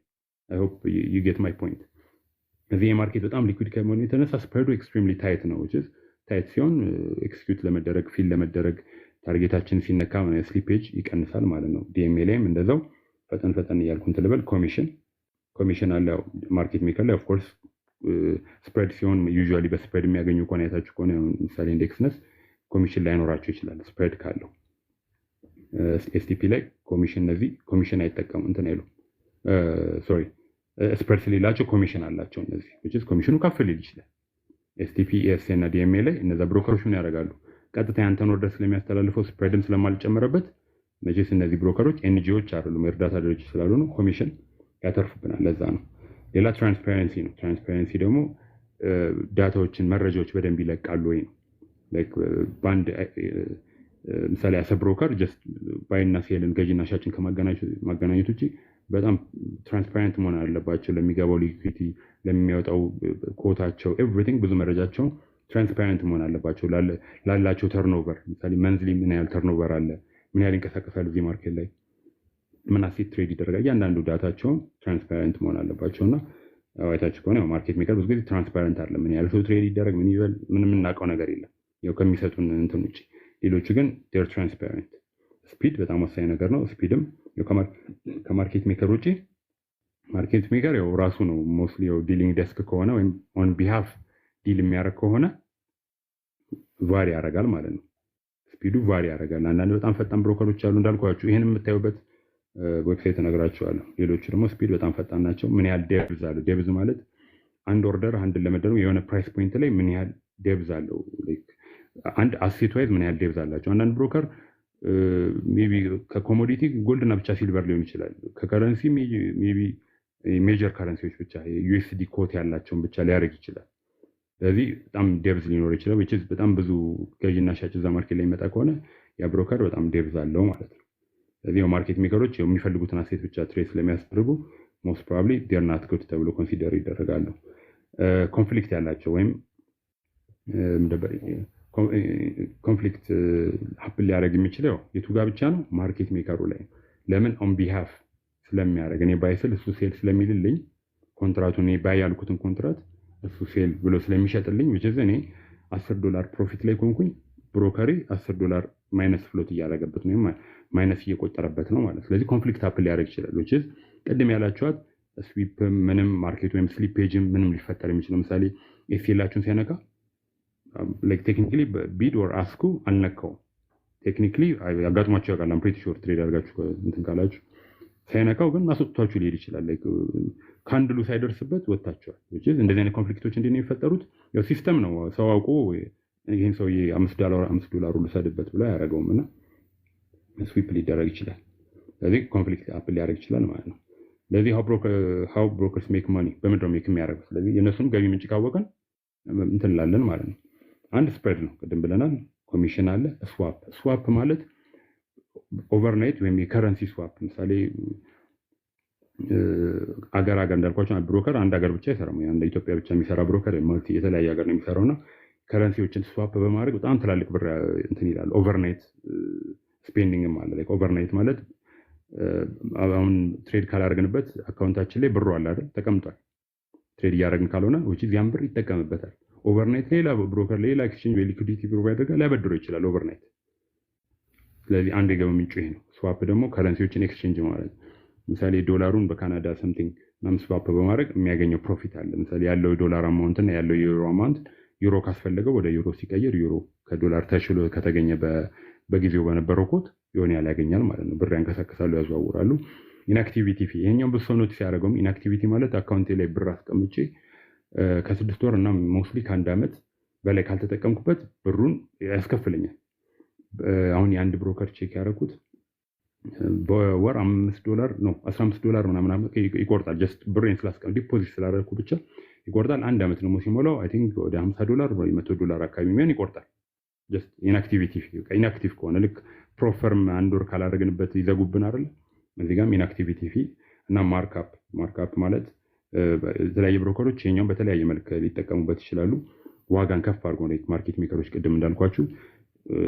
I hope you get my point። እዚህ የማርኬት በጣም ሊኩዊድ ከመሆኑ የተነሳ ስፕሬዱ ኤክስትሪምሊ ታይት ነው። which is ታይት ሲሆን ኤክስኪዩት ለመደረግ ፊል ለመደረግ ታርጌታችን ሲነካ ስሊፔጅ ይቀንሳል ማለት ነው። ዲኤምኤ ላይም እንደዛው ፈጠን እያልኩ እንትን ልበል። ኮሚሽን አለ ማርኬት ሜከር ላይ ኦፍ ኮርስ ስፕሬድ ሲሆን ዩዥዋሊ በስፕሬድ የሚያገኙ ከሆነ አይታችሁ ከሆነ ምሳሌ ኢንዴክስነስ ኮሚሽን ላይኖራቸው ይችላል ስፕሬድ ካለው። ኤስቲፒ ላይ ኮሚሽን እነዚህ ኮሚሽን አይጠቀሙ እንትን አይሉ ሶሪ ስፕሬድ ስለሌላቸው ኮሚሽን አላቸው እነዚህ which is ኮሚሽኑ ከፍ ሊል ይችላል። ኤስቲፒ ኤስ እና ዲኤምኤ ላይ እነዛ ብሮከሮች ምን ያደርጋሉ? ቀጥታ ያንተን ኦርደር ስለሚያስተላልፈው ስፕሬድም ስለማልጨመረበት መቼስ እነዚህ ብሮከሮች ኤንጂኦዎች አይደሉም የእርዳታ ድርጅቶች ስላልሆኑ ኮሚሽን ያተርፉብናል። ለዛ ነው። ሌላ ትራንስፓረንሲ ነው። ትራንስፓረንሲ ደግሞ ዳታዎችን መረጃዎች በደንብ ይለቃሉ ወይ ነው። ላይክ ባንድ ምሳሌ አሰ ብሮከር ጀስት ባይና ሴልን ገዢና ሻጭን ከማገናኘት ውጪ በጣም ትራንስፓረንት መሆን አለባቸው። ለሚገባው ሊኩዊዲቲ ለሚያወጣው ኮታቸው ኤቭሪቲንግ ብዙ መረጃቸው ትራንስፓረንት መሆን አለባቸው። ላላቸው ተርኖቨር ምሳሌ መንዝሊ ምን ያህል ተርኖቨር አለ፣ ምን ያህል ይንቀሳቀሳል እዚህ ማርኬት ላይ ምን አሴት ትሬድ ይደረጋል፣ እያንዳንዱ ዳታቸውን ትራንስፓረንት መሆን አለባቸው። እና አይታችሁ ከሆነ ማርኬት ሜከር ብዙ ጊዜ ትራንስፓረንት አለ። ምን ያህል ሰው ትሬድ ይደረግ ምን ይበል ምን የምናውቀው ነገር የለም ያው ከሚሰጡን እንትን ውጪ። ሌሎቹ ግን ዴር ትራንስፓረንት። ስፒድ በጣም ወሳኝ ነገር ነው። ስፒድም ከማርኬት ሜከር ውጪ ማርኬት ሜከር ያው ራሱ ነው ሞስትሊ ያው ዲሊንግ ዴስክ ከሆነ ወይም ኦን ቢሃፍ ዲል የሚያደርግ ከሆነ ቫሪ ያደርጋል ማለት ነው። ስፒዱ ቫሪ ያደርጋል። አንዳንድ በጣም ፈጣን ብሮከሮች አሉ እንዳልኳችሁ፣ ይሄን የምታዩበት ዌብሳይት እነግራችኋለሁ። ሌሎቹ ደግሞ ስፒድ በጣም ፈጣን ናቸው። ምን ያህል ዴብዝ አለው? ዴብዝ ማለት አንድ ኦርደር አንድ ለመደረግ የሆነ ፕራይስ ፖይንት ላይ ምን ያህል ዴብዝ አለው፣ ላይክ አንድ አሴት ዋይዝ ምን ያህል ዴብዝ አላቸው። አንዳንድ ብሮከር ሜቢ ከኮሞዲቲ ጎልድና ብቻ ሲልቨር ሊሆን ይችላል። ከከረንሲ ሜቢ ሜጀር ከረንሲዎች ብቻ ዩኤስዲ ኮት ያላቸውን ብቻ ሊያደርግ ይችላል። ስለዚህ በጣም ዴብዝ ሊኖር ይችላል። which is በጣም ብዙ ገዥና ሻጭ እዛ ማርኬት ላይ ይመጣ ከሆነ ያ ብሮከር በጣም ዴብዝ አለው ማለት ነው። ስለዚህ ማርኬት ሜከሮች የሚፈልጉትን አሴት ብቻ ትሬድ ስለሚያስደርጉ ሞስት ፕሮባብሊ ዴር ናት ጉድ ተብሎ ኮንሲደር ይደረጋሉ። ኮንፍሊክት ያላቸው ወይም ኮንፍሊክት ሀፕን ሊያደርግ የሚችለው የቱ ጋር ብቻ ነው? ማርኬት ሜከሩ ላይ። ለምን? ኦን ቢሃፍ ስለሚያደርግ እኔ ባይ ስል እሱ ሴል ስለሚልልኝ ኮንትራቱን እኔ ባይ ያልኩትን ኮንትራት እሱ ሴል ብሎ ስለሚሸጥልኝ which is እኔ $10 ፕሮፊት ላይ ኮንኩኝ ብሮከሪ $10 ማይነስ ፍሎት እያደረገበት ነው ማይነስ እየቆጠረበት ነው ማለት። ስለዚህ ኮንፍሊክት ሀፕን ሊያደርግ ይችላል። which is ቅድም ያላችኋት ስዊፕ ምንም ማርኬት ወይም ስሊፔጅም ምንም ሊፈጠር የሚችለው ምሳሌ ኤፍኤላችሁን ሲያነካ ላይክ ቴክኒካሊ ቢድ ኦር አስኩ አልነካው ቴክኒካሊ ያጋጥሟችሁ ያውቃል። አም ፕሪቲ ሹር ትሬድ አድርጋችሁ እንትን ካላችሁ ሳይነካው ግን አስወጥቷችሁ ሊሄድ ይችላል። ላይክ ካንድሉ ሳይደርስበት ወጣችኋል። which is እንደዚህ አይነት ኮንፍሊክቶች እንዴት ነው የሚፈጠሩት? ያው ሲስተም ነው። ሰው አውቆ ይሄን ሰውዬ $5 ልሰድበት ብሎ አያደርገውም እና ስዊፕ ሊደረግ ይችላል። ስለዚህ ኮንፍሊክት አፕል ሊያደርግ ይችላል ማለት ነው። ስለዚህ how brokers make money በምንድን ነው ሜክ የሚያደርጉት? ስለዚህ የእነሱን ገቢ ምንጭ ካወቀን እንትን እንላለን ማለት ነው። አንድ ስፕሬድ ነው ቅድም ብለናል። ኮሚሽን አለ። ስዋፕ ማለት ኦቨርናይት ወይም የከረንሲ ስዋፕ ምሳሌ አገር እንዳልኳቸው ብሮከር አንድ ሀገር ብቻ አይሰራም። አንድ ኢትዮጵያ ብቻ የሚሰራ ብሮከር ማለት የተለያየ ሀገር ነው የሚሰራውና ከረንሲዎችን ስዋፕ በማድረግ በጣም ትላልቅ ብር እንትን ይላል። ኦቨርናይት ስፔንዲንግም አለ። ላይክ ኦቨርናይት ማለት አሁን ትሬድ ካላደረግንበት አካውንታችን ላይ ብሩ አለ አይደል ተቀምጧል። ትሬድ እያደረግን ካልሆነ which is ያን ብር ይጠቀምበታል። ኦቨርናይት ሌላ ብሮከር ሌላ ኤክስቼንጅ ወይ ሊኩዊዲቲ ፕሮቫይደር ያደርጋል ሊያበድረው ይችላል ኦቨርናይት። ስለዚህ አንድ የገቢ ምንጩ ይሄ ነው። ስዋፕ ደግሞ ከረንሲዎችን ኤክስቼንጅ ማለት ነው። ምሳሌ ዶላሩን በካናዳ ሰምቲንግ ምናምን ስዋፕ በማድረግ የሚያገኘው ፕሮፊት አለ። ምሳሌ ያለው የዶላር አማውንት እና ያለው የዩሮ አማውንት ዩሮ ካስፈለገው ወደ ዩሮ ሲቀየር ዩሮ ከዶላር ተሽሎ ከተገኘ በጊዜው በነበረው ኮት የሆነ ያህል ያገኛል ማለት ነው። ብር ያንቀሳቅሳሉ፣ ያዘዋውራሉ። ኢንአክቲቪቲ ፊ ይሄኛው ብዙ ሰው ኖቲስ ያደረገውም ኢንአክቲቪቲ ማለት አካውንቴ ላይ ብር አስቀምጬ ከ6 ወር እና ሞስትሊ ከአንድ ዓመት በላይ ካልተጠቀምኩበት ብሩን ያስከፍለኛል። አሁን የአንድ ብሮከር ቼክ ያደረኩት በወር $5 ነው $15 ምናምን ይቆርጣል። ጀስት ብሬን ስላስቀምጥ ዲፖዚት ስላደረኩ ብቻ ይቆርጣል። አንድ ዓመት ደግሞ ሲሞላው አይ ቲንክ ወደ $50 ወይ $100 አካባቢ የሚሆን ይቆርጣል። ጀስት ኢንአክቲቪቲ ኢንአክቲቭ ከሆነ ልክ ፕሮፈርም አንድ ወር ካላደረግንበት ይዘጉብን አይደል? እዚህ ጋርም ኢንአክቲቪቲ ፊ እና ማርክአፕ ማለት የተለያየ ብሮከሮች የኛው በተለያየ መልክ ሊጠቀሙበት ይችላሉ። ዋጋን ከፍ አድርጎ ነው ማርኬት ሜከሮች ቅድም እንዳልኳችሁ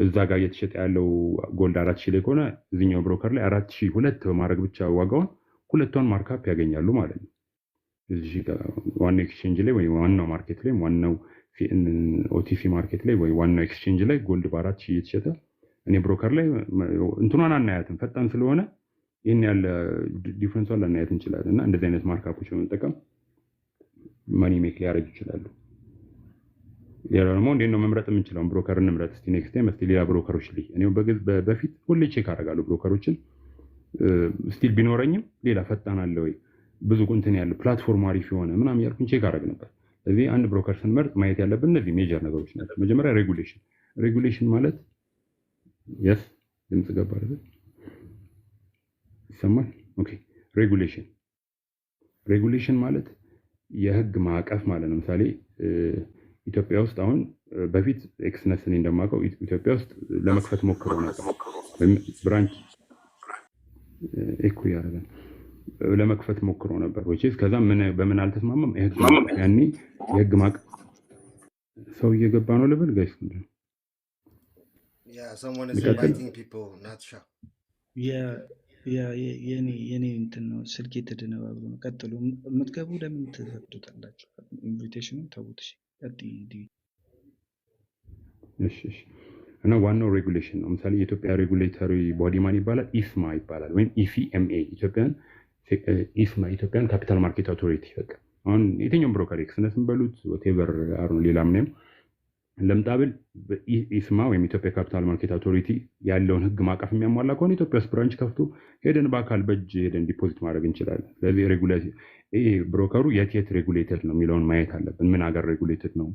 እዛ ጋር እየተሸጠ ያለው ጎልድ 4000 ላይ ከሆነ እዚህኛው ብሮከር ላይ 4002 በማድረግ ብቻ ዋጋውን ሁለቷን ማርክአፕ ያገኛሉ ማለት ነው። እዚህ ጋር ዋናው ኤክስቼንጅ ላይ ወይ ዋናው ማርኬት ላይ ዋናው ኦቲሲ ማርኬት ላይ ወይ ዋናው ኤክስቼንጅ ላይ ጎልድ በ4000 እየተሸጠ እኔ ብሮከር ላይ እንትኗን አናያትም ፈጣን ስለሆነ ይሄን ያለ ዲፈረንሷን ላናያት እንችላለን እና እንደዚህ አይነት ማርክአፖች በመጠቀም ማኒ ሜክ ሊያደርጉ ይችላሉ። ሌላ ደግሞ እንዴት ነው መምረጥ የምንችለው? ብሮከር እንምረጥ እስቲ ኔክስት ታይም እስቲ ሌላ ብሮከሮች ላይ እኔው በፊት ሁሌ ቼክ አደርጋለሁ ብሮከሮችን ስቲል ቢኖረኝም ሌላ ፈጣን አለ ወይ ብዙ እንትን ያለ ፕላትፎርም አሪፍ የሆነ ምናምን ያልኩኝ ቼክ አደርግ ነበር። ስለዚህ አንድ ብሮከር ስንመርጥ ማየት ያለብን እነዚህ ሜጀር ነገሮች ናቸው። መጀመሪያ ሬጉሌሽን ማለት የስ ድምጽ ገባ አይደል? ይሰማል? ኦኬ። ሬጉሌሽን ማለት የህግ ማዕቀፍ ማለት ነው። ምሳሌ ኢትዮጵያ ውስጥ አሁን በፊት ኤክስነስን እንደማውቀው ኢትዮጵያ ውስጥ ለመክፈት ሞክረው ነበር ወይም ብራንች ኤኩ ያደረገን ለመክፈት ሞክረው ነበር ወይስ ከዛ በምን አልተስማማም። ያኔ የህግ ማዕቀፍ ሰው እየገባ ነው ልብል ጋይስ
someone is inviting people not sure
የኔ እንትን ነው ስልክ የተደነባብሮ ነው። ቀጥሉ። የምትገቡ ለምን ትፈቅዱታላችሁ? ኢንቪቴሽኑን ተውት። እሺ እና ዋናው ሬጉሌሽን ነው። ምሳሌ የኢትዮጵያ ሬጉሌተሪ ቦዲ ማን ይባላል? ኢስማ ይባላል ወይም ኢሲኤምኤ ኢስማ ኢትዮጵያን ካፒታል ማርኬት አውቶሪቲ። በቃ አሁን የትኛውም ብሮከር ኤክስነስን በሉት whatever አሁን ሌላ ምንም ለምጣብል ኢስማ ወይም ኢትዮጵያ ካፒታል ማርኬት አውቶሪቲ ያለውን ህግ ማዕቀፍ የሚያሟላ ከሆነ ኢትዮጵያ ውስጥ ብራንች ከፍቶ ሄደን በአካል በእጅ ሄደን ዲፖዚት ማድረግ እንችላለን። ስለዚህ ብሮከሩ የት ሬጉሌትድ ነው የሚለውን ማየት አለብን። ምን ሀገር ሬጉሌትድ ነው፣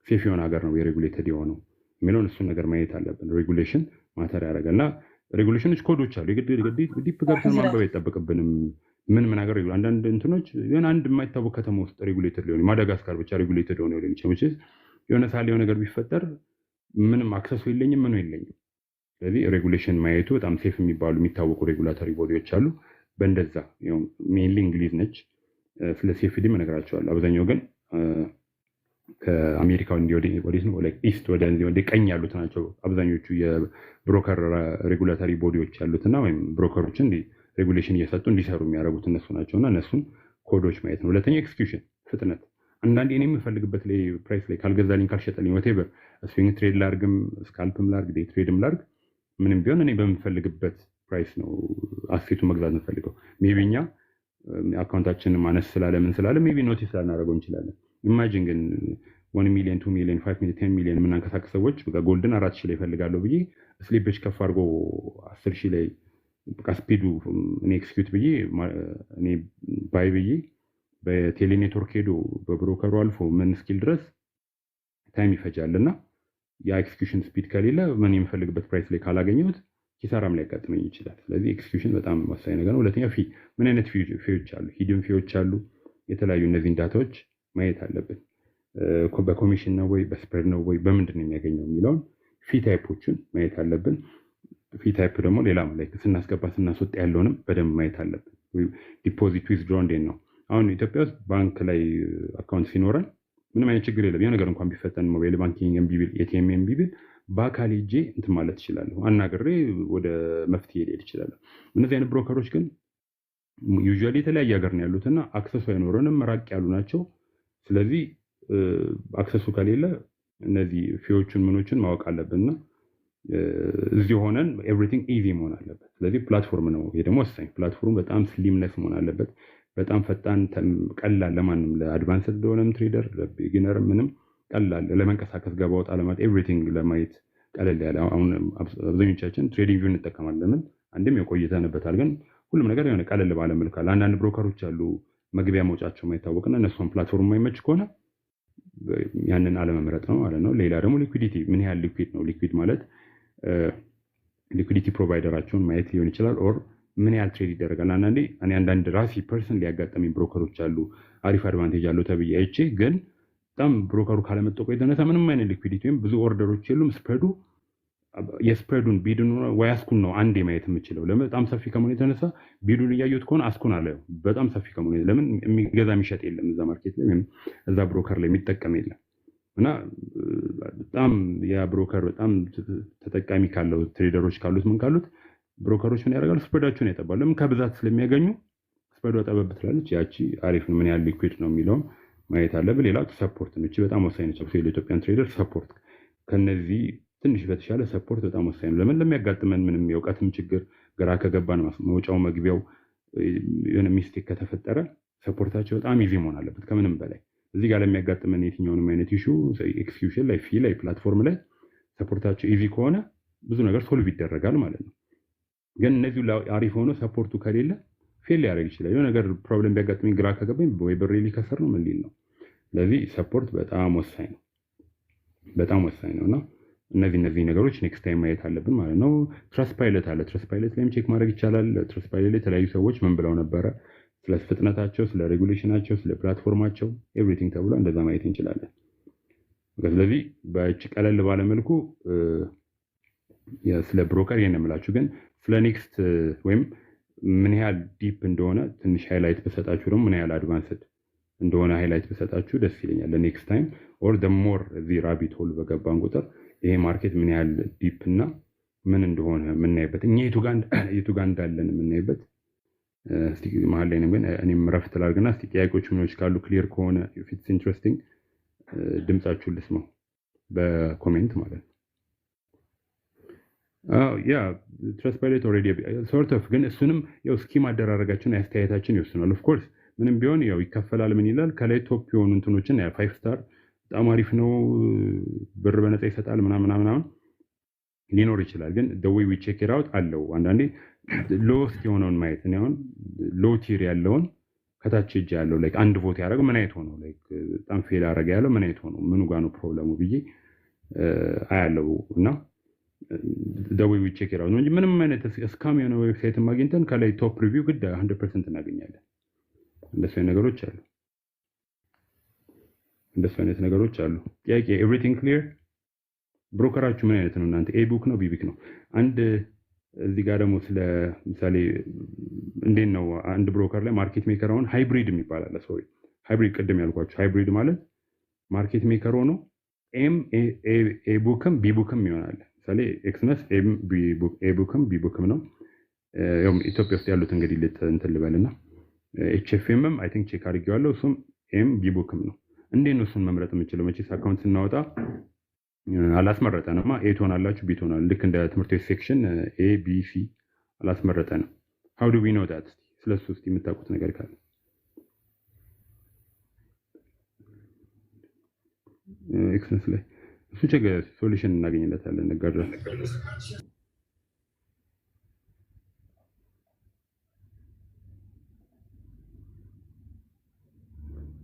ሴፍ የሆነ ሀገር ነው የሬጉሌትድ የሆነው የሚለውን እሱን ነገር ማየት አለብን። ሬጉሌሽን ማተር ያደርጋል እና ሬጉሌሽኖች ኮዶች አሉ። ዲፕ ገብተን ማንበብ አይጠበቅብንም። ምን ሀገር አንዳንድ እንትኖች የሆነ አንድ የማይታወቅ ከተማ ውስጥ ሬጉሌትድ ሊሆን ማዳጋስካር ብቻ ሬጉሌትድ ሆነ ሊሆን ይችላል። የሆነ ሳሌው ነገር ቢፈጠር ምንም አክሰሱ የለኝም ምኑ የለኝም። ስለዚህ ሬጉሌሽን ማየቱ በጣም ሴፍ የሚባሉ የሚታወቁ ሬጉላተሪ ቦዲዎች አሉ። በእንደዛ ሜንሊ እንግሊዝ ነች። ስለ ሴፍቲ እነግራቸዋለሁ። አብዛኛው ግን ከአሜሪካው ወዴት ነው ኢስት ወደ ቀኝ ያሉት ናቸው አብዛኞቹ የብሮከር ሬጉላተሪ ቦዲዎች ያሉትና ወይም ብሮከሮችን ሬጉሌሽን እየሰጡ እንዲሰሩ የሚያደርጉት እነሱ ናቸውና እነሱን ኮዶች ማየት ነው። ሁለተኛ ኤክስኪዩሽን ፍጥነት። አንዳንዴ እኔ የምፈልግበት ላይ ፕራይስ ላይ ካልገዛልኝ ካልሸጠልኝ whatever ስዊንግ ትሬድ ላርግም ስካልፕም ላርግ ዴይ ትሬድም ላርግ ምንም ቢሆን እኔ በምፈልግበት ፕራይስ ነው አሴቱ መግዛት እንፈልገው። ሜቢ እኛ አካውንታችን ማነስ ስላለ ምን ስላለ ሜቢ ኖቲስ ላናደርገው እንችላለን። ኢማጂን ግን 1 ሚሊዮን 2 ሚሊዮን 5 ሚሊዮን 10 ሚሊዮን የምናንቀሳቀስ ሰዎች በቃ ጎልድን 4000 ላይ እፈልጋለሁ ብዬ ስሊፔጅ ከፍ አድርጎ 10000 ላይ በቃ ስፒዱ እኔ ኤክስኪዩት ብዬ እኔ ባይ ብዬ በቴሌ ኔትወርክ ሄዶ በብሮከሩ አልፎ ምን ስኪል ድረስ ታይም ይፈጃልና ያ ኤክስኪዩሽን ስፒድ ከሌለ ምን የምፈልግበት ፕራይስ ላይ ካላገኘሁት ኪሳራም ላይ ያጋጥመኝ ይችላል። ስለዚህ ኤክስኪዩሽን በጣም ወሳኝ ነገር ነው። ሁለተኛ ምን አይነት ፊዎች አሉ? ሂድን ፊዎች አሉ። የተለያዩ እነዚህን ዳታዎች ማየት አለብን። በኮሚሽን ነው ወይ በስፕሬድ ነው ወይ በምንድን ነው የሚያገኘው የሚለውን ፊ ታይፖችን ማየት አለብን። ፊ ታይፕ ደግሞ ሌላ ላይ ስናስገባ ስናስወጣ ያለውንም በደንብ ማየት አለብን። ዲፖዚት ዊዝድሮ እንዴት ነው? አሁን ኢትዮጵያ ውስጥ ባንክ ላይ አካውንት ሲኖረን ምንም አይነት ችግር የለም። የሆነ ነገር እንኳን ቢፈጠን ሞባይል ባንኪንግ ኤምቢቢል ኤቲኤም ኤምቢቢል በአካል ሄጄ እንትን ማለት እችላለሁ። አናግሬ ወደ መፍትሄ ሊሄድ ይችላል። እነዚህ አይነት ብሮከሮች ግን ዩዥዋሊ የተለያየ ሀገር ነው ያሉትና አክሰሱ አይኖረንም፣ ራቅ ያሉ ናቸው። ስለዚህ አክሰሱ ከሌለ እነዚህ ፊዎቹን ምኖችን ማወቅ አለብንና እዚህ ሆነን ኤቭሪቲንግ ኢዚ መሆን አለበት። ስለዚህ ፕላትፎርም ነው ይሄ ደግሞ ወሳኝ። ፕላትፎርም በጣም ስሊምነስ መሆን አለበት። በጣም ፈጣን ቀላል፣ ለማንም ለአድቫንስድ ለሆነም ትሬደር ለቢጊነር ምንም ቀላል ለመንቀሳቀስ ገባ ወጣ ለማለት ኤቭሪቲንግ ለማየት ቀለል ያለ። አሁን አብዛኞቻችን ትሬዲንግ ቪው እንጠቀማለን። ለምን አንድም የቆይተንበታል፣ ግን ሁሉም ነገር የሆነ ቀለል ባለ መልኩ አለ። አንዳንድ ብሮከሮች አሉ መግቢያ መውጫቸው የማይታወቅና እነሱን ፕላትፎርም የማይመች ከሆነ ያንን አለመምረጥ ነው ማለት ነው። ሌላ ደግሞ ሊኩዊዲቲ፣ ምን ያህል ሊኩዊድ ነው? ሊኩዊድ ማለት ሊኩዊዲቲ ፕሮቫይደራቸውን ማየት ሊሆን ይችላል። ኦር ምን ያህል ትሬድ ይደረጋል። አንዳንድ ራሴ ፐርሰን ሊያጋጠመኝ ብሮከሮች አሉ አሪፍ አድቫንቴጅ አለው ተብዬ አይቼ ግን በጣም ብሮከሩ ካለመጠቆ የተነሳ ምንም አይነት ሊኩዊዲቲ ወይም ብዙ ኦርደሮች የሉም። ስፕሬዱ የስፕሬዱን ቢዱን ወይ አስኩን ነው አንዴ ማየት የምችለው። ለምን በጣም ሰፊ ከመሆኑ የተነሳ ቢዱን እያየሁት ከሆነ አስኩን አለ በጣም ሰፊ ከመሆኑ ለምን የሚገዛ የሚሸጥ የለም እዛ ማርኬት ላይ ወይም እዛ ብሮከር ላይ የሚጠቀም የለም። እና በጣም ያ ብሮከር በጣም ተጠቃሚ ካለው ትሬደሮች ካሉት ምን ካሉት ብሮከሮች ምን ያደርጋሉ? ስፕሬዳቸውን ያጠባሉ። ለምን ከብዛት ስለሚያገኙ ስፕሬዱ ጠበብ ትላለች። ያቺ አሪፍ ነው ምን ያህል ሊኩዊድ ነው የሚለውን ማየት አለብን። ሌላው ሰፖርት ነው። እቺ በጣም ወሳኝ ነች። ለኢትዮጵያን ትሬደር ሰፖርት ከነዚህ ትንሽ በተሻለ ሰፖርት በጣም ወሳኝ ነው። ለምን ለሚያጋጥመን ምንም የእውቀትም ችግር ግራ ከገባን መውጫው መግቢያው የሆነ ሚስቴክ ከተፈጠረ ሰፖርታቸው በጣም ኢዚ መሆን አለበት ከምንም በላይ።
እዚህ ጋር ለሚያጋጥመን የትኛውንም አይነት ኢሹ ኤክስኪዩሽን ላይ ፊ ላይ ፕላትፎርም ላይ ሰፖርታቸው ኢዚ ከሆነ ብዙ ነገር ሶልቭ ይደረጋል ማለት ነው። ግን እነዚህ አሪፍ ሆኖ ሰፖርቱ ከሌለ ፌል ሊያደርግ ይችላል። የሆነ ነገር ፕሮብሌም ቢያጋጥመኝ ግራ ከገባኝ ወይ ብሬ ሊከሰር ነው ምን ሊል ነው። ስለዚህ ሰፖርት በጣም ወሳኝ ነው፣ በጣም ወሳኝ ነው እና እነዚህ ነገሮች ኔክስት ታይም ማየት አለብን ማለት ነው። ትረስት ፓይለት አለ። ትረስት ፓይለት ላይም ቼክ ማድረግ ይቻላል። ትረስት ፓይለት ላይ የተለያዩ ሰዎች ምን ብለው ነበረ ስለ ፍጥነታቸው፣ ስለ ሬጉሌሽናቸው፣ ስለ ፕላትፎርማቸው ኤቭሪቲንግ ተብሎ እንደዛ ማየት እንችላለን። ስለዚህ በእጅ ቀለል ባለመልኩ ስለ ብሮከር ይሄን የምላችሁ፣ ግን ስለ ኔክስት ወይም ምን ያህል ዲፕ እንደሆነ ትንሽ ሃይላይት በሰጣችሁ ደግሞ ምን ያህል አድቫንስድ እንደሆነ ሃይላይት በሰጣችሁ ደስ ይለኛል። ለኔክስት ታይም ኦር ዘ ሞር እዚህ ራቢት ሆል በገባን ቁጥር ይሄ ማርኬት ምን ያህል ዲፕ እና ምን እንደሆነ የምናይበት እኛ የቱ ጋር እንዳለን የምናይበት እስቲ መሀል ላይ ነው። ግን እኔም ረፍት ላድርግና እስቲ ጥያቄዎች ምኖች ካሉ ክሊር ከሆነ ፊትስ ኢንትረስቲንግ ድምጻችሁን ልስማው በኮሜንት ማለት ነው። ያ ትረስት ፓይለት ኦልሬዲ ሶርት ኦፍ ግን እሱንም ያው ስኪም አደራረጋችን አስተያየታችን ይወስናል። ኦፍ ኮርስ ምንም ቢሆን ያው ይከፈላል። ምን ይላል ከላይ ቶፕ የሆኑ እንትኖችን ያ 5 ስታር በጣም አሪፍ ነው ብር በነፃ ይሰጣል ምናምን ሊኖር ይችላል። ግን the way we check it out አለው አንዳንዴ ሎስት የሆነውን ማየት ነው። አሁን ሎ ቲር ያለውን ከታች እጅ ያለው ላይክ አንድ ቮት ያደረገው ምን አይነት ሆኖ ላይክ በጣም ፌል ያደረገ ያለው ምን አይነት ሆኖ ምኑ ጋር ነው ፕሮብለሙ ብዬ አያለው እና the way we check it out ነው እንጂ ምንም አይነት ስካም የሆነ ዌብሳይት ማግኝተን ከላይ ቶፕ ሪቪው ግድ 100% እናገኛለን። እንደሱ አይነት ነገሮች አሉ። ጥያቄ ኤቭሪቲንግ ክሊር? ብሮከራችሁ ምን አይነት ነው እናንተ? ኤቡክ ነው ቢቢክ ነው? አንድ እዚህ ጋር ደግሞ ስለ ምሳሌ እንዴት ነው አንድ ብሮከር ላይ ማርኬት ሜከር አሁን ሃይብሪድ የሚባል አለ። ሶሪ ሃይብሪድ ቅድም ያልኳችሁ ሃይብሪድ ማለት ማርኬት ሜከር ሆኖ ኤም ኤቡክም ቢቡክም ይሆናል። ምሳሌ ኤክስነስ ኤም ኤቡክም ቢቡክም ነው። ያው ኢትዮጵያ ውስጥ ያሉት እንግዲህ እንትን ልበልና ኤችኤፍኤምም አይ ቲንክ ቼክ አድርጌዋለሁ። እሱም ኤም ቢቡክም ነው። እንዴት ነው እሱን መምረጥ የምንችለው? መቼስ አካውንት ስናወጣ አላስመረጠንማ። ኤ ትሆናላችሁ ቢ ትሆናል። ልክ እንደ ትምህርት ቤት ሴክሽን ኤ ቢ ሲ አላስመረጠንም። ሃው ዱ ዊ ኖ ዳት? ስለሱ ውስጥ የምታውቁት ነገር ካለ ኤክስነስ ላይ እሱ ችግር ሶሉሽን እናገኝለታለን። ነጋድራ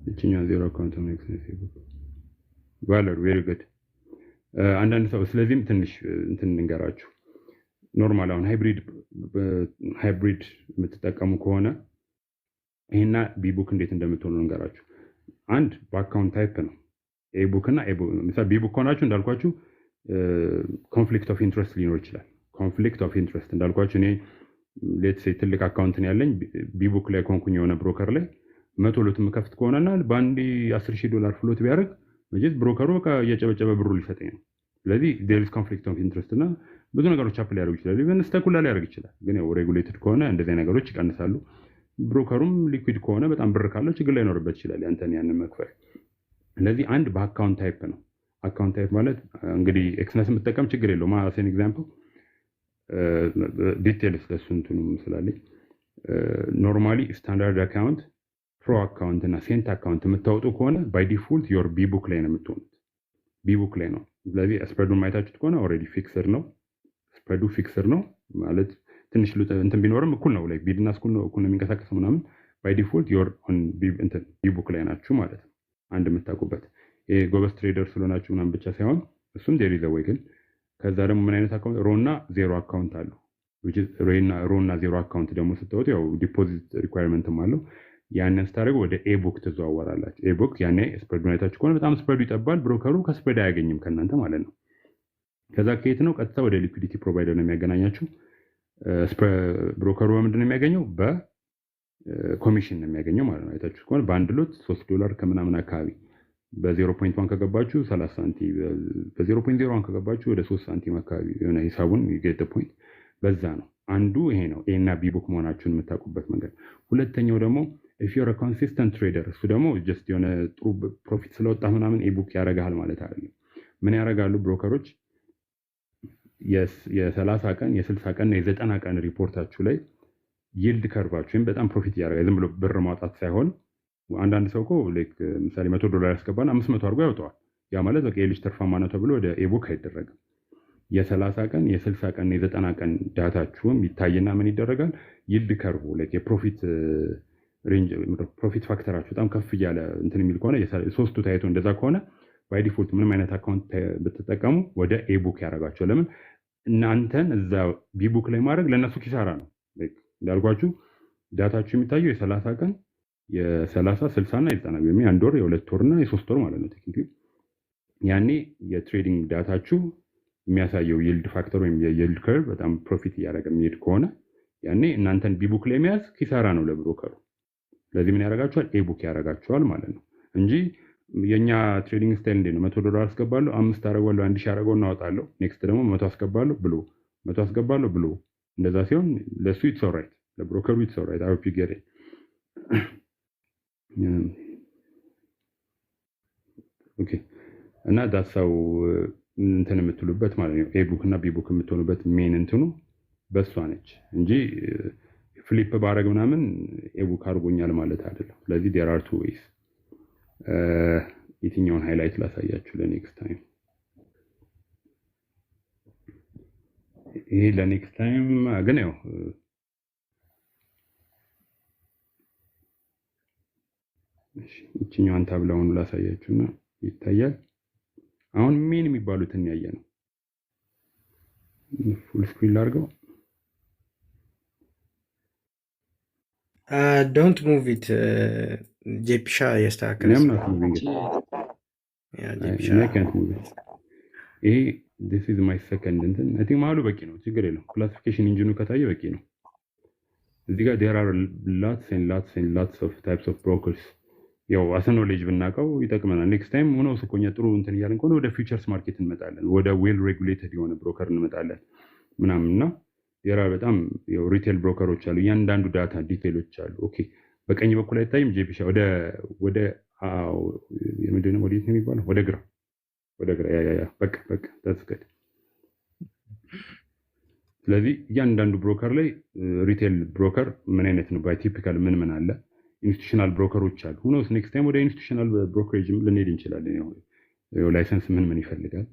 እቺኛው ዜሮ አካውንት ነው ኤክስነስ ቫለር ቬሪ ጉድ። አንዳንድ ሰው ስለዚህም ትንሽ እንትን እንገራችሁ። ኖርማል አሁን ሃይብሪድ የምትጠቀሙ ከሆነ ይሄና ቢቡክ እንዴት እንደምትሆኑ እንገራችሁ። አንድ በአካውንት ታይፕ ነው ኤቡክ እና ምሳሌ ቢቡክ ከሆናችሁ እንዳልኳችሁ ኮንፍሊክት ኦፍ ኢንትረስት ሊኖር ይችላል። ኮንፍሊክት ኦፍ ኢንትረስት እንዳልኳችሁ እኔ ሌትስ ሴይ ትልቅ አካውንት ነው ያለኝ ቢቡክ ላይ ኮንኩኝ የሆነ ብሮከር ላይ 100 ሎት የምከፍት ከሆነና በአንዴ $10,000 ፍሎት ቢያደርግ መቼስ ብሮከሩ እየጨበጨበ ብሩ ሊሰጠኝ ነው። ስለዚህ there is conflict of interest እና ብዙ ነገሮች አፕ ሊያደርጉ ይችላሉ። ኢቨን ስቴኩላ ሊያደርግ ይችላል። ግን ያው ሬጉሌትድ ከሆነ እንደዚህ ነገሮች ይቀንሳሉ። ብሮከሩም ሊኩዊድ ከሆነ በጣም ብር ካለው ችግር ላይኖርበት ይችላል ያንን መክፈል። ስለዚህ አንድ በአካውንት ታይፕ ነው። አካውንት ታይፕ ማለት እንግዲህ ኤክስነስ የምትጠቀም ችግር የለውም። አሴን ኤግዛምፕል ዲቴልስ ለሱ እንትኑ ስላለኝ ኖርማሊ ስታንዳርድ አካውንት ፕሮ አካውንት እና ሴንት አካውንት የምታወጡ ከሆነ ባይ ዲፎልት ዮር ቢቡክ ላይ ነው የምትሆኑት። ቢቡክ ላይ ነው። ስለዚህ ስፕሬዱን ማየታችሁት ከሆነ ኦልሬዲ ፊክስድ ነው። ስፕሬዱ ፊክስድ ነው ማለት ትንሽ እንትን ቢኖርም እኩል ነው። ላይ ቢድና እኩል ነው የሚንቀሳቀሰው ምናምን። ባይ ዲፎልት ዮር ኦን ቢቡክ ላይ ናችሁ ማለት ነው። አንድ የምታውቁበት ይሄ ጎበዝ ትሬደር ስለሆናችሁ ምናምን ብቻ ሳይሆን እሱም ዴሪ ዘ ወይ ግን ከዛ ደግሞ ምን አይነት አካውንት ሮ እና ዜሮ አካውንት አለው። ሮ እና ዜሮ አካውንት ደግሞ ስትወጡ ያው ዲፖዚት ሪኳየርመንትም አለው። ያንን ስታደርጉ ወደ ኤቡክ ትዘዋወራላችሁ። ኤቡክ ያኔ ስፕሬዱን አይታችሁ ከሆነ በጣም ስፕሬዱ ይጠባል። ብሮከሩ ከስፕሬድ አያገኝም ከእናንተ ማለት ነው። ከዛ ከየት ነው ቀጥታ ወደ ሊኩዊዲቲ ፕሮቫይደር ነው የሚያገናኛችሁ። ብሮከሩ በምንድን ነው የሚያገኘው? በኮሚሽን ነው የሚያገኘው ማለት ነው። አይታችሁ ከሆነ በአንድ ሎት $3 ከምናምን አካባቢ በ0.1 ከገባችሁ 30 ሳንቲም፣ በ0.01 ከገባችሁ ወደ 3 ሳንቲም አካባቢ የሆነ ሂሳቡን ጌት ፖይንት። በዛ ነው አንዱ ይሄ ነው ኤ እና ቢ ቡክ መሆናችሁን የምታውቁበት መንገድ። ሁለተኛው ደግሞ if you're a consistent trader እሱ ደግሞ ጀስት የሆነ ጥሩ ፕሮፊት ስለወጣ ምናምን ኤቡክ ያደርጋል ማለት አይደለም። ምን ያደርጋሉ ብሮከሮች? የ30 ቀን የ60 ቀን የ90 ቀን ሪፖርታችሁ ላይ ይልድ ከርቫችሁ ወይም በጣም ፕሮፊት ያደርጋል። ዝም ብሎ ብር ማውጣት ሳይሆን አንዳንድ ሰው እኮ ላይክ ምሳሌ $100 ያስገባና 500 አድርጎ ያወጣዋል። ያ ማለት በቃ የልጅ ትርፋማ ነው ተብሎ ወደ ኤቡክ አይደረግም። የ30 ቀን የ60 ቀን የ90 ቀን ዳታችሁም ይታይና ምን ይደረጋል? ይልድ ከርቡ ላይክ የፕሮፊት ሬንጅ ፕሮፊት ፋክተራችሁ በጣም ከፍ እያለ እንትን የሚል ከሆነ ሶስቱ ታይቶ እንደዛ ከሆነ ባይ ዲፎልት ምንም አይነት አካውንት ብትጠቀሙ ወደ ኤቡክ ያደርጋቸው። ለምን እናንተን እዛ ቢቡክ ላይ ማድረግ ለእነሱ ኪሳራ ነው። እንዳልኳችሁ ዳታችሁ የሚታየው የ30 ቀን የ30 60 እና የ90 ወይም የአንድ ወር የሁለት ወርና የሶስት ወር ማለት ነው ቴክኒካሊ። ያኔ የትሬዲንግ ዳታችሁ የሚያሳየው ይልድ ፋክተር ወይም የይልድ ከርቭ በጣም ፕሮፊት እያደረገ የሚሄድ ከሆነ ያኔ እናንተን ቢቡክ ላይ መያዝ ኪሳራ ነው ለብሮከሩ። ስለዚህ ምን ያደርጋችኋል? ኤቡክ ያደርጋችኋል ማለት ነው እንጂ የኛ ትሬዲንግ ስታይል እንዴት ነው? $100 አስገባለሁ፣ 5 አደርጋለሁ፣ 1000 አደርጋለሁ እና አወጣለሁ። ኔክስት ደግሞ 100 አስገባለሁ ብሎ 100 አስገባለሁ ብሎ እንደዛ ሲሆን ለሱ ኢትስ ኦልራይት፣ ለብሮከሩ ኢትስ ኦልራይት። አይ ሆፕ ዩ ጌት ኢት። ኦኬ እና ዳሳው እንትን የምትሉበት ማለት ነው ኤቡክ እና ቢቡክ የምትሆኑበት ሜን እንትኑ በሷ ነች እንጂ ፍሊፕ ባረግ ምናምን ኤቡክ አድርጎኛል ማለት አይደለም። ስለዚህ there are two ways። የትኛውን ሃይላይት ላሳያችሁ ለኔክስት ታይም? ይሄ ለኔክስት ታይም ግን ያው እሺ እቺኛውን ታብላውን ላሳያችሁና ይታያል። አሁን ሜን የሚባሉትን ያየ ነው። ፉል ስክሪን ላድርገው።
ዶንት ሙቭ ኢት ጄፒሻ ያስተካክል።
እኔም ናት ሙቪንግ ይሄ this is my second እንትን አይ ቲንክ ማሉ በቂ ነው፣ ችግር የለም። ክላሲፊኬሽን ኢንጂኑ ከታየ በቂ ነው። እዚህ ጋር there are lots of types of brokers። ያው አሰኖሌጅ ብናውቀው ይጠቅመናል። ኔክስት ታይም ሆኖ ስኮኛ ጥሩ እንትን እያለን ከሆነ ወደ ፊውቸርስ ማርኬት እንመጣለን፣ ወደ ዌል ሬጉሌትድ የሆነ ብሮከር እንመጣለን ምናምንና የራ በጣም ያው ሪቴል ብሮከሮች አሉ። እያንዳንዱ ዳታ ዲቴሎች አሉ። ኦኬ በቀኝ በኩል አይታይም ጄፒሻ ወደ ምንድን ነው ወዴት ነው የሚባለው? ወደ ግራ ያ በቃ that's good። ስለዚህ እያንዳንዱ ብሮከር ላይ ሪቴል ብሮከር ምን አይነት ነው ባይቲፒካል ምን አለ፣ ኢንስቲቱሽናል ብሮከሮች አሉ። ሁኖስ ኔክስት ታይም ወደ ኢንስቲቱሽናል ብሮከሬጅም ልንሄድ እንችላለን። ያው ላይሰንስ ምን ይፈልጋል።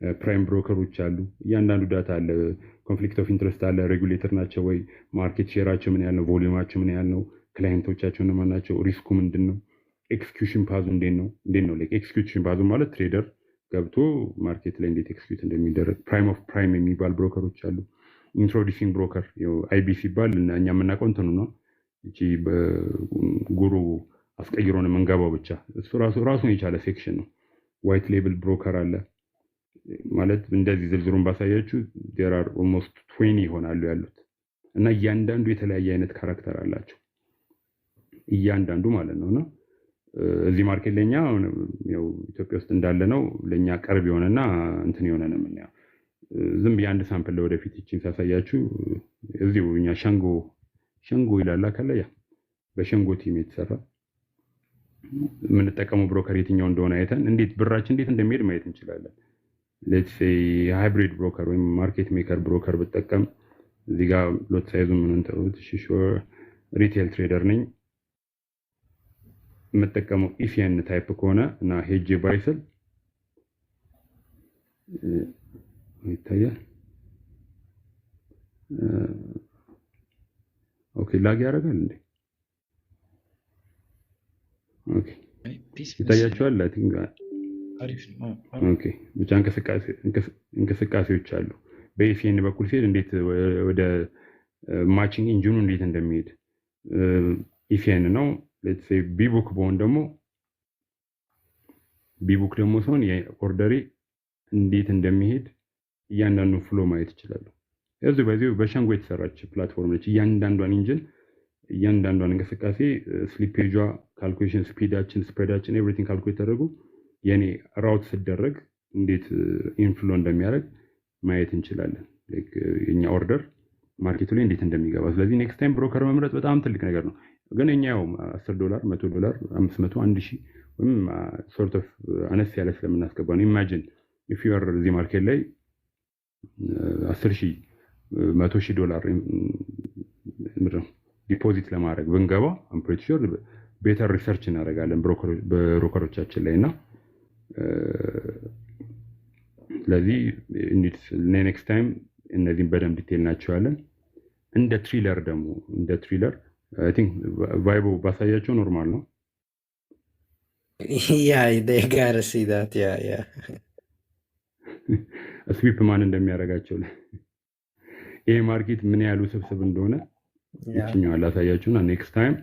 ፕራይም ብሮከሮች አሉ። እያንዳንዱ ዳታ አለ፣ ኮንፍሊክት ኦፍ ኢንትረስት አለ፣ ሬጉሌተር ናቸው ወይ፣ ማርኬት ሼራቸው ምን ያህል ነው፣ ቮሊዩማቸው ምን ያህል ነው፣ ክላይንቶቻቸው እነማን ናቸው፣ ሪስኩ ምንድን ነው፣ ኤክስኪዩሽን ፓዙ እንዴት ነው ላይክ ኤክስኪዩሽን ፓዙ ማለት ትሬደር ገብቶ ማርኬት ላይ እንዴት ኤክስኪዩት እንደሚደረግ። ፕራይም ኦፍ ፕራይም የሚባል ብሮከሮች አሉ። ኢንትሮዲዩሲንግ ብሮከር አይቢ ሲባል እኛ የምናውቀው እንትኑ ነው፣ እቺ በጉሩ አስቀይሮን የምንገባው ብቻ። እሱ ራሱን የቻለ ሴክሽን ነው። ዋይት ሌብል ብሮከር አለ ማለት እንደዚህ ዝርዝሩን ባሳያችሁ there are almost 20 ይሆናሉ ያሉት እና እያንዳንዱ የተለያየ አይነት ካራክተር አላቸው እያንዳንዱ ማለት ነውና እዚህ ማርኬት ለኛ ያው ኢትዮጵያ ውስጥ እንዳለ ነው ለኛ ቅርብ የሆነና እንትን የሆነ ነው ምን ያው ዝም ብዬ አንድ ሳምፕል ለወደፊት እቺን ሳሳያችሁ እዚሁ እኛ ሸንጎ ይላል ከለያ በሸንጎ ቲም የተሰራ የምንጠቀመው ብሮከር የትኛው እንደሆነ አይተን እንዴት ብራችን እንዴት እንደሚሄድ ማየት እንችላለን። ሌትስ ሴይ ሃይብሪድ ብሮከር ወይም ማርኬት ሜከር ብሮከር ብጠቀም እዚህ ጋር ሎት ሳይዙ ምን እንተውት ሪቴል ትሬደር ነኝ የምጠቀመው ኢፊኤን ታይፕ ከሆነ እና ሄጄ ባይስል ይታያል። ኦኬ ላግ ያደርጋል እንዴ? ኦኬ ይታያችኋል። አይ ቲንክ
አሪፍ ነው።
ኦኬ ብቻ እንቅስቃሴዎች አሉ። በኢፊኤን በኩል ሲሄድ እንዴት ወደ ማቺንግ ኢንጂኑ እንዴት እንደሚሄድ ኢፊኤን ነው። ሌትስ ሴይ ቢቡክ በሆን ደግሞ ቢቡክ ደግሞ ሲሆን የኦርደሪ እንዴት እንደሚሄድ እያንዳንዱ ፍሎ ማየት ይችላሉ። እዚህ በሸንጎ የተሰራች ፕላትፎርም ነች። እያንዳንዷን ኢንጂን እያንዳንዷን እንቅስቃሴ ስሊፔጇ፣ ካልኩሌሽን ስፒዳችን፣ ስፕሬዳችን ኤቭሪቲንግ ካልኩሌት ተደርጎ የኔ ራውት ሲደረግ እንዴት ኢንፍሎ እንደሚያደርግ ማየት እንችላለን። ላይክ የኛ ኦርደር ማርኬቱ ላይ እንዴት እንደሚገባ። ስለዚህ ኔክስት ታይም ብሮከር መምረጥ በጣም ትልቅ ነገር ነው። ግን እኛው $10 $100 500 1000 ወይም ሶርት ኦፍ አነስ ያለ ስለምናስገባ ነው። ኢማጂን ኢፍ ዩ አር እዚህ ማርኬት ላይ $10,000 $100,000 ዲፖዚት ለማድረግ ብንገባ አም ፕሪቲ ሹር ቤተር ሪሰርች እናደርጋለን ብሮከሮቻችን ላይ እና ስለዚህ ኔክስት ታይም እነዚህን በደንብ ዲቴል ናቸዋለን። እንደ ትሪለር አይ ቲንክ ቫይቦ ባሳያቸው ኖርማል ነው።
Yeah, they gotta see that. Yeah.
ስዊፕ ማን እንደሚያደርጋቸው ይሄ ማርኬት ምን ያህል ውስብስብ እንደሆነ እችኛዋን ላሳያችሁና ኔክስት ታይም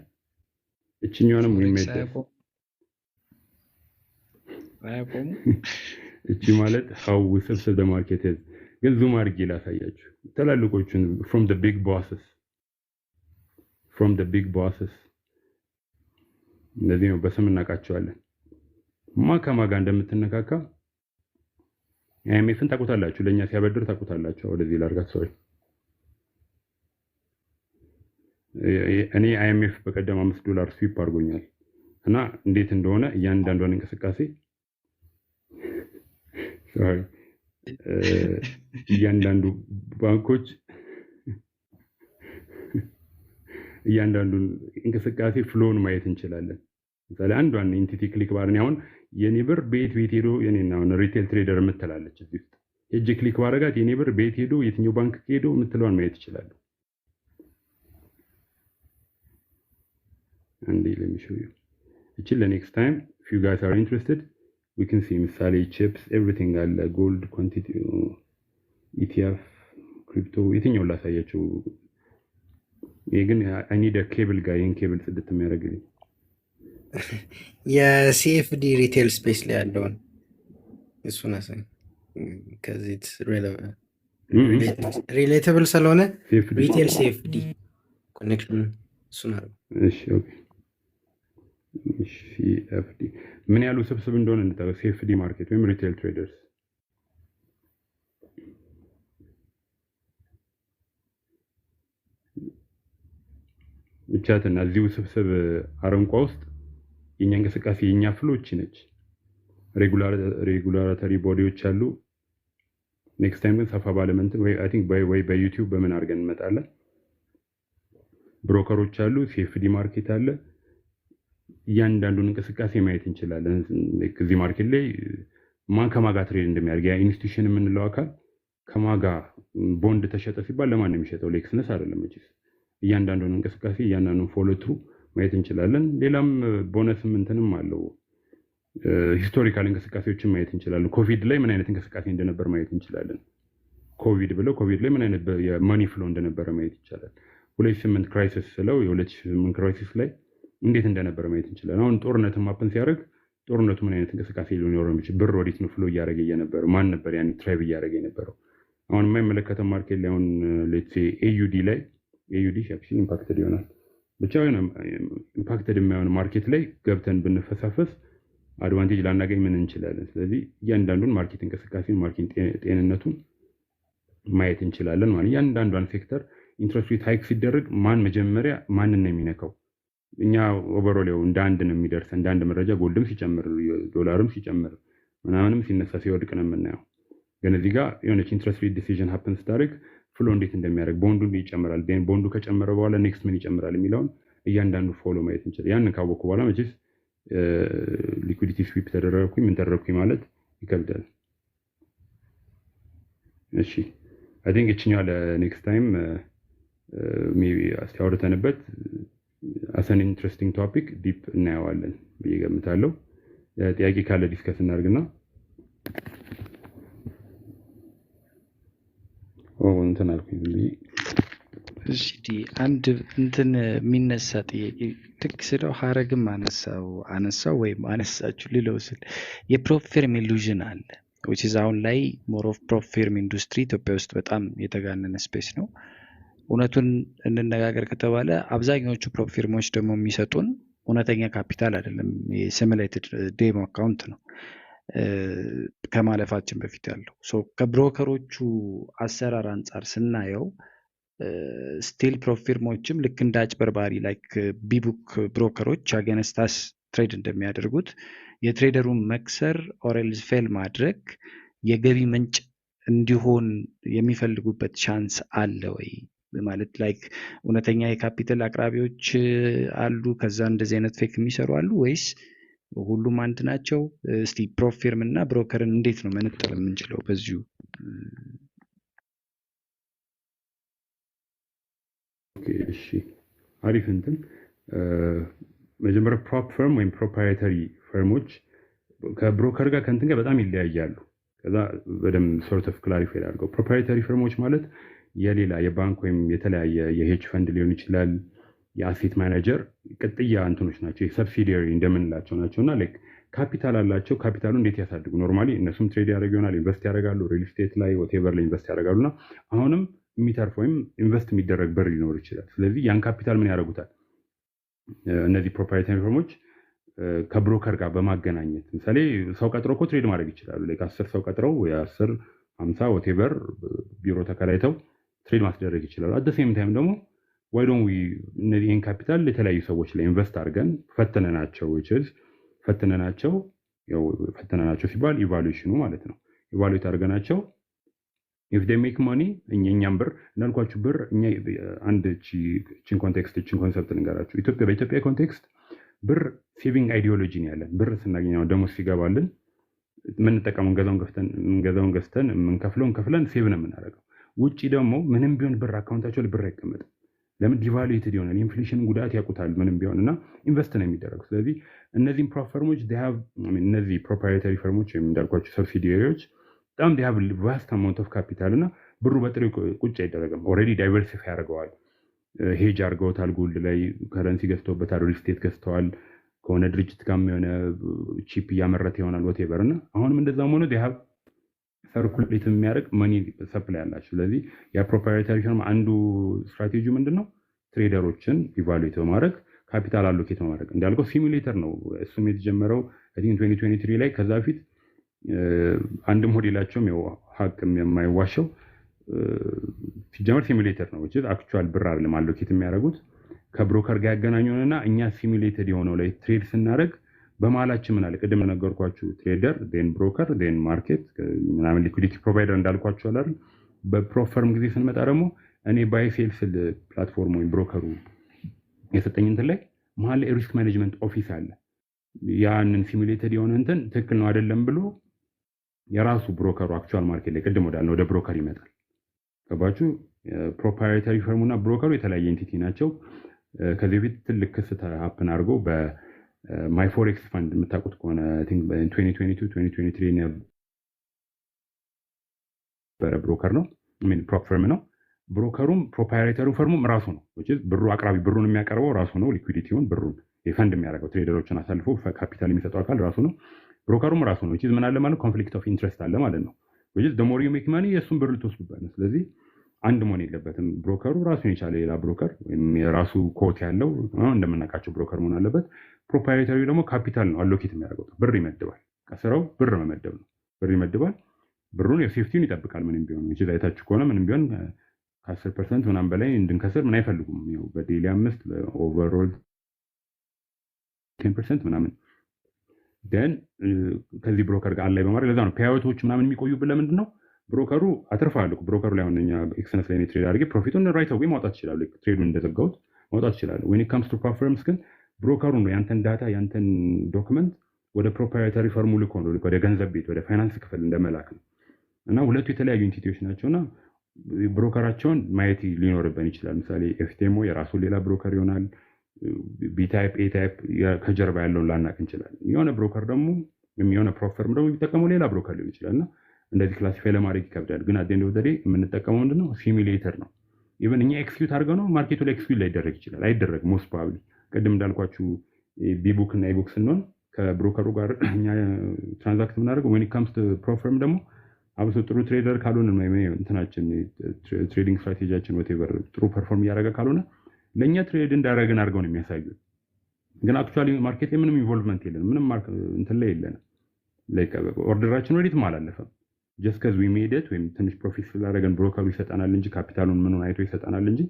እችኛዋንም እቺ ማለት how ውስብስብ the market is ግን ዙም አድርጌ ላሳያችሁ ትላልቆቹን from the big bosses እነዚህ ነው በስም እናውቃቸዋለን። ከማጋ እንደምትነካካ አይኤምኤፍን ታውቁታላችሁ፣ ለኛ ሲያበድር ታውቁታላችሁ። ወደዚህ ላርጋት ሶሪ እኔ አይኤምኤፍ በቀደም $5 ስዊፕ አድርጎኛል እና እንዴት እንደሆነ እያንዳንዷን እንቅስቃሴ እያንዳንዱ ባንኮች እያንዳንዱን እንቅስቃሴ ፍሎውን ማየት እንችላለን። ለምሳሌ አንዷን ኢንቲቲ ክሊክ ባርን አሁን የኔ ብር ቤት ሄዶ የኔና አሁን ሪቴል ትሬደር የምትላለች እዚህ ውስጥ እጅ ክሊክ ባረጋት የኔ ብር ቤት ሄዶ የትኛው ባንክ ሄዶ የምትለዋን ማየት ይችላል። and let me show you እቺ ለኔክስት ታይም if you guys are interested we can see ምሳሌ chips everything አለ gold quantity ETF crypto የትኛው ላሳያችሁ። ይሄ ግን I need a cable guy in cable ጽድት የሚያደርግልኝ
የሲኤፍዲ ሪቴል ስፔስ ላይ ያለውን እሱን አሳይ። ከዚህ ሪሌተብል ስለሆነ ሪቴል ሲኤፍዲ ኮኔክሽን እሱን አለ።
እሺ ኦኬ ሲኤፍዲ ምን ያህል ውስብስብ እንደሆነ እንታው። ሲኤፍዲ ማርኬት ወይም ሪቴል ትሬደርስ ብቻትና እዚህ ውስብስብ አረንቋ ውስጥ የኛ እንቅስቃሴ የኛ ፍሎች ነች። ሬጉላቶሪ ቦዲዎች አሉ። ኔክስት ታይም ግን ሰፋ ባለመንት ወይ አይ ቲንክ ወይ በዩቲዩብ በምን አድርገን እንመጣለን። ብሮከሮች አሉ፣ ሲኤፍዲ ማርኬት አለ። እያንዳንዱን እንቅስቃሴ ማየት እንችላለን። እዚህ ማርኬት ላይ ማን ከማጋ ትሬድ እንደሚያደርግ ያ ኢንስቲትዩሽን የምንለው አካል ከማጋ ቦንድ ተሸጠ ሲባል ለማን ነው የሚሸጠው? ሌክስነስ አይደለም እንጂ እያንዳንዱን እንቅስቃሴ እያንዳንዱን ፎሎ ትሩ ማየት እንችላለን። ሌላም ቦነስም እንትንም አለው። ሂስቶሪካል እንቅስቃሴዎችን ማየት እንችላለን። ኮቪድ ላይ ምን አይነት እንቅስቃሴ እንደነበር ማየት እንችላለን። ኮቪድ ላይ ምን አይነት የማኒ ፍሎ እንደነበረ ማየት ይቻላል። 2008 ክራይሲስ ስለው የ2008 ክራይሲስ ላይ እንዴት እንደነበረ ማየት እንችላለን። አሁን ጦርነትም አፕን ሲያደርግ ጦርነቱ ምን አይነት እንቅስቃሴ ሊኖረው የሚችል ብር ወዴት ነው ፍሎ እያደረገ የነበረው ማን ነበር ያን ትራይቭ እያደረገ የነበረው። አሁን የማይመለከተው ማርኬት ላይ አሁን ሌትስ ሴ ኤዩዲ ሻፕሽን ኢምፓክትድ ይሆናል። ብቻ ኢምፓክትድ የሚሆን ማርኬት ላይ ገብተን ብንፈሳፈስ አድቫንቴጅ ላናገኝ ምን እንችላለን። ስለዚህ እያንዳንዱን ማርኬት እንቅስቃሴን ማርኬት ጤንነቱን ማየት እንችላለን ማለት እያንዳንዷን ሴክተር ኢንትረስት ሬት ሃይክ ሲደረግ ማን መጀመሪያ ማንን ነው የሚነካው? እኛ ኦቨርኦል እንደ አንድ ነው የሚደርስ እንደ አንድ መረጃ ጎልድም ሲጨምር ዶላርም ሲጨምር ምናምንም ሲነሳ ሲወድቅ ነው የምናየው። ግን እዚህ ጋር የሆነች ኢንትረስት ሬት ዲሲዥን ሀፕን ስታደርግ ፍሎ እንዴት እንደሚያደርግ ቦንዱን ይጨምራል፣ ቦንዱ ከጨመረ በኋላ ኔክስት ምን ይጨምራል የሚለውን እያንዳንዱ ፎሎ ማየት እንችላለን። ያንን ካወቅኩ በኋላ መቼስ ሊኩዊዲቲ ስዊፕ ተደረግኩኝ ምን ተደረግኩኝ ማለት ይከብዳል። እሺ አይ ቲንክ እችኛው ለኔክስት ታይም ሜቢ አስተያወርተንበት አሰን ኢንትረስቲንግ ቶፒክ ዲፕ እናየዋለን ብዬ ገምታለሁ። ጥያቄ ካለ ዲስከስ እናድርግና እንትን አልኩኝ ብዬ
እሺ አንድ እንትን የሚነሳ ጥያቄ ልክ ስለው ሀረግም አነሳው ወይም አነሳችሁ ልለው ስል የፕሮፕ ፊርም ኢሉዥን አለ which is አሁን ላይ ሞር ኦፍ ፕሮፕ ፊርም ኢንዱስትሪ ኢትዮጵያ ውስጥ በጣም የተጋነነ ስፔስ ነው። እውነቱን እንነጋገር ከተባለ አብዛኛዎቹ ፕሮፕ ፊርሞች ደግሞ የሚሰጡን እውነተኛ ካፒታል አይደለም፣ የሲሙሌትድ ዴሞ አካውንት ነው ከማለፋችን በፊት ያለው። ሶ ከብሮከሮቹ አሰራር አንጻር ስናየው ስቲል ፕሮፕ ፊርሞችም ልክ እንደ አጭበርባሪ ላይክ ቢቡክ ብሮከሮች አገነስታስ ትሬድ እንደሚያደርጉት የትሬደሩን መክሰር ኦሬልስ ፌል ማድረግ የገቢ ምንጭ እንዲሆን የሚፈልጉበት ቻንስ አለ ወይ? ማለት ላይክ እውነተኛ የካፒታል አቅራቢዎች አሉ፣ ከዛ እንደዚህ አይነት ፌክ የሚሰሩ አሉ ወይስ ሁሉም አንድ ናቸው? እስቲ ፕሮፍ ፊርም እና ብሮከርን እንዴት ነው መነጠል የምንችለው በዚሁ?
እሺ አሪፍ እንትን መጀመሪያ ፕሮፕ ፈርም ወይም ፕሮፕራይተሪ ፈርሞች ከብሮከር ጋር ከእንትን ጋር በጣም ይለያያሉ። ከዛ በደንብ ሶርት ኦፍ ክላሪፋይ አድርገው ፕሮፕራይተሪ ፈርሞች ማለት የሌላ የባንክ ወይም የተለያየ የሄጅ ፈንድ ሊሆን ይችላል የአሴት ማኔጀር ቅጥያ እንትኖች ናቸው፣ የሰብሲዲያሪ እንደምንላቸው ናቸው። እና ላይክ ካፒታል አላቸው። ካፒታሉ እንዴት ያሳድጉ? ኖርማሊ እነሱም ትሬድ ያደርጉ ይሆናል፣ ኢንቨስት ያደርጋሉ፣ ሪል ስቴት ላይ ሆቴቨር ላይ ኢንቨስት ያደርጋሉ። እና አሁንም የሚተርፍ ወይም ኢንቨስት የሚደረግ ብር ሊኖር ይችላል። ስለዚህ ያን ካፒታል ምን ያደርጉታል? እነዚህ ፕሮፕራይተሪ ፈርሞች ከብሮከር ጋር በማገናኘት ምሳሌ ሰው ቀጥሮ እኮ ትሬድ ማድረግ ይችላሉ። ላይክ 10 ሰው ቀጥረው የ10 50 ሆቴቨር ቢሮ ተከራይተው ትሬድ ማስደረግ ይችላሉ። አት ዘ ሴም ታይም ደግሞ ዋይ ዶንት ዊ እነዚህን ካፒታል የተለያዩ ሰዎች ላይ ኢንቨስት አድርገን ፈተነናቸው ሲባል ኢቫሉዌሽኑ ማለት ነው። ኢቫሉዌት አድርገናቸው if they make money እኛም ብር እንዳልኳችሁ ብር እኛ አንድ ቺን ኮንሰፕት ልንገራችሁ። በኢትዮጵያ ኮንቴክስት ብር ሴቪንግ አይዲዮሎጂ ነው ያለን። ብር ስናገኘው ደሞዝ ሲገባልን የምንጠቀመው እንገዛውን ገዝተን የምንከፍለውን ከፍለን ሴቭ ነው የምናደርገው። ውጪ ደግሞ ምንም ቢሆን ብር አካውንታቸው ላይ ብር አይቀመጥም። ለምን? ዲቫሉዌትድ ይሆናል። ኢንፍሌሽን ጉዳት ያውቁታል ምንም ቢሆን እና ኢንቨስት ነው የሚደረጉ። ስለዚህ እነዚህም ፈርሞች እነዚህ ፕሮፕራይተሪ ፈርሞች ወይም እንዳልኳቸው ሰብሲዲያሪዎች በጣም they have vast amount of capital እና ብሩ በጥሬው ቁጭ አይደረግም። ኦልሬዲ ዳይቨርሲፋይ ያደርገዋል። ሄጅ አድርገውታል። ጎልድ ላይ ከረንሲ ገዝተውበታል። ሪል ስቴት ገዝተዋል። ከሆነ ድርጅት ጋር የሆነ ቺፕ እያመረተ ይሆናል whatever እና አሁንም እንደዛም ሆነ they have ሰርኩሌት የሚያደርግ መኒ ሰፕላይ አላቸው። ስለዚህ የፕሮፕራይተሪ ፈርም አንዱ ስትራቴጂ ምንድነው? ትሬደሮችን ኢቫሉዌት በማድረግ ካፒታል አሎኬት በማድረግ እንዳልከው ሲሙሌተር ነው እሱም የተጀመረው አይ ቲንክ 2023 ላይ። ከዛ በፊት አንድ ሞዴላቸውም ያው ሀቅም የማይዋሸው ሲጀመር ሲሙሌተር ነው which is actual ብር አይደለም አሎኬት የሚያደርጉት ከብሮከር ጋር ያገናኙንና እኛ ሲሙሌትድ የሆነው ላይ ትሬድ ስናደርግ በመሀላችን ምን አለ? ቅድም ነገርኳችሁ ትሬደር ዴን ብሮከር ዴን ማርኬት ምናምን ሊኩዊዲቲ ፕሮቫይደር እንዳልኳችሁ አይደል? በፕሮፕ ፈርም ጊዜ ስንመጣ ደግሞ እኔ ባይ ሴል ስል ፕላትፎርም ወይም ብሮከሩ የሰጠኝ እንትን ላይ መሀል ላይ ሪስክ ማኔጅመንት ኦፊስ አለ። ያንን ሲሙሌትድ የሆነ እንትን ትክክል ነው አይደለም ብሎ የራሱ ብሮከሩ አክቹዋል ማርኬት ላይ ቅድም ወዳልነው ወደ ብሮከር ይመጣል። ገባችሁ? ፕሮፕራይተሪ ፈርሙና ብሮከሩ የተለያየ ኤንቲቲ ናቸው። ከዚህ በፊት ትልቅ ክስ ሀፕን አድርጎ ማይ ፎሬክስ ፈንድ የምታውቁት ከሆነ አይ ቲንክ በ2022 2023 ነበረ ብሮከር ነው ፕሮፕ ፈርም ነው። ብሮከሩም ፕሮፕራይተሪ ፈርሙም ራሱ ነው which is ብሩ አቅራቢ ብሩን የሚያቀርበው ራሱ ነው። ሊኩዊዲቲውን ብሩን የፈንድ የሚያደርገው ትሬደሮችን አሳልፎ ካፒታል የሚሰጠው አካል ራሱ ነው። ብሮከሩም ራሱ ነው which is ምን አለ ማለት ኮንፍሊክት ኦፍ ኢንትረስት አለ ማለት ነው which is the more you make money የሱን ብር ልትወስዱበት ነው። ስለዚህ አንድ መሆን የለበትም። ብሮከሩ ራሱን የቻለ ሌላ ብሮከር ወይም የራሱ ኮት ያለው እንደምናውቃቸው ብሮከር መሆን አለበት። ፕሮፕራይተሪ ደግሞ ካፒታል ነው አሎኬት የሚያደርገው ብር ይመድባል። ከስራው ብር መመደብ ነው። ብር ይመድባል። ብሩን የሴፍቲውን ይጠብቃል። ምንም ቢሆን እቺ ዳይታችሁ ከሆነ ምንም ቢሆን ከ10% ምናምን በላይ እንድንከስር ምን አይፈልጉም። ይኸው በዴሊ 5 ኦቨርኦል 10% ምናምን ደን ከዚህ ብሮከር ጋር አላይ በማድረግ ለዛ ነው ፔአውቶች ምናምን የሚቆዩብን። ለምንድን ነው? ብሮከሩ አትርፋለሁ። ብሮከሩ ላይ ሆነኛ ኤክሰንስ ላይ ትሬድ አድርጌ ፕሮፊቱን ራይት አዌይ ማውጣት ይችላል። ትሬዱን እንደዘጋሁት ማውጣት ይችላል። when it comes to platforms ግን ብሮከሩ ነው ያንተን ዳታ ያንተን ዶክመንት ወደ ፕሮፕራይተሪ ፈርሙ ልኮ ነው ወደ ገንዘብ ቤት ወደ ፋይናንስ ክፍል እንደመላክ ነው። እና ሁለቱ የተለያዩ ኢንቲቲዎች ናቸውና ብሮከራቸውን ማየት ሊኖርብን ይችላል። ምሳሌ ኤፍቲኤምኦ የራሱ ሌላ ብሮከር ይሆናል። ቢታይፕ ኤታይፕ ከጀርባ ያለውን ላናቅ እንችላለን። የሆነ ብሮከር ደግሞ የሆነ ፕሮፕ ፈርም ደግሞ የሚጠቀመው ሌላ ብሮከር ሊሆን ይችላልና እንደዚህ ክላሲፋይ ለማድረግ ይከብዳል። ግን አት ኤንድ ኦፍ ዘ ዴይ የምንጠቀመው ምንድነው? ሲሙሌተር ነው። ኢቨን እኛ ኤክስኪዩት አድርገው ነው ማርኬቱ ላይ ኤክስኪዩት ላይደረግ ይችላል። አይደረግም ሞስት ፕሮባብሊ። ቅድም እንዳልኳችሁ ቢቡክ እና ኢቡክ ስንሆን ከብሮከሩ ጋር እኛ ትራንዛክት የምናደርገው when it comes to ፕሮፕ ፈርም ደግሞ አብሶ ጥሩ ትሬደር ካልሆነ እንትናችን ትሬዲንግ ስትራቴጂያችን whatever ጥሩ ፐርፎርም እያደረገ ካልሆነ ለእኛ ትሬድ እንዳደረግን አድርገው ነው የሚያሳዩት። ግን አክቹዋሊ ማርኬት ላይ ምንም ኢንቮልቭመንት የለንም። ምንም እንትን ላይ የለንም። ላይክ ኦርደራችን ወዴትም አላለፈም። just because we made it ወይም ትንሽ ፕሮፊት ስላደረገን ብሮከሩ ይሰጠናል እንጂ ካፒታሉን ምኑን አይቶ ይሰጠናል እንጂ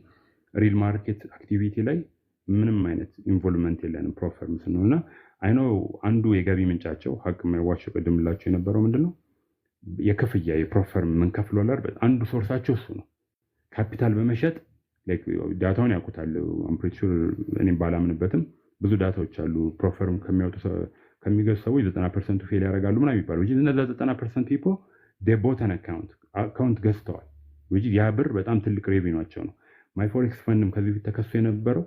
ሪል ማርኬት አክቲቪቲ ላይ ምንም አይነት ኢንቮልቭመንት የለንም ፕሮፕ ፈርም ስንሆንና አይ ኖ አንዱ የገቢ ምንጫቸው ሀቅ የማይዋሸው ቅድምላቸው የነበረው ምንድነው የክፍያ የፕሮፕ ፈርም የምንከፍለው አንዱ ሶርሳቸው እሱ ነው። ካፒታል በመሸጥ ላይክ ዳታውን ያውቁታል I'm pretty sure እኔም ባላምንበትም ብዙ ዳታዎች አሉ ፕሮፈርም ከሚገዙ ሰዎች 90% ፌል ያደርጋሉ ምናምን ይባላል which is እነዛ 90% people they bought an account ገዝተዋል which ያ ብር በጣም ትልቅ ሬቪኒዋቸው ነው my forex fundም ከዚህ በፊት ተከስቶ የነበረው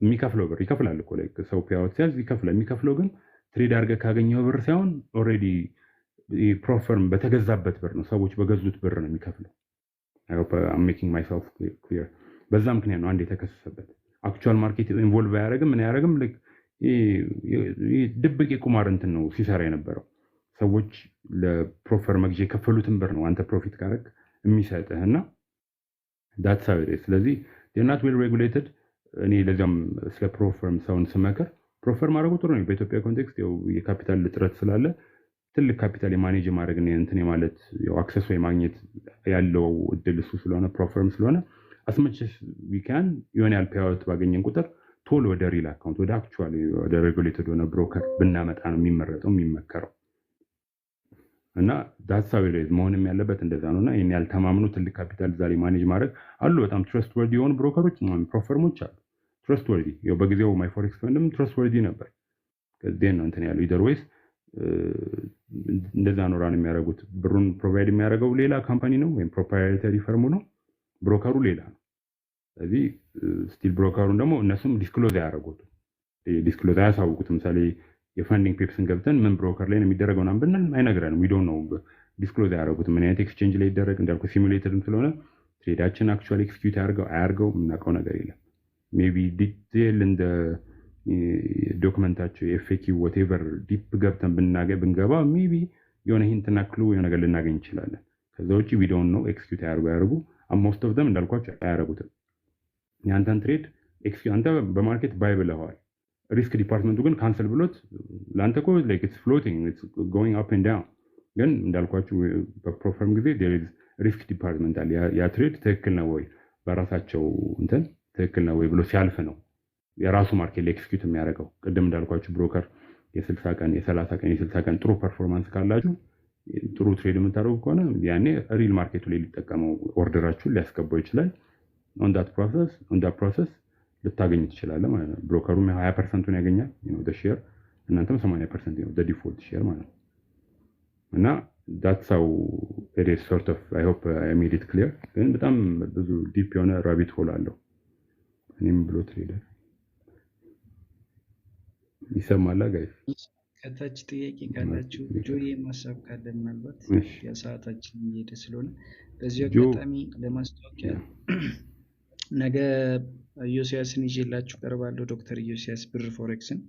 የሚከፍለው ብር ይከፍላል እኮ ላይክ ሰው ፔአውት ሲያዝ ይከፍላል የሚከፍለው ግን ትሬድ አድርገህ ካገኘው ብር ሳይሆን ኦልሬዲ ፕሮፈርም በተገዛበት ብር ነው ሰዎች በገዙት ብር ነው የሚከፍለው I hope I'm making myself clear በዛ ምክንያት ነው አንድ የተከሰሰበት አክቹዋል ማርኬት ኢንቮልቭ ያደርግም ምን ያደርግም like ድብቅ የቁማር እንትን ነው ሲሰራ የነበረው ሰዎች ለፕሮፈር መግዣ የከፈሉትን ብር ነው አንተ ፕሮፊት ካረክ የሚሰጥህና that's how it is ስለዚህ they're not well regulated እኔ ለዛም ስለ ፕሮፈርም ሰውን ስመከር ፕሮፈር ማድረጉ ጥሩ ነው በኢትዮጵያ ኮንቴክስት ያው የካፒታል እጥረት ስላለ ትልቅ ካፒታል የማኔጅ ማድረግ ነው እንትን ማለት ያው አክሰስ ወይ ማግኘት ያለው እድል እሱ ስለሆነ ፕሮፈርም ስለሆነ as much as we can የሆነ ፔአውት ባገኘን ቁጥር ቶሎ ወደ ሪል አካውንት ወደ አክቹዋሊ ወደ ሬጉሌትድ ሆነ ብሮከር ብናመጣ ነው የሚመረጠው የሚመከረው እና that's how it is መሆንም ያለበት እንደዛ ነውና ይሄን ያልተማምኑ ትልቅ ካፒታል ዛሬ ማኔጅ ማድረግ አሉ በጣም trustworthy የሆኑ ብሮከሮች ፕሮፈርሞች አሉ trustworthy ያው በጊዜው my forex fundም trustworthy ነበር ከደን ነው እንትን ያለው eitherways እንደዛ ነው ራን የሚያደርጉት ብሩን ፕሮቫይድ የሚያደርገው ሌላ ካምፓኒ ነው ወይም ፕሮፕራይተሪ ፈርሙ ነው ብሮከሩ ሌላ ነው ስለዚህ ስቲል ብሮከሩን ደግሞ እነሱም ዲስክሎዝ ያደርጉት ዲስክሎዝ ያሳውቁት ምሳሌ የፋንዲንግ ፔፕስን ገብተን ምን ብሮከር ላይ ነው የሚደረገው ናም ብንል አይነግረንም we don't know ዲስክሎዝ ያደርጉት ምን አይነት ኤክስቼንጅ ላይ ይደረግ እንዳልኩ ሲሙሌተርም ስለሆነ ትሬዳችን አክቹዋሊ ኤክስኪዩት አያርገው ምናቀው ነገር የለም ሜቢ ዲቴል እንደ ዶክመንታቸው የኤፍኤኪ whatever ዲፕ ገብተን ብንገባ ሜቢ የሆነ ሂንት እና ክሉ የሆነ ነገር ልናገኝ እንችላለን ከዛ ውጪ we don't know ኤክስኪዩት ያርጉ most of them እንዳልኳቸው አያረጉትም ያንተን ትሬድ አንተ በማርኬት ባይ ብለዋል ሪስክ ዲፓርትመንቱ ግን ካንሰል ብሎት ላንተ እኮ like it's floating it's going up and down ግን እንዳልኳችሁ በፕሮፈርም ጊዜ there is risk department አለ ያ ትሬድ ትክክል ነው ወይ በራሳቸው እንትን ትክክል ነው ወይ ብሎ ሲያልፍ ነው የራሱ ማርኬት ላይ ኤክስኪዩት የሚያደርገው ቅድም እንዳልኳችሁ ብሮከር የ60 ቀን የ30 ቀን የ60 ቀን ጥሩ ፐርፎርማንስ ካላችሁ ጥሩ ትሬድ የምታደርጉ ከሆነ ያኔ ሪል ማርኬቱ ላይ ሊጠቀመው ኦርደራችሁን ሊያስገባው ይችላል on that process ልታገኙ ትችላለህ ማለት ነው ብሮከሩም 20%ን ያገኛል the share እናንተም 80% ነው the default share ማለት ነው እና that's how it is sort of I hope I made it clear ግን በጣም ብዙ ዲፕ የሆነ rabbit hole አለው እኔም ብሎ ትሬደር ይሰማላ ጋይስ
ከታች ጥያቄ ካላችሁ ጆዬ ማሳብ ካለ ምናልባት የሰዓታችን እየሄደ ስለሆነ በዚህ አጋጣሚ ለማስታወቂያ ነገ ዮሲያስን ይዤላችሁ ቀርባለሁ ዶክተር ዮሲያስ ብር ፎሬክስን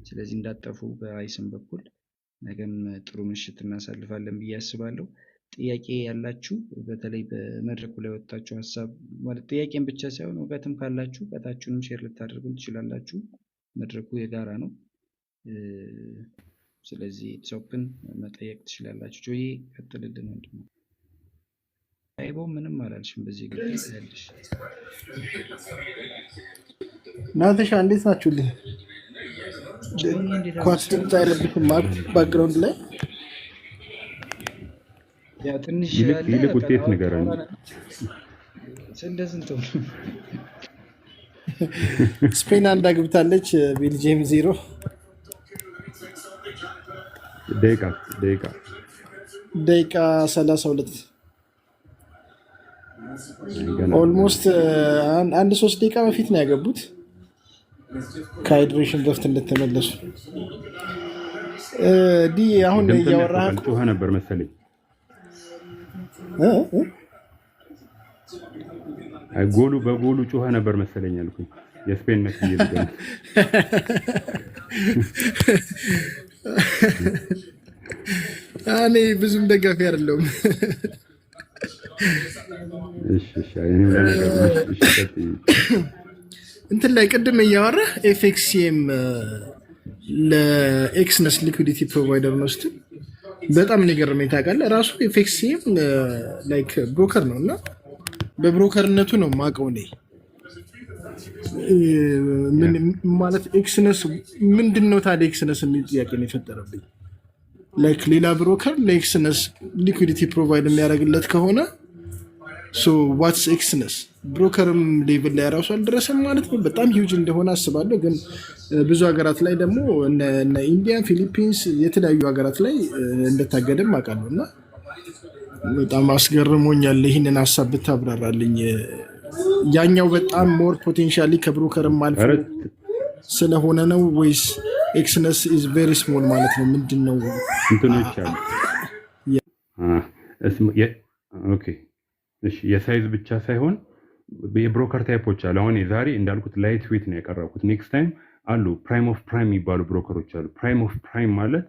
ስለዚህ እንዳጠፉ በአይስም በኩል ነገም ጥሩ ምሽት እናሳልፋለን ብዬ አስባለሁ ጥያቄ ያላችሁ በተለይ በመድረኩ ላይ ወጣችሁ ሐሳብ ማለት ጥያቄን ብቻ ሳይሆን እውቀትም ካላችሁ እውቀታችሁንም ሼር ልታደርጉን ትችላላችሁ መድረኩ የጋራ ነው ስለዚህ ኦፕን መጠየቅ ትችላላችሁ ጆዬ ቀጥልልን ወንድም አይቦ ምንም አላልሽም በዚህ ጉዳይ ያለሽ
ናተሻ እንዴት ናችሁልኝ ኳስ ድምፅ አይረብሽም ማለት ባክግራውንድ ላይ
ያ ትንሽ
ይልቅ ውጤት ንገረን
እንደዝንቶ
ስፔን አንድ አግብታለች ቤልጂየም 0 ደቂቃ 32 ኦልሞስት አንድ 3 ደቂቃ በፊት ነው ያገቡት ከሃይድሬሽን ረፍት እንደተመለሱ ዲ አሁን እያወራህ
ጮኸ ነበር መሰለኝ ጎሉ በጎሉ ጮኸ ነበር መሰለኝ አልኩኝ የስፔን ነክ ይይዝገን
እኔ ብዙም ደጋፊ አይደለሁም
እሺ አይኔም ለነገር እሺ
እንትን ላይ ቅድም እያወራህ ኤፍኤክስሲኤም ለኤክስነስ ሊኩዊዲቲ ፕሮቫይደር ነው ስትል በጣም ነገርመኝ ታውቃለህ ራሱ ኤፍኤክስሲኤም ላይክ ብሮከር ነውና በብሮከርነቱ ነው ማቀው ነኝ ምን ማለት ኤክስነስ ምንድነው ታዲያ ኤክስነስ የሚል ጥያቄ ነው የፈጠረብኝ ላይክ ሌላ ብሮከር ለኤክስነስ ሊኩዊዲቲ ፕሮቫይድ የሚያደርግለት ከሆነ ሶ ዋትስ ኤክስነስ ብሮከርም ሌቭል ላይ ራሱ አልደረሰም ማለት ነው። በጣም ሂውጅ እንደሆነ አስባለሁ። ግን ብዙ ሀገራት ላይ ደግሞ እነ ኢንዲያ፣ ፊሊፒንስ የተለያዩ ሀገራት ላይ እንደታገደም አውቃለሁ እና በጣም አስገርሞኛል። ይህንን ሀሳብ ብታብራራልኝ። ያኛው በጣም ሞር ፖቴንሻሊ ከብሮከርም አልፎ ስለሆነ ነው ወይስ ኤክስነስ ኢዝ ቬሪ ስሞል ማለት ነው? ምንድን ነው
እንትኖች አሉ። ኦኬ እሺ፣ የሳይዝ ብቻ ሳይሆን የብሮከር ታይፖች አሉ። አሁን ዛሬ እንዳልኩት ላይት ዌት ነው ያቀረብኩት። ኔክስት ታይም አሉ ፕራይም ኦፍ ፕራይም የሚባሉ ብሮከሮች አሉ። ፕራይም ኦፍ ፕራይም ማለት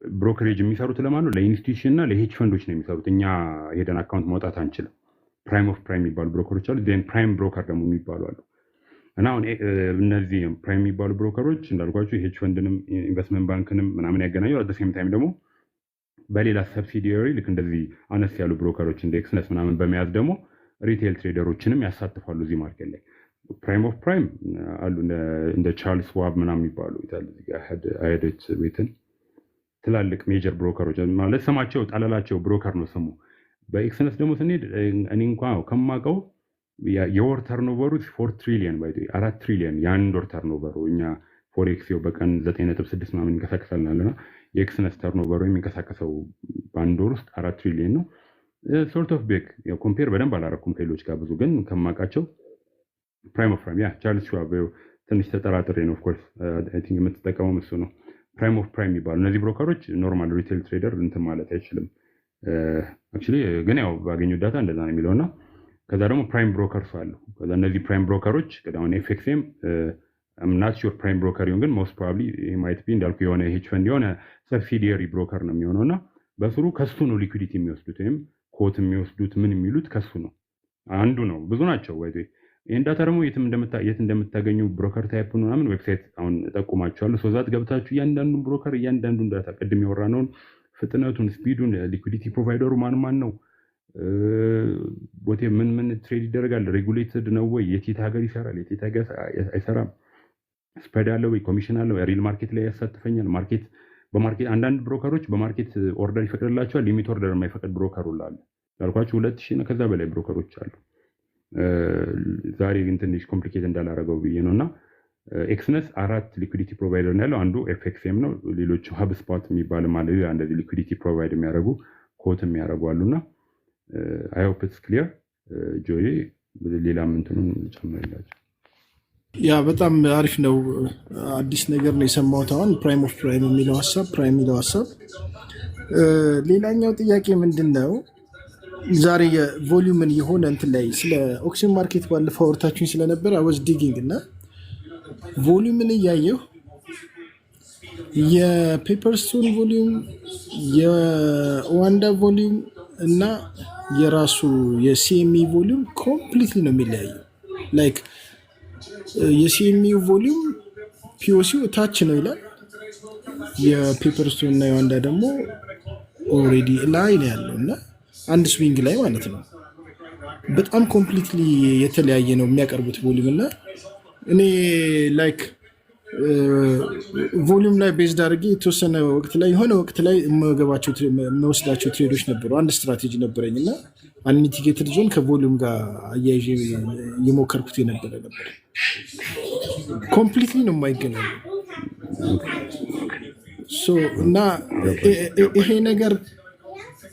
ብሮከሬጅ የሚሰሩት ለማለት ለኢንስቲትዩሽን እና ለሄጅ ፈንዶች ነው የሚሰሩት። እኛ ሄደን አካውንት ማውጣት አንችልም። ፕራይም ኦፍ ፕራይም የሚባሉ ብሮከሮች አሉ። ዜን ፕራይም ብሮከር ደግሞ የሚባሉ አሉ። እና አሁን እነዚህ ፕራይም የሚባሉ ብሮከሮች እንዳልኳቸው ሄጅ ፈንድንም ኢንቨስትመንት ባንክንም ምናምን ያገናኙ። አት ሴም ታይም ደግሞ በሌላ ሰብሲዲየሪ ልክ እንደዚህ አነስ ያሉ ብሮከሮች እንደ ኤክስነስ ምናምን በመያዝ ደግሞ ሪቴል ትሬደሮችንም ያሳትፋሉ እዚህ ማርኬት ላይ። ፕራይም ኦፍ ፕራይም አሉ እንደ ቻርልስ ዋብ ምናምን የሚባሉ አይሄዶች ቤትን ትላልቅ ሜጀር ብሮከሮች ማለት ስማቸው ጠለላቸው ብሮከር ነው ስሙ። በኤክስነስ ደግሞ ስንሄድ እኔ እንኳን ከማውቀው የወር ተርኖቨሩ 4 ትሪሊየን ባይ 4 ትሪሊየን የአንድ ወር ተርኖቨሩ እኛ ፎሬክስ በቀን 9.6 ምናምን እንቀሳቀሳለንና የኤክስነስ ተርኖቨሩ የሚንቀሳቀሰው በአንድ ወር ውስጥ 4 ትሪሊየን ነው። ሶርት ኦፍ ቤክ ኮምፔር በደንብ አላረኩም ከሌሎች ጋር ብዙ ግን ከማውቃቸው ፕራይም ኦፍ ፕራይም ቻርልስ ሽዋብ ትንሽ ተጠራጥሬ ነው። ኦፍኮርስ አይ ቲንክ የምትጠቀመው እሱ ነው። ፕራይም ኦፍ ፕራይም የሚባሉ እነዚህ ብሮከሮች ኖርማል ሪቴል ትሬደር እንትን ማለት አይችልም። አክቹዋሊ ግን ያው ባገኙት ዳታ እንደዛ ነው የሚለውና ከዛ ደግሞ ፕራይም ብሮከርስ አሉ። ከዛ እነዚህ ፕራይም ብሮከሮች ቀዳውን ኤፍኤክስኤም ናት ሹር ፕራይም ብሮከር ይሁን ግን ሞስት ፕሮባብሊ ማይት ቢ እንዳልኩ የሆነ ሄጅ ፈንድ የሆነ ሰብሲዲየሪ ብሮከር ነው የሚሆነውና በስሩ ከሱ ነው ሊኩዊዲቲ የሚወስዱት ወይም ኮት የሚወስዱት ምን የሚሉት ከሱ ነው አንዱ ነው። ብዙ ናቸው ወይ ይሄን ዳታ ደግሞ የት እንደምታገኙ ብሮከር ታይፕ ምናምን ዌብሳይት አሁን እጠቁማችኋለሁ። ሶዛት ገብታችሁ እያንዳንዱን ብሮከር እያንዳንዱን ዳታ ቅድም ያወራነውን ፍጥነቱን፣ ስፒዱን፣ ሊኩዊዲቲ ፕሮቫይደሩ ማን ነው፣ ቦቴ ምን ትሬድ ይደረጋል፣ ሬጉሌትድ ነው ወይ፣ የት ሀገር ይሰራል፣ የት ሀገር አይሰራም፣ ስፕሬድ አለው ወይ፣ ኮሚሽን አለው፣ ሪል ማርኬት ላይ ያሳትፈኛል፣ በማርኬት አንዳንድ ብሮከሮች በማርኬት ኦርደር ይፈቅድላቸዋል፣ ሊሚት ኦርደር የማይፈቅድ ብሮከር ሁሉ አለ። ያልኳችሁ 2000 ከዛ በላይ ብሮከሮች አሉ። ዛሬ ግን ትንሽ ኮምፕሊኬት እንዳላረገው ብዬ ነውና ኤክስነስ 4 ሊኩዊዲቲ ፕሮቫይደር ነው ያለው። አንዱ ኤፍኤክስኤም ነው። ሌሎቹ ሀብ ስፖት የሚባል ማለት እንደዚህ ሊኩዊዲቲ ፕሮቫይድ የሚያደርጉ ኮት የሚያደርጉ አሉና አይ ሆፕ ኢትስ ክሊር። ጆይ ሌላም እንትኑን ጨምርላችሁ።
ያ በጣም አሪፍ ነው። አዲስ ነገር ነው የሰማሁት አሁን ፕራይም ኦፍ ፕራይም የሚለው ሀሳብ። ሌላኛው ጥያቄ ምንድን ነው? ዛሬ የቮሊዩምን የሆነ እንትን ላይ ስለ ኦክሲጅን ማርኬት ባለፈው አውርታችሁኝ ስለነበር አወዝ ዲጊንግ እና ቮሊዩምን እያየሁ የፔፐርስቶን ቮሊዩም፣ የዋንዳ ቮሊዩም እና የራሱ የሲኤምኢ ቮሊዩም ኮምፕሊትሊ ነው የሚለያየው። ላይክ የሲኤምኢ ቮሊዩም ፒኦሲው ታች ነው ይላል፣ የፔፐርስቶን እና የዋንዳ ደግሞ ኦልሬዲ ላይ ነው ያለው እና አንድ ስዊንግ ላይ ማለት ነው። በጣም ኮምፕሊትሊ የተለያየ ነው የሚያቀርቡት ቮሊዩም እና እኔ ላይክ ቮሊዩም ላይ ቤዝድ አድርጌ የተወሰነ ወቅት ላይ የሆነ ወቅት ላይ የምወስዳቸው ትሬዶች ነበሩ። አንድ ስትራቴጂ ነበረኝ እና አንሚቲጌትድ ዞን ከቮሊዩም ጋር አያይዤ የሞከርኩት የነበረ ነበር። ኮምፕሊትሊ ነው የማይገናኙ እና ይሄ ነገር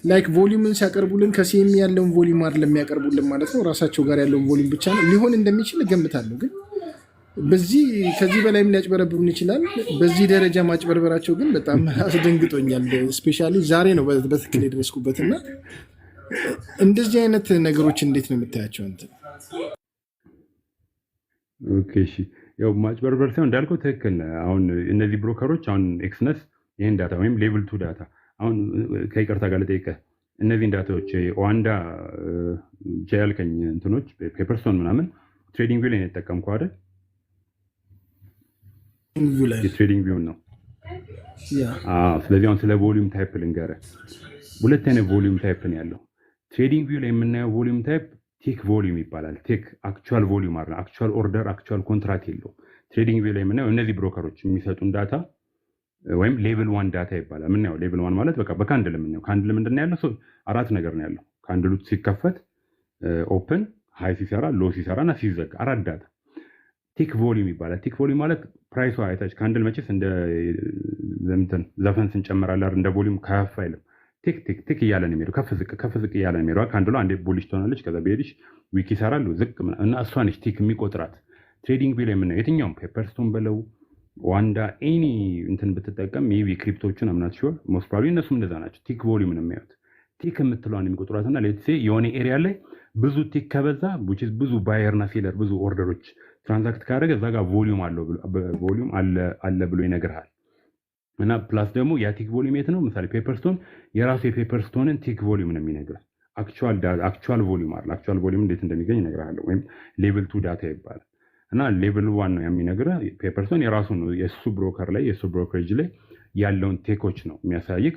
ላይክ ቮሊዩምን ሲያቀርቡልን ከሲኤምኢ ያለውን ቮሊዩም አይደለም የሚያቀርቡልን ማለት ነው። ራሳቸው ጋር ያለውን ቮሊዩም ብቻ ነው ሊሆን እንደሚችል እገምታለሁ። ግን ከዚህ በላይም ሊያጭበረብሩን ይችላል። በዚህ ደረጃ ማጭበርበራቸው ግን በጣም አስደንግጦኛል። ስፔሻሊ ዛሬ ነው በትክክል የደረስኩበት እና እንደዚህ አይነት ነገሮች እንዴት ነው የምታያቸው አንተ?
ኦኬ እሺ፣ ያው ማጭበርበር ሳይሆን እንዳልከው ትክክል። አሁን እነዚህ ብሮከሮች አሁን ኤክስነስ ይሄን ዳታ ወይም ሌቭል 2 ዳታ አሁን ከይቅርታ ጋር ልጠይቅህ፣ እነዚህን ዳታዎች ዋንዳ ያልከኝ እንትኖች ፔፐርስቶን ምናምን ትሬዲንግ ቪው ላይ ነው የተጠቀምከው አይደል? የትሬዲንግ ቪው ነው። ስለዚህ አሁን ስለ ቮሊዩም ታይፕ ልንገርህ። ሁለት አይነት ቮሊዩም ታይፕ ነው ያለው። ትሬዲንግ ቪው ላይ የምናየው ቮሊዩም ታይፕ ቴክ ቮሊዩም ይባላል። ቴክ አክቹዋል ቮሊዩም አይደል፣ አክቹዋል ኦርደር አክቹዋል ኮንትራክት የለውም። ትሬዲንግ ቪው ላይ የምናየው እነዚህ ብሮከሮች የሚሰጡን ዳታ ወይም ሌቭል 1 ዳታ ይባላል። ምናየው ሌቭል 1 ማለት በቃ በካንድል የምናየው ካንድል ምንድን ነው ያለው? 4 ነገር ነው ያለው። ካንድሉ ሲከፈት ኦፕን ሃይ ሲሰራ ሎ ሲሰራ እና ሲዘጋ 4 ዳታ ቲክ ቮሊዩም ይባላል። ቲክ ቮሊዩም ማለት ፕራይሱ አይታች ካንድል መቼስ እንደ ዘፈን ስንጨምራለን እንደ ቮሊዩም ከፍ አይልም። ቲክ ቲክ ቲክ እያለ ነው የሚሄደው፣ ከፍ ዝቅ እያለ ነው የሚሄደው። ካንድሏ አንዴ ቡሊሽ ትሆናለች፣ ከዛ በሄድሽ ዊክ ይሰራል ዝቅ እና እሷ ነች ቲክ የሚቆጥራት። ትሬዲንግ ቪው ላይ የምናየው የትኛውም ፔፐርስቶን በለው ዋንዳ ኤኒ እንትን ብትጠቀም ሜቢ ክሪፕቶችን አምናት ሲሆን ሞስት ፕሮባብሊ እነሱም እንደዛ ናቸው። ቲክ ቮሊዩም ነው የሚያዩት። ቲክ የምትለዋን የሚቆጥሯትና ሌትስ ሴ የሆነ ኤሪያ ላይ ብዙ ቲክ ከበዛ ብዙ ባየር እና ሴለር ብዙ ኦርደሮች ትራንዛክት ካደረገ እዛ ጋር ቮሊዩም አለ ብሎ ይነግርሃል። እና ፕላስ ደግሞ ያ ቲክ ቮሊዩም የት ነው? ምሳሌ ፔፐርስቶን የራሱ የፔፐርስቶንን ቲክ ቮሊዩም ነው የሚነግርህ። አክቹዋል ቮሊዩም አለ። አክቹዋል ቮሊዩም እንዴት እንደሚገኝ ይነግርሃለሁ። ወይም ሌቭል 2 ዳታ ይባላል። እና ሌቭል 1 ነው የሚነግርህ። ፔፐርስቶን የራሱ ነው የሱ ብሮከር ላይ የሱ ብሮከሬጅ ላይ ያለውን ቴኮች ነው የሚያሳይክ።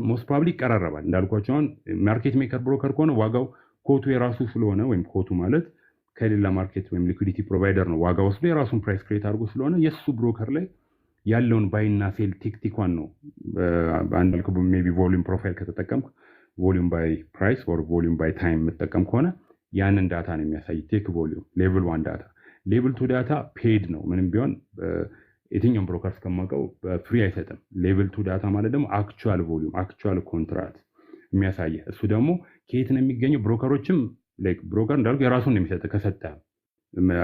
ሞስት ፕሮባብሊ ይቀራረባል። እንዳልኳቸው አሁን ማርኬት ሜከር ብሮከር ከሆነ ዋጋው ኮቱ የራሱ ስለሆነ ወይም ኮቱ ማለት ከሌላ ማርኬት ወይም ሊኩዲቲ ፕሮቫይደር ነው ዋጋ ወስዶ የራሱን ፕራይስ ክሬት አድርጎ ስለሆነ የሱ ብሮከር ላይ ያለውን ባይና ሴል ቲክቲኳን ነው አንዳልኩ ሜቢ ቮሊዩም ፕሮፋይል ከተጠቀምኩ ቮሊዩም ባይ ፕራይስ ኦር ቮሊዩም ባይ ታይም የምጠቀም ከሆነ ያንን ዳታ ነው የሚያሳይ ቲክ ቮሊዩም። ሌቭል 1 ዳታ። ሌቭል 2 ዳታ ፔድ ነው። ምንም ቢሆን የትኛውም ብሮከር እስከማውቀው ፍሪ አይሰጥም። ሌቭል 2 ዳታ ማለት ደግሞ አክቹዋል ቮሊዩም አክቹዋል ኮንትራክት የሚያሳይ እሱ ደግሞ ከየት ነው የሚገኘው? ብሮከሮችም ላይክ ብሮከር እንዳልኩ የራሱን ነው የሚሰጥ። ከሰጠ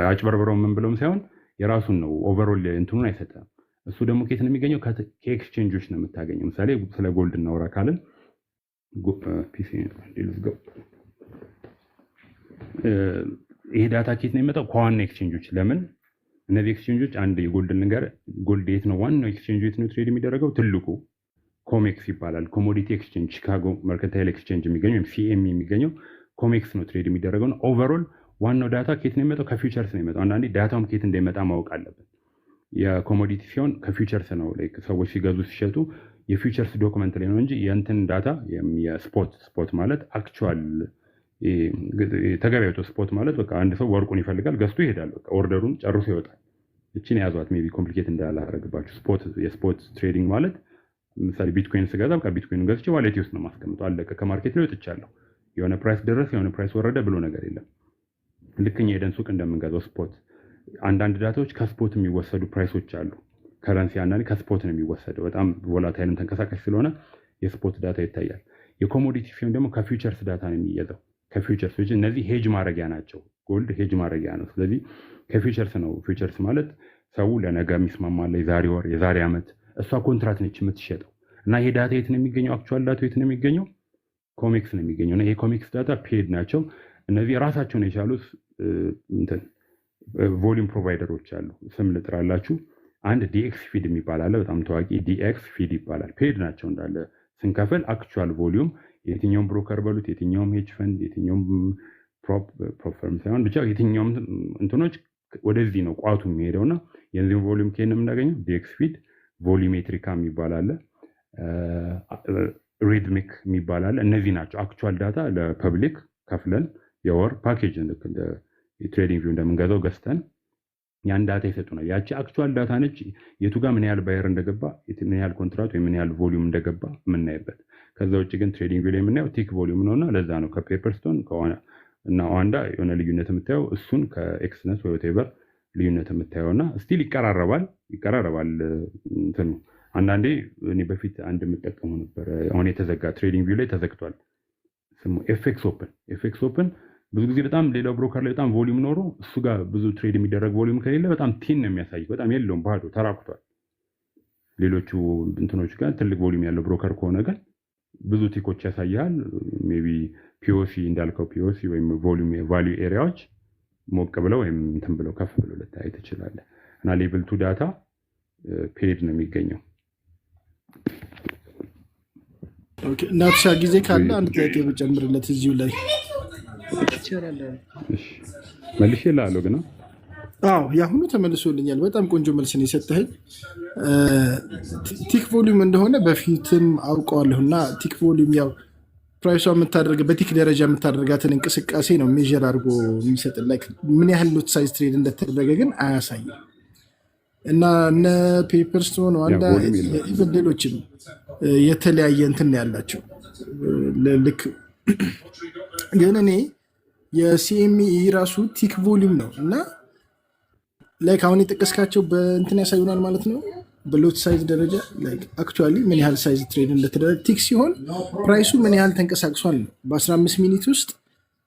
አጭበርብረው ምን ብለውም ሳይሆን የራሱን ነው ኦቨርኦል እንትኑን አይሰጥም። እሱ ደግሞ ከየት ነው የሚገኘው? ከኤክስቼንጆች ነው የምታገኘው። ምሳሌ ስለ ጎልድ እናወራ ካልን ይሄ ዳታ ከየት ነው የሚመጣው? ከዋና ኤክስቼንጆች። ለምን እነዚህ ኤክስቼንጆች አንድ የጎልድን ነገር ጎልድ የት ነው ዋናው ኤክስቼንጅ የት ነው ትሬድ የሚደረገው? ትልቁ ኮሜክስ ይባላል። ኮሞዲቲ ኤክስቼንጅ ቺካጎ መርካንታይል ኤክስቼንጅ የሚገኘው ወይም ሲኤም የሚገኘው ኮሜክስ ነው ትሬድ የሚደረገው ነው። ኦቨርኦል ዋናው ዳታ ከየት ነው የሚመጣው? ከፊውቸርስ ነው የሚመጣው። አንዳንዴ ዳታውም ከየት እንደሚመጣ ማወቅ አለብን። የኮሞዲቲ ሲሆን ከፊውቸርስ ነው። ላይክ ሰዎች ሲገዙ ሲሸጡ የፊውቸርስ ዶክመንት ላይ ነው እንጂ የእንትን ዳታ ስፖት ማለት አክቹዋል ተገበያቶ ስፖት ማለት በቃ አንድ ሰው ወርቁን ይፈልጋል ገዝቶ ይሄዳል። በቃ ኦርደሩን ጨርሶ ይወጣል። እቺን ያዟት ሜቢ ኮምፕሊኬት እንዳላረግባችሁ። የስፖት ትሬዲንግ ማለት ምሳሌ ቢትኮይን ስገዛ በቃ ቢትኮይን ገዝቼ ዋሌቴ ውስጥ ነው ማስቀምጠው። አለቀ። ከማርኬት ላይ ወጥቻለሁ። የሆነ ፕራይስ ደረሰ የሆነ ፕራይስ ወረደ ብሎ ነገር የለም። ልክኛ ሄደን ሱቅ እንደምንገዛው ስፖት አንዳንድ ዳታዎች ከስፖት የሚወሰዱ ፕራይሶች አሉ። ከረንሲ አንዳንዴ ከስፖት ነው የሚወሰደው። በጣም ቮላታይልም ተንቀሳቃሽ ስለሆነ የስፖት ዳታ ይታያል። የኮሞዲቲ ሲሆን ደግሞ ከፊውቸርስ ዳታ ነው የሚያዘው። ከፊውቸርስ እነዚህ ሄጅ ማድረጊያ ናቸው። ጎልድ ሄጅ ማድረጊያ ነው። ስለዚህ ከፊውቸርስ ነው። ፊውቸርስ ማለት ሰው ለነገ የሚስማማለ የዛሬ ወር የዛሬ ዓመት እሷ ኮንትራት ነች የምትሸጠው። እና ይሄ ዳታ የት ነው የሚገኘው? አክቹዋል ዳታ የት ነው የሚገኘው? ኮሜክስ ነው የሚገኘው። እና ይሄ ኮሜክስ ዳታ ፔድ ናቸው። እነዚህ ራሳቸውን የቻሉት ቮሊዩም ፕሮቫይደሮች አሉ። ስም ልጥራላችሁ። አንድ ዲኤክስ ፊድ የሚባል አለ። በጣም ታዋቂ ዲኤክስ ፊድ ይባላል። ፔድ ናቸው እንዳለ ስንከፍል አክቹዋል ቮሊዩም የትኛውም ብሮከር በሉት የትኛውም ሄጅ ፈንድ የትኛውም ፕሮፈርም ሳይሆን ብቻ የትኛውም እንትኖች ወደዚህ ነው ቋቱ የሚሄደውና የዚህ ቮሊዩም ከየት ነው የምናገኘው? ዲኤክስ ፊድ ቮሊሜትሪካ የሚባል አለ። ሪድሚክ የሚባል አለ። እነዚህ ናቸው አክቹዋል ዳታ ለፐብሊክ ከፍለን የወር ፓኬጅ ትሬዲንግ ቪው እንደምንገዛው ገዝተን ያን ዳታ ይሰጡናል። ያቺ አክቹዋል ዳታ ነች። የቱ ጋር ምን ያህል ባየር እንደገባ ምን ያህል ኮንትራት ወይ ምን ያህል ቮሊዩም እንደገባ የምናይበት። ከዛ ውጭ ግን ትሬዲንግ ቪው ላይ የምናየው ቲክ ቮሊዩም ነውና ለዛ ነው ከፔፐርስቶን እና ዋንዳ የሆነ ልዩነት የምታየው እሱን ከኤክስነስ ወይ ቴቨር ልዩነት የምታየውና ስቲል ይቀራረባል እንትኑ። አንዳንዴ እኔ በፊት አንድ የምጠቀመው ነበር። አሁን የተዘጋ ትሬዲንግ ቪው ላይ ተዘግቷል። ስሙ ኤፍኤክስ ኦፕን ብዙ ጊዜ በጣም ሌላው ብሮከር ላይ በጣም ቮሊዩም ኖሮ እሱ ጋር ብዙ ትሬድ የሚደረግ ቮሊዩም ከሌለ በጣም ቲን ነው የሚያሳይ። በጣም የለውም፣ ባዶ ተራቁቷል። ሌሎቹ እንትኖች ጋር ትልቅ ቮሊዩም ያለው ብሮከር ከሆነ ግን ብዙ ቲኮች ያሳያል። ሜቢ ፒኦሲ እንዳልከው ፒኦሲ ወይም ቮሊዩም ቫልዩ ኤሪያዎች ሞቅ ብለው ወይም እንትን ብለው ከፍ ብለው ልታይ ትችላለህ። እና ሌቭል 2 ዳታ ፔድ ነው የሚገኘው።
ኦኬ ናትሻ ጊዜ ካለ አንድ ጥያቄ ብጨምርለት እዚሁ ላይ
መልሼ እልሃለሁ ግን
የአሁኑ ተመልሶልኛል። በጣም ቆንጆ መልስ ነው የሰጠኸኝ። ቲክ ቮሊዩም እንደሆነ በፊትም አውቀዋለሁ እና ቲክ ቮሊዩም ያው ፕራይሷ በቲክ ደረጃ የምታደርጋትን እንቅስቃሴ ነው ሜዥር አድርጎ የሚሰጥ። ምን ያህል ሎት ሳይዝ ትሬድ እንደተደረገ ግን አያሳይም። እና እነ ፔፐርስቶን ዋንዳ ኢቨን ሌሎችም የተለያየ እንትን ያላቸው ልክ ግን እኔ የሲኤምኢ ራሱ ቲክ ቮሊዩም ነው እና ላይክ አሁን የጠቀስካቸው በእንትን ያሳዩናል ማለት ነው። በሎት ሳይዝ ደረጃ አክቹዋሊ ምን ያህል ሳይዝ ትሬድ እንደተደረገ ቲክ ሲሆን ፕራይሱ ምን ያህል ተንቀሳቅሷል ነው። በ15 ሚኒት ውስጥ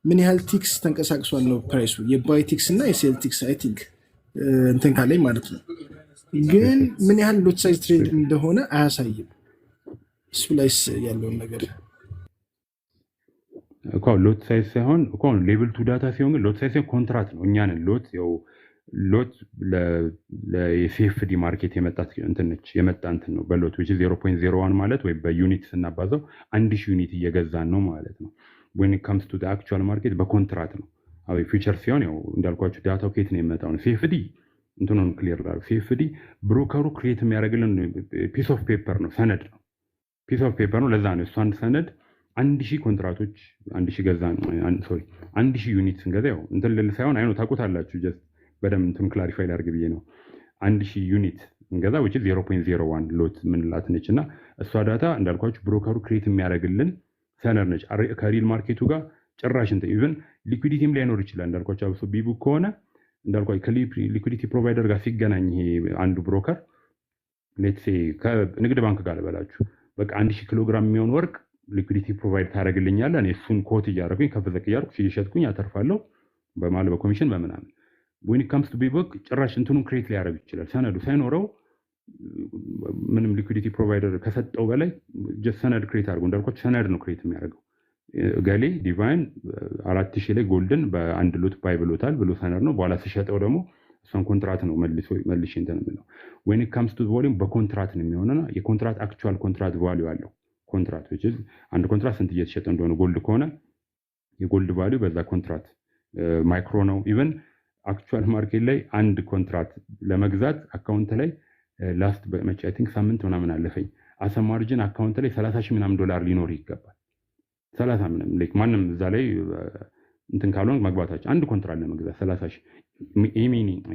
ምን ያህል ቲክስ ተንቀሳቅሷል ነው ፕራይሱ። የባይ ቲክስ እና የሴል ቲክስ አይ ቲንክ እንትን ካለኝ ማለት ነው። ግን ምን ያህል ሎት ሳይዝ ትሬድ እንደሆነ አያሳይም። እሱ ላይስ ያለውን ነገር
እኮ ሎት ሳይዝ ሳይሆን እኮ ሌቭል 2 ዳታ ሲሆን ግን ሎት ሳይዝ ሳይሆን ኮንትራት ነው። እኛ ነን ሎት ለሲኤፍዲ ማርኬት የመጣ እንትን ነው በሎት which is 0.01 ማለት ወይ በዩኒት ስናባዛው 1000 ዩኒት እየገዛን ነው ማለት ነው። when it comes to the actual market በኮንትራት ነው። አዎ ፊቸር ሲሆን ያው እንዳልኳችሁ ዳታው ከየት ነው የመጣው ነው። ሲኤፍዲ እንትኑን ክሊር ላድርግ። ሲኤፍዲ ብሮከሩ ክሬት የሚያደርግልን ፒስ ኦፍ ፔፐር ነው፣ ሰነድ ነው። ፒስ ኦፍ ፔፐር ነው። ለዛ ነው እሱ አንድ ሰነድ 1000 ኮንትራቶች 1000 ገዛን 1000 ዩኒት ስንገዛ ያው እንትን ልል ሳይሆን አይኖ ታውቁታላችሁ ጀስት በደም እንትን ክላሪፋይ ላድርግ ብዬ ነው። 1000 ዩኒት እንገዛ which is 0.01 ሎት ምንላት ነች እና እሷ ዳታ እንዳልኳችሁ ብሮከሩ ክሬት የሚያደርግልን ሰነድ ነች። ከሪል ማርኬቱ ጋር ጭራሽ እንትን ኢቭን ሊኩዊዲቲም ላይኖር ይችላል። እንዳልኳችሁ አብሶ ቢቡክ ከሆነ እንዳልኳችሁ ከሊኩዊዲቲ ፕሮቫይደር ጋር ሲገናኝ ይሄ አንዱ ብሮከር ሌትስ ሴ ከንግድ ባንክ ጋር ልበላችሁ በቃ 1000 ኪሎ ግራም የሚሆን ወርቅ ሊኩዊዲቲ ፕሮቫይድ ታደርግልኛለህ። እኔ እሱን ኮት እያደረኩኝ ከፍ ዘቅ እያደረኩ ሲሸጥኩኝ አተርፋለሁ በማለ በኮሚሽን በምናምን when it comes to ቢቡክ ጭራሽ እንትኑን ክሬት ሊያደርግ ይችላል። ሰነዱ ሳይኖረው ምንም ሊኩዊዲቲ ፕሮቫይደር ከሰጠው በላይ ጀስት ሰነድ ክሬት አድርጎ እንዳልኳችሁ ሰነድ ነው ክሬት የሚያደርገው። ገሌ ዲቫይን 4000 ላይ ጎልድን በአንድ ሎት ባይ ብሎታል ብሎ ሰነድ ነው። በኋላ ሲሸጠው ደግሞ እሷን ኮንትራት ነው መልሼ እንትን የምለው። when it comes to volume በኮንትራት ነው የሚሆነና የኮንትራት አክቹዋል ኮንትራት ቫልዩ አለው። ኮንትራት which is አንድ ኮንትራት ስንት እየተሸጠ እንደሆነ ጎልድ ከሆነ የጎልድ ቫልዩ በዛ ኮንትራት ማይክሮ ነው። ኢቨን አክቹዋል ማርኬት ላይ አንድ ኮንትራት ለመግዛት አካውንት ላይ ላስት በመቼ አይ ቲንክ ሳምንት ምናምን አለፈኝ አሰ ማርጂን አካውንት ላይ 30,000 ምናምን ዶላር ሊኖር ይገባል። 30 ምናምን ላይክ ማንም እዛ ላይ እንትን ካልሆነ መግባታቸው አንድ ኮንትራት ለመግዛት 30,000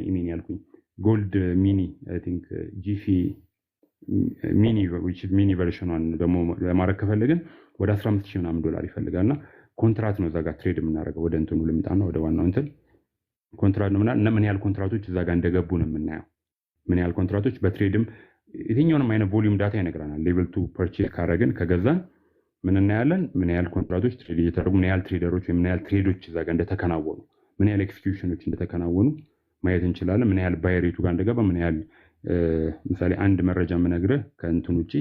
ሚኒ ያልኩኝ ጎልድ ሚኒ አይ ቲንክ ጂሲ ሚኒ which is ሚኒ ቨርሽኗን ደግሞ ለማድረግ ከፈለግን ወደ 15,000 ምናምን ዶላር ይፈልጋልና ኮንትራት ነው እዛ ጋር ትሬድ የምናደርገው። ወደ እንትኑ ልምጣና ወደ ዋናው እንትን ኮንትራት ነው እና ምን ያህል ኮንትራቶች እዛ ጋር እንደገቡ ነው የምናየው። ምን ያህል ኮንትራቶች በትሬድም የትኛውንም አይነት ቮሊዩም ዳታ ይነግረናል። ሌቭል 2 ፐርቼዝ ካረግን ከገዛን ምን እናያለን? ምን ያህል ኮንትራቶች ትሬድ እየተደረጉ፣ ምን ያህል ትሬደሮች ወይ ምን ያህል ትሬዶች እዛ ጋር እንደተከናወኑ፣ ምን ያህል ኤክስኪዩሽኖች እንደተከናወኑ ማየት እንችላለን። ምን ያህል ባይሬቱ ጋር እንደገባ፣ ምን ያህል ምሳሌ አንድ መረጃ የምነግርህ ከእንትን ውጪ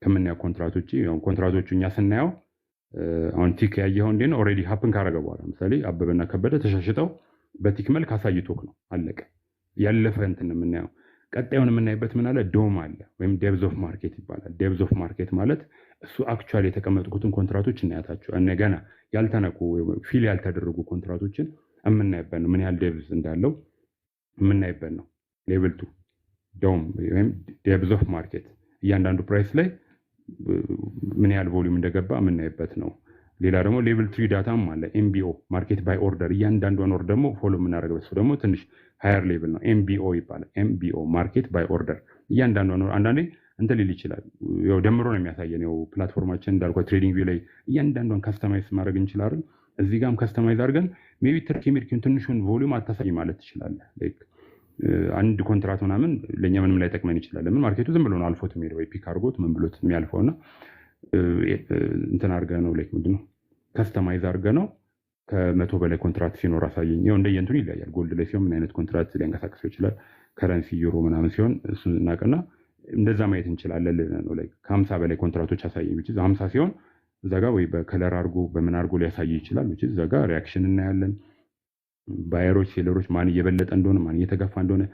ከምናየው ኮንትራት ውጪ ኮንትራቶቹ እኛ ስናየው አሁን ቲክ ያየኸው እንዴ ነው ኦልሬዲ ሀፕን ካረገ በኋላ ምሳሌ አበበና ከበደ ተሻሽጠው በቲክ መልክ አሳይቶክ ነው አለቀ። ያለፈ እንትን የምናየው ቀጣዩን የምናይበት ምን አለ ዶም አለ ወይም ዴፕዝ ኦፍ ማርኬት ይባላል። ዴፕዝ ኦፍ ማርኬት ማለት እሱ አክቹዋሊ የተቀመጡትን ኮንትራቶች እናያታቸው ገና ያልተነኩ ፊል ያልተደረጉ ኮንትራቶችን የምናይበት ነው። ምን ያህል ዴፕዝ እንዳለው የምናይበት ነው። ሌቭል 2 ዶም ወይም ዴፕዝ ኦፍ ማርኬት እያንዳንዱ ፕራይስ ላይ ምን ያህል ቮሊዩም እንደገባ የምናይበት ነው። ሌላ ደግሞ ሌቭል 3 ዳታም አለ ኤምቢኦ ማርኬት ባይ ኦርደር እያንዳንዷን ኦርደር ደግሞ ፎሎ የምናደርገው እሱ ደግሞ ትንሽ ሃየር ሌቭል ነው። ኤምቢኦ ይባላል። ኤምቢኦ ማርኬት ባይ ኦርደር እያንዳንዷን አንዳንዴ እንትን ሊል ይችላል። ያው ደምሮ ነው የሚያሳየን። ያው ፕላትፎርማችን እንዳልኳት ትሬዲንግ ቪው ላይ እያንዳንዷን ካስተማይዝ ማድረግ እንችላለን። እዚህ ጋርም ካስተማይዝ አድርገን ሜቢ ትርኪ ሚርኪን ትንሹን ቮሊዩም አታሳይ ማለት ትችላለህ። ላይክ አንድ ኮንትራት ምናምን ለኛ ምንም ላይ ጠቅመን ይችላል። ምን ማርኬቱ ዝም ብሎ ነው አልፎት የሚሄደው ወይ ፒክ አድርጎት ምን ብሎት የሚያልፈውና እንትን አድርገህ ነው ላይክ ምንድነው ካስተማይዝ አድርገህ ነው ከ100 በላይ ኮንትራት ሲኖር አሳየኝ። ያው እንደየንቱን ይለያያል። ጎልድ ላይ ሲሆን ምን አይነት ኮንትራት ሊያንቀሳቅሰው ይችላል። ከረንሲ ዩሮ ምናምን ሲሆን እሱን እናቀና እንደዛ ማየት እንችላለን ነው ላይክ ከ50 በላይ ኮንትራቶች አሳየኝ which is 50 ሲሆን እዛ ጋር ወይ በከለር አድርጎ በምን አድርጎ ሊያሳይ ይችላል which is እዛ ጋር ሪአክሽን እናያለን። ባየሮች ሴለሮች ማን እየበለጠ እንደሆነ ማን እየተገፋ እንደሆነ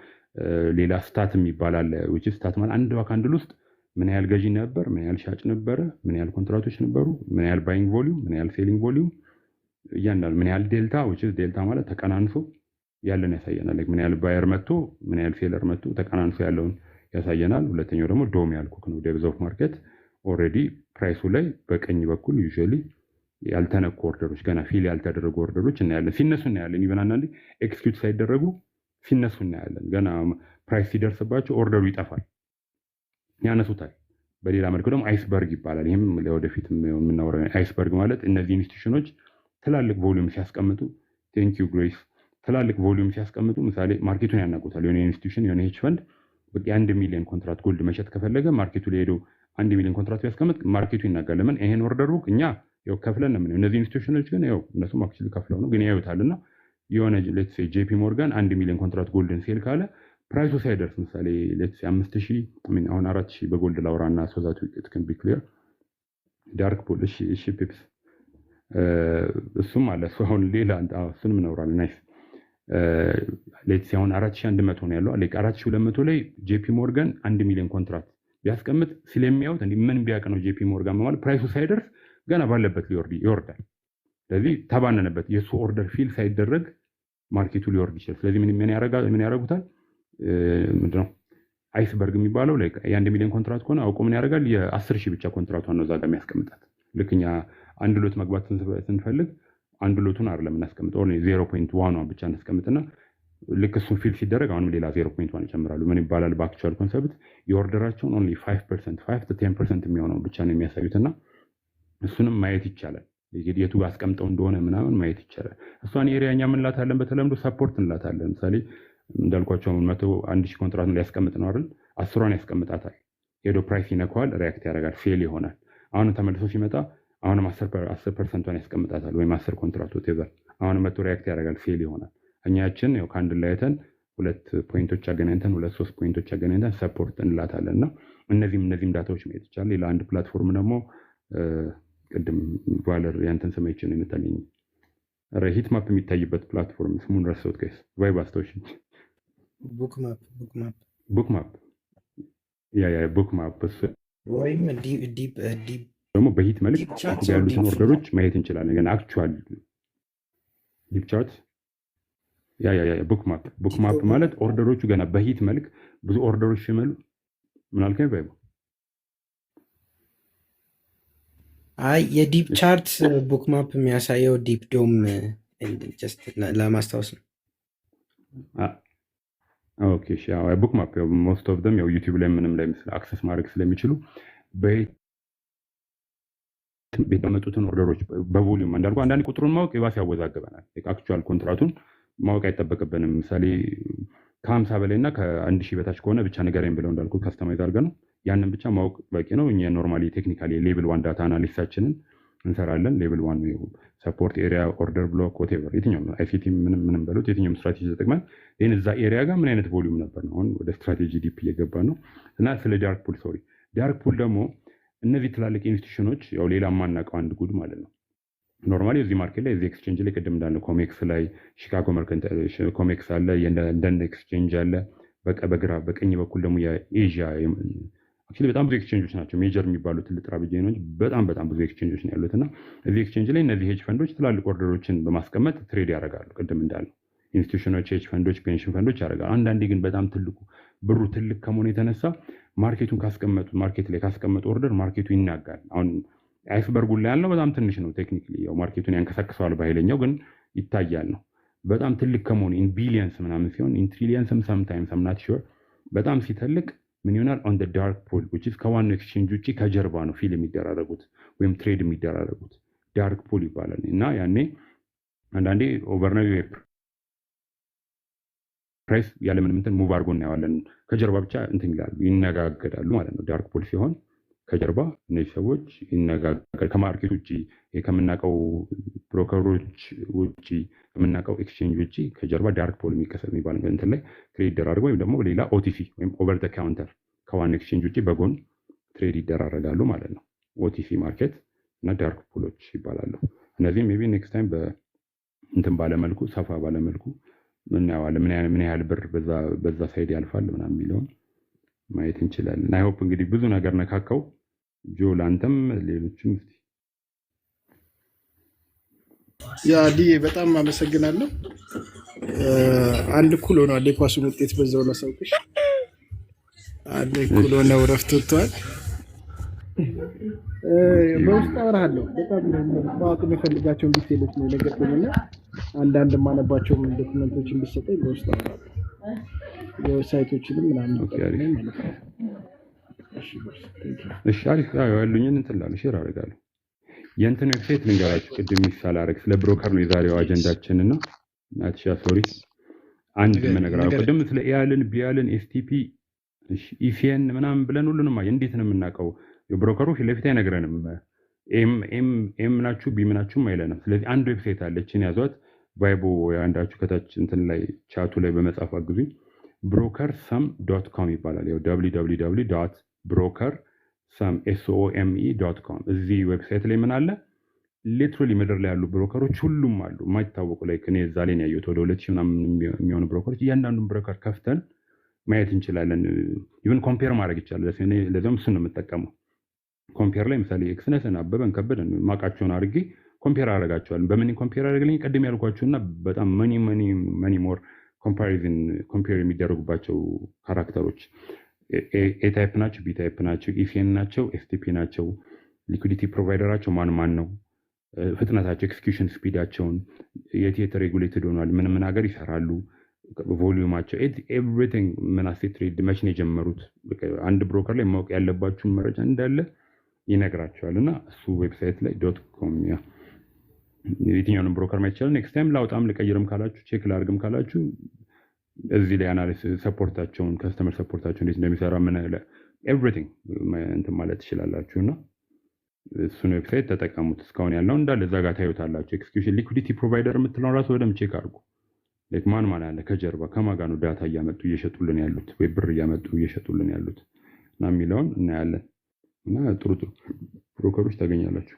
ሌላ ስታት የሚባል አለ which is ስታት ማለት አንድ ባካንድል ውስጥ ምን ያህል ገዢ ነበር፣ ምን ያህል ሻጭ ነበረ፣ ምን ያህል ኮንትራቶች ነበሩ፣ ምን ያህል ባይንግ ቮሊዩም፣ ምን ያህል ሴሊንግ ቮሊዩም እያንዳንዱ ምን ያህል ዴልታ which is ዴልታ ማለት ተቀናንሶ ያለን ያሳየናል። ምን ያህል ባየር መጥቶ ምን ያህል ሴለር መጥቶ ተቀናንሶ ያለውን ያሳየናል። ሁለተኛው ደግሞ ዶም ያልኩክ ነው ዴፕዝ ኦፍ ማርኬት ኦልሬዲ ፕራይሱ ላይ በቀኝ በኩል ዩዥዋሊ ያልተነኩ ኦርደሮች ገና ፊል ያልተደረጉ ኦርደሮች እናያለን። ሲነሱ እናያለን። ኢቨን አንዳንዴ ኤክስኪዩት ሳይደረጉ ሲነሱ እናያለን። ገና ፕራይስ ሲደርስባቸው ኦርደሩ ይጠፋል፣ ያነሱታል። በሌላ መልኩ ደግሞ አይስበርግ ይባላል። ይህም ለወደፊት የምናወራው አይስበርግ ማለት እነዚህ ኢንስቲትዩሽኖች ትላልቅ ቮሊዩም ሲያስቀምጡ ቴንክ ዩ ግሬስ ትላልቅ ቮሊዩም ሲያስቀምጡ ምሳሌ ማርኬቱን ያናቁታል። የሆነ ኢንስቲትዩሽን የሆነ ሄጅ ፈንድ በቃ 1 ሚሊዮን ኮንትራት ጎልድ መሸጥ ከፈለገ ማርኬቱ ላይ ሄዶ 1 ሚሊዮን ኮንትራት ቢያስቀምጥ ማርኬቱ ይናጋል። ለምን ይሄን ኦርደር ቡክ እኛ ያው ከፍለን ነው የምንለው። እነዚህ ኢንስቲትዩሽኖች ግን ያው እነሱም አክቹዋሊ ከፍለው ነው ግን ያዩታልና የሆነ ሌትስ ሴ ጄፒ ሞርጋን 1 ሚሊዮን ኮንትራት ጎልድን ሴል ካለ ፕራይሱ ሳይደርስ ምሳሌ ሌትስ ሴ 5000 አሁን 4000 በጎልድ ላውራና ሶዛቱ ኢት ካን ቢ ክሊር ዳርክ ፑል እሺ ፒፕስ እሱም አለ እሱ አሁን ሌላ እሱንም እናወራለን። ናይስ ሌትስ ሴ አሁን 4100 ነው ያለው 4200 ላይ ጄፒ ሞርጋን 1 ሚሊዮን ኮንትራት ቢያስቀምጥ ስለሚያዩት እንዴ ምን ቢያቅ ነው ጄፒ ሞርጋን ማለት ፕራይሱ ሳይደርስ ገና ባለበት ይወርዳል። ስለዚህ ተባነነበት የሱ ኦርደር ፊል ሳይደረግ ማርኬቱ ሊወርድ ይችላል። ስለዚህ ምን ያደርጉታል ምንድነው አይስበርግ የሚባለው ላይ የ1 ሚሊዮን ኮንትራት ከሆነ አውቆ ምን ያደርጋል የ10000 ብቻ ኮንትራቷን ነው እዛ ጋር የሚያስቀምጣት። ልክኛ አንድ ሎት መግባት ስንፈልግ አንድ ሎቱን አይደለም እናስቀምጠው 0.1 ብቻ እናስቀምጥና ልክ እሱን ፊል ሲደረግ አሁንም ሌላ 0.1 ይጨምራሉ። ምን ይባላል በአክቹዋል ኮንሰፕት የኦርደራቸውን ኦንሊ 5% 5 to 10% የሚሆነው ብቻ ነው የሚያሳዩትና እሱንም ማየት ይቻላል። የቱ ጋር አስቀምጠው እንደሆነ ምናምን ማየት ይቻላል። እሷን ኤሪያኛ ምን ላታለን በተለምዶ ሰፖርት እንላታለን። ምሳሌ እንዳልኳቸው 100000 ኮንትራት ሊያስቀምጥ ነው አይደል 10ን ያስቀምጣታል። ሄዶ ፕራይስ ይነካዋል ሪአክት ያደርጋል ፌል ይሆናል። አሁን ተመልሶ ሲመጣ አሁንም 10%ን ያስቀምጣታል ወይም 10 ኮንትራት ወቴቨር አሁን መቶ ሪአክት ያደርጋል ፌል ይሆናል። እኛችን ያው ካንድ ላይተን 2 ፖይንቶች አገናኝተን 2-3 ፖይንቶች አገናኝተን ሰፖርት እንላታለንና እነዚህም ዳታዎች ማየት ይቻላል። ሌላ አንድ ፕላትፎርም ደግሞ ቅድም ቫለር ያንተን ሰማይቼ ነው የመጣልኝ ሂት ማፕ የሚታይበት ፕላትፎርም ስሙን ረሳሁት ጋይስ ቫይብ አስታውሽኝ
ቡክ ማፕ
ቡክ ማፕ
ወይም ዲፕ
ደግሞ በሂት መልክ ያሉትን ኦርደሮች ማየት እንችላለን። ግን አክቹዋል ዲፕ ቻርት ቡክ ማፕ ማለት ኦርደሮቹ ገና በሂት መልክ ብዙ ኦርደሮች ሲመሉ ምን አልከኝ ቫይብ
የዲፕ ቻርት ቡክ ማፕ የሚያሳየው ዲፕ ዶም ጀስት ለማስታወስ ነው።
ኦኬ እሺ ቡክ ማፕ ሞስት ኦፍ them ያው ዩቲዩብ ላይ ምንም ላይ አክሰስ ማድረግ ስለሚችሉ በመጡትን ኦርደሮች በቮሊዩም እንዳልኩ አንዳንድ ቁጥሩን ማወቅ ይባስ ያወዛግበናል። አክቹዋል ኮንትራቱን ማወቅ አይጠበቅብንም። ምሳሌ ከ50 በላይና ከ1000 በታች ከሆነ ብቻ ንገረኝ ብለው እንዳልኩ ካስተማይዝ አድርገን ነው ያንን ብቻ ማወቅ በቂ ነው። እኛ ኖርማሊ ቴክኒካሊ ሌቭል 1 ዳታ አናሊሲሳችንን እንሰራለን። ሌቭል 1 ነው ሰፖርት ኤሪያ ኦርደር ብሎክ whatever የትኛውም አይሲቲ ምንም በሉት የትኛውም ስትራቴጂ ተጠቅመን ይሄን እዛ ኤሪያ ጋር ምን አይነት ቮሊዩም ነበር ነው አሁን ወደ ስትራቴጂ ዲፕ እየገባ ነው። እና ስለ ዳርክ ፑል ደግሞ እነዚህ ትላልቅ ኢንስቲትዩሽኖች ያው ሌላ ማናውቀው አንድ ጉድ ማለት ነው። ኖርማሊ እዚህ ማርኬት ላይ እዚህ ኤክስቼንጅ ላይ ቅድም እንዳለ ኮሜክስ ላይ ሺካጎ መርካንታይል ኮሜክስ አለ የለንደን ኤክስቼንጅ አለ በግራ በቀኝ በኩል ደግሞ የኤዥያ አክቹዋሊ በጣም ብዙ ኤክስቼንጆች ናቸው ሜጀር የሚባሉ ትልቅ ትራቢጄኖች በጣም ብዙ ኤክስቼንጆች ነው ያሉትና እዚህ ኤክስቼንጅ ላይ እነዚህ ሄጅ ፈንዶች ትላልቅ ኦርደሮችን በማስቀመጥ ትሬድ ያደርጋሉ። ቅድም እንዳለ ኢንስቲትዩሽኖች ሄጅ ፈንዶች ፔንሽን ፈንዶች ያደርጋሉ። አንዳንዴ ግን በጣም ብሩ ትልቅ ከመሆኑ የተነሳ ማርኬቱን ማርኬት ላይ ካስቀመጡ ኦርደር ማርኬቱ ይናጋል። አሁን አይስበርጉ ላይ ያለው በጣም ትንሽ ነው ቴክኒካሊ ያው ማርኬቱን ያንከሳክሰዋል በኃይለኛው ግን ይታያል ነው። በጣም ትልቅ ከመሆኑ ኢን ቢሊየንስ ምናምን ሲሆን ኢን ትሪሊየንስም ሰምታይምስ አም ናት ሹር በጣም ሲተልቅ ምን ይሆናል ኦን ዘ ዳርክ ፑል which is ከዋናው ኤክስቼንጅ ውጪ ከጀርባ ነው ፊል የሚደራረጉት ወይም ትሬድ የሚደራረጉት ዳርክ ፑል ይባላል። እና ያኔ አንዳንዴ ኦቨርናይት ፕራይስ ያለምንም እንትን ሙቭ አድርጎ እናየዋለን። ከጀርባ ብቻ እንትን ይላሉ ይነጋገዳሉ ማለት ነው። ዳርክ ፑል ሲሆን ከጀርባ እነዚህ ሰዎች ይነጋገዳሉ። ከማርኬት ውጪ ከምናውቀው ብሮከሮች ውጪ ከምናውቀው ኤክስቼንጅ ውጪ ከጀርባ ዳርክ ፑል የሚከሰት የሚባል እንትን ላይ ትሬድ ይደራረጋሉ። ወይም ደግሞ ሌላ ኦቲሲ ወይም ኦቨር ዘ ካውንተር ከዋን ኤክስቼንጅ ውጪ በጎን ትሬድ ይደራረጋሉ ማለት ነው። ኦቲሲ ማርኬት እና ዳርክ ፑሎች ይባላሉ። እነዚህም ሜቢ ኔክስት ታይም እንትን ባለመልኩ ሰፋ ባለመልኩ ምን ያህል ብር በዛ ሳይድ ያልፋል ምናምን የሚለውን ማየት እንችላለን። አይ ሆፕ እንግዲህ ብዙ ነገር ነካካው ጆ ላንተም ሌሎችም እስቲ
ዲ በጣም አመሰግናለሁ። አንድ እኩል ሆኗል የኳሱን ውጤት በዛው ላሳውቅሽ። አንድ እኩል ሆነው ረፍት ወጥቷል። በውስጥ አወራለሁ በጣም ማወቅ የምፈልጋቸውን ዲቴሎች ነው የነገርኩኝና አንዳንድ የማነባቸውን ዶክመንቶች እንዲሰጠኝ በውስጥ አወራለሁ። የዌብሳይቶችንም ምናምን ማለት ነው።
እሺ አሪፍ ያሉኝን እንትን እላለሁ ሼር አደርጋለሁ። የእንትን ዌብሳይት ልንገራችሁ ቅድም ይሳል አደረግ ስለ ብሮከር ነው የዛሬው አጀንዳችን እና ናትሻ ሶሪ አንድ መነግራው ቅድም ስለ ኤያልን ቢያልን ኤስቲፒ ኢፊኤን ምናምን ብለን ሁሉንም እንዴት ነው የምናውቀው? የብሮከሩ ለፊት አይነግረንም። ኤም ናችሁ ቢ ናችሁ አይለንም። ስለዚህ አንድ ዌብሳይት አለችን ያዟት። ቫይቦ አንዳችሁ ከታች እንትን ላይ ቻቱ ላይ በመጻፍ አግዙኝ። brokersum.com ይባላል። ያው www.brokersum.com እዚህ ዌብሳይት ላይ ምን አለ? ሊትራሊ ምድር ላይ ያሉ ብሮከሮች ሁሉም አሉ። የማይታወቁ ላይ ከኔ እዛ ላይ ነው ያየሁት። ወደ 2000 ምናምን የሚሆኑ ብሮከሮች እያንዳንዱን ብሮከር ከፍተን ማየት እንችላለን። ኢቭን ኮምፔር ማድረግ ይቻላል። ለዛም እሱን ነው የምጠቀመው። ኮምፔር ላይ ምሳሌ ኤክስነስን አበበን ከበደን ማቃቸውን አድርጌ ኮምፔር አደርጋቸዋለሁ። በምን ኮምፔር አደርግልኝ? ቀደም ያልኳችሁና በጣም መኒ ሞር ኮምፓሪዝን ኮምፔር የሚደረጉባቸው ካራክተሮች ኤ ታይፕ ናቸው፣ ቢ ታይፕ ናቸው፣ ኢፊኤን ናቸው፣ ኤፍቲፒ ናቸው፣ ሊኩዲቲ ፕሮቫይደራቸው ማን ነው፣ ፍጥነታቸው፣ ኤክስኪዩሽን ስፒዳቸውን፣ የት ሬጉሌትድ ሆኗል፣ ምን ሀገር ይሰራሉ፣ ቮሊዩማቸው፣ ኤቭሪቲንግ ምን አሴት ትሬድ መቼ ነው የጀመሩት፣ አንድ ብሮከር ላይ ማወቅ ያለባችሁን መረጃ እንዳለ ይነግራቸዋል። እና እሱ ዌብሳይት ላይ .com የትኛውንም ብሮከር ማየት ይችላል። ኔክስት ታይም ላውጣም ልቀይርም ካላችሁ ቼክ ላድርግም ካላችሁ እዚህ ላይ አናሊሲስ ሰፖርታቸውን ከስተመር ሰፖርታቸው እንዴት እንደሚሰራ ምን ኤቭሪቲንግ እንትን ማለት ትችላላችሁ። እና እሱን ዌብሳይት ተጠቀሙት። እስካሁን ያለው እንዳለ እዛ ጋር ታዩታላችሁ። ኤክስኪዩሽን ሊኩዲቲ ፕሮቫይደር የምትለውን ራሱ በደምብ ቼክ አድርጉ። ላይክ ማን አለ ከጀርባ ከማን ጋር ነው ዳታ እያመጡ እየሸጡልን ያሉት ወይ ብር እያመጡ እየሸጡልን ያሉት እና የሚለውን እናያለን። እና ጥሩ ብሮከሮች ታገኛላችሁ።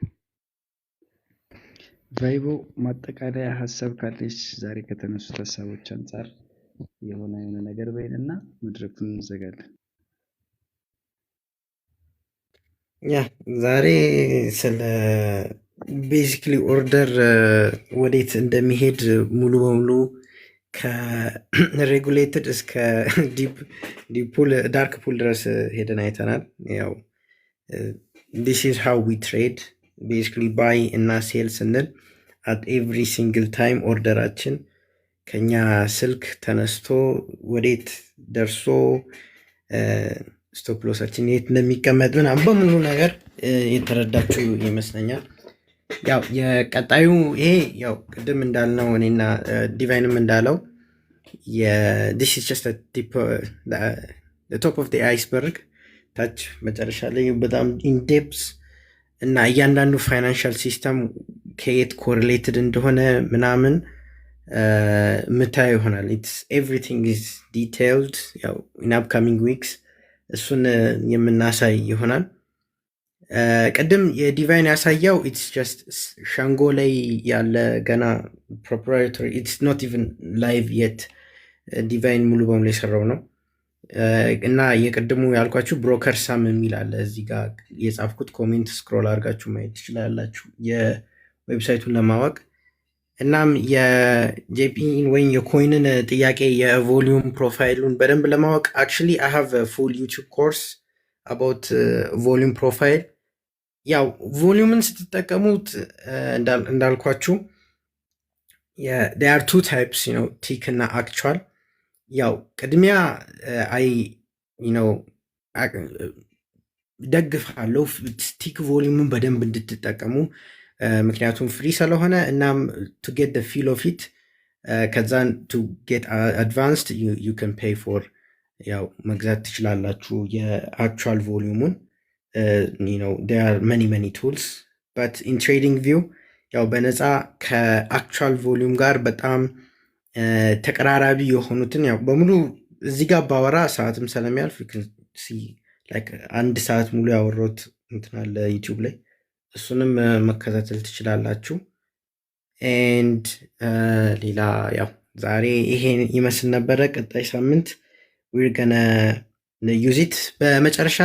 ቫይቦ ማጠቃለያ ሀሳብ ካለች ዛሬ ከተነሱት ሀሳቦች አንጻር የሆነ ነገር በይንና መድረኩን እንዘጋለን።
ያ ዛሬ ስለ ቤዚክሊ ኦርደር ወዴት እንደሚሄድ ሙሉ በሙሉ ከሬጉሌትድ እስከ ዳርክ ፑል ድረስ ሄደን አይተናል። ያው this is how we trade basically buy እና ሴል ስንል at every single time ኦርደራችን ከኛ ስልክ ተነስቶ ወዴት ደርሶ ስቶፕ ሎሳችን የት እንደሚቀመጥ ምናምን በሙሉ ነገር የተረዳችሁ ይመስለኛል። ያው የቀጣዩ ይሄ ያው ቅድም እንዳልነው እኔና ዲቫይንም እንዳለው this is just the top of the iceberg ታች መጨረሻ ላይ በጣም ኢንዴፕስ እና እያንዳንዱ ፋይናንሻል ሲስተም ከየት ኮሪሌትድ እንደሆነ ምናምን ምታዩ ይሆናል። ኤቭሪቲንግ ኢዝ ዲቴይልድ ያው ኢን አፕካሚንግ ዊክስ እሱን የምናሳይ ይሆናል። ቅድም የዲቫይን ያሳያው ኢትስ ጀስት ሻንጎ ላይ ያለ ገና ፕሮፕራይተሪ ኢትስ ኖት ኢቨን ላይቭ የት ዲቫይን ሙሉ በሙሉ የሰራው ነው። እና የቅድሙ ያልኳችሁ ብሮከር ሳም የሚል አለ እዚህ ጋር የጻፍኩት ኮሜንት ስክሮል አድርጋችሁ ማየት ትችላላችሁ የዌብሳይቱን ለማወቅ። እናም የጄፒን ወይም የኮይንን ጥያቄ የቮሊዩም ፕሮፋይሉን በደንብ ለማወቅ actually I have a full YouTube course about volume profile። ያው ቮሊዩምን ስትጠቀሙት እንዳልኳችሁ there are two types, you know, tick እና actual። ያው ቅድሚያ ደግፋለሁ ቲክ ቮሊዩምን በደንብ እንድትጠቀሙ ምክንያቱም ፍሪ ስለሆነ። እናም to get the feel of it ከዛን to get advanced you can pay for ያው መግዛት ትችላላችሁ የአክቹዋል ቮሊዩሙን። there are many tools but in trading view ያው በነፃ ከአክቹዋል ቮሊዩም ጋር በጣም ተቀራራቢ የሆኑትን ያው በሙሉ እዚህ ጋር ባወራ ሰዓትም ስለሚያልፍ አንድ ሰዓት ሙሉ ያወራሁት እንትን አለ ዩቲዩብ ላይ እሱንም መከታተል ትችላላችሁ። ኤንድ ሌላ ያው ዛሬ ይሄን ይመስል ነበረ። ቀጣይ ሳምንት we're gonna use it። በመጨረሻ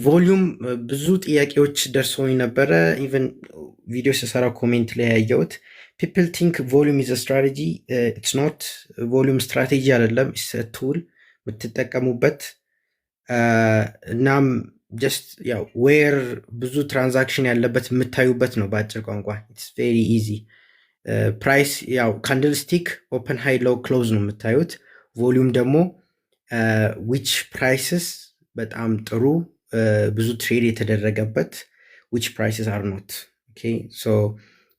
ቮሊዩም ብዙ ጥያቄዎች ደርሰውኝ ነበረ። ኢቨን ቪዲዮ ስሰራ ኮሜንት ላይ ያየሁት people think volume is a strategy. It's not volume strategy አይደለም፣ it's a tool የምትጠቀሙበት። እናም just ያው where ብዙ ትራንዛክሽን ያለበት የምታዩበት ነው በአጭር ቋንቋ። it's very easy። ፕራይስ ያው ካንድል ስቲክ ኦፕን ሃይ ሎው ክሎዝ ነው የምታዩት። ቮሊዩም ደግሞ which prices በጣም ጥሩ ብዙ ትሬድ የተደረገበት which prices are not። okay so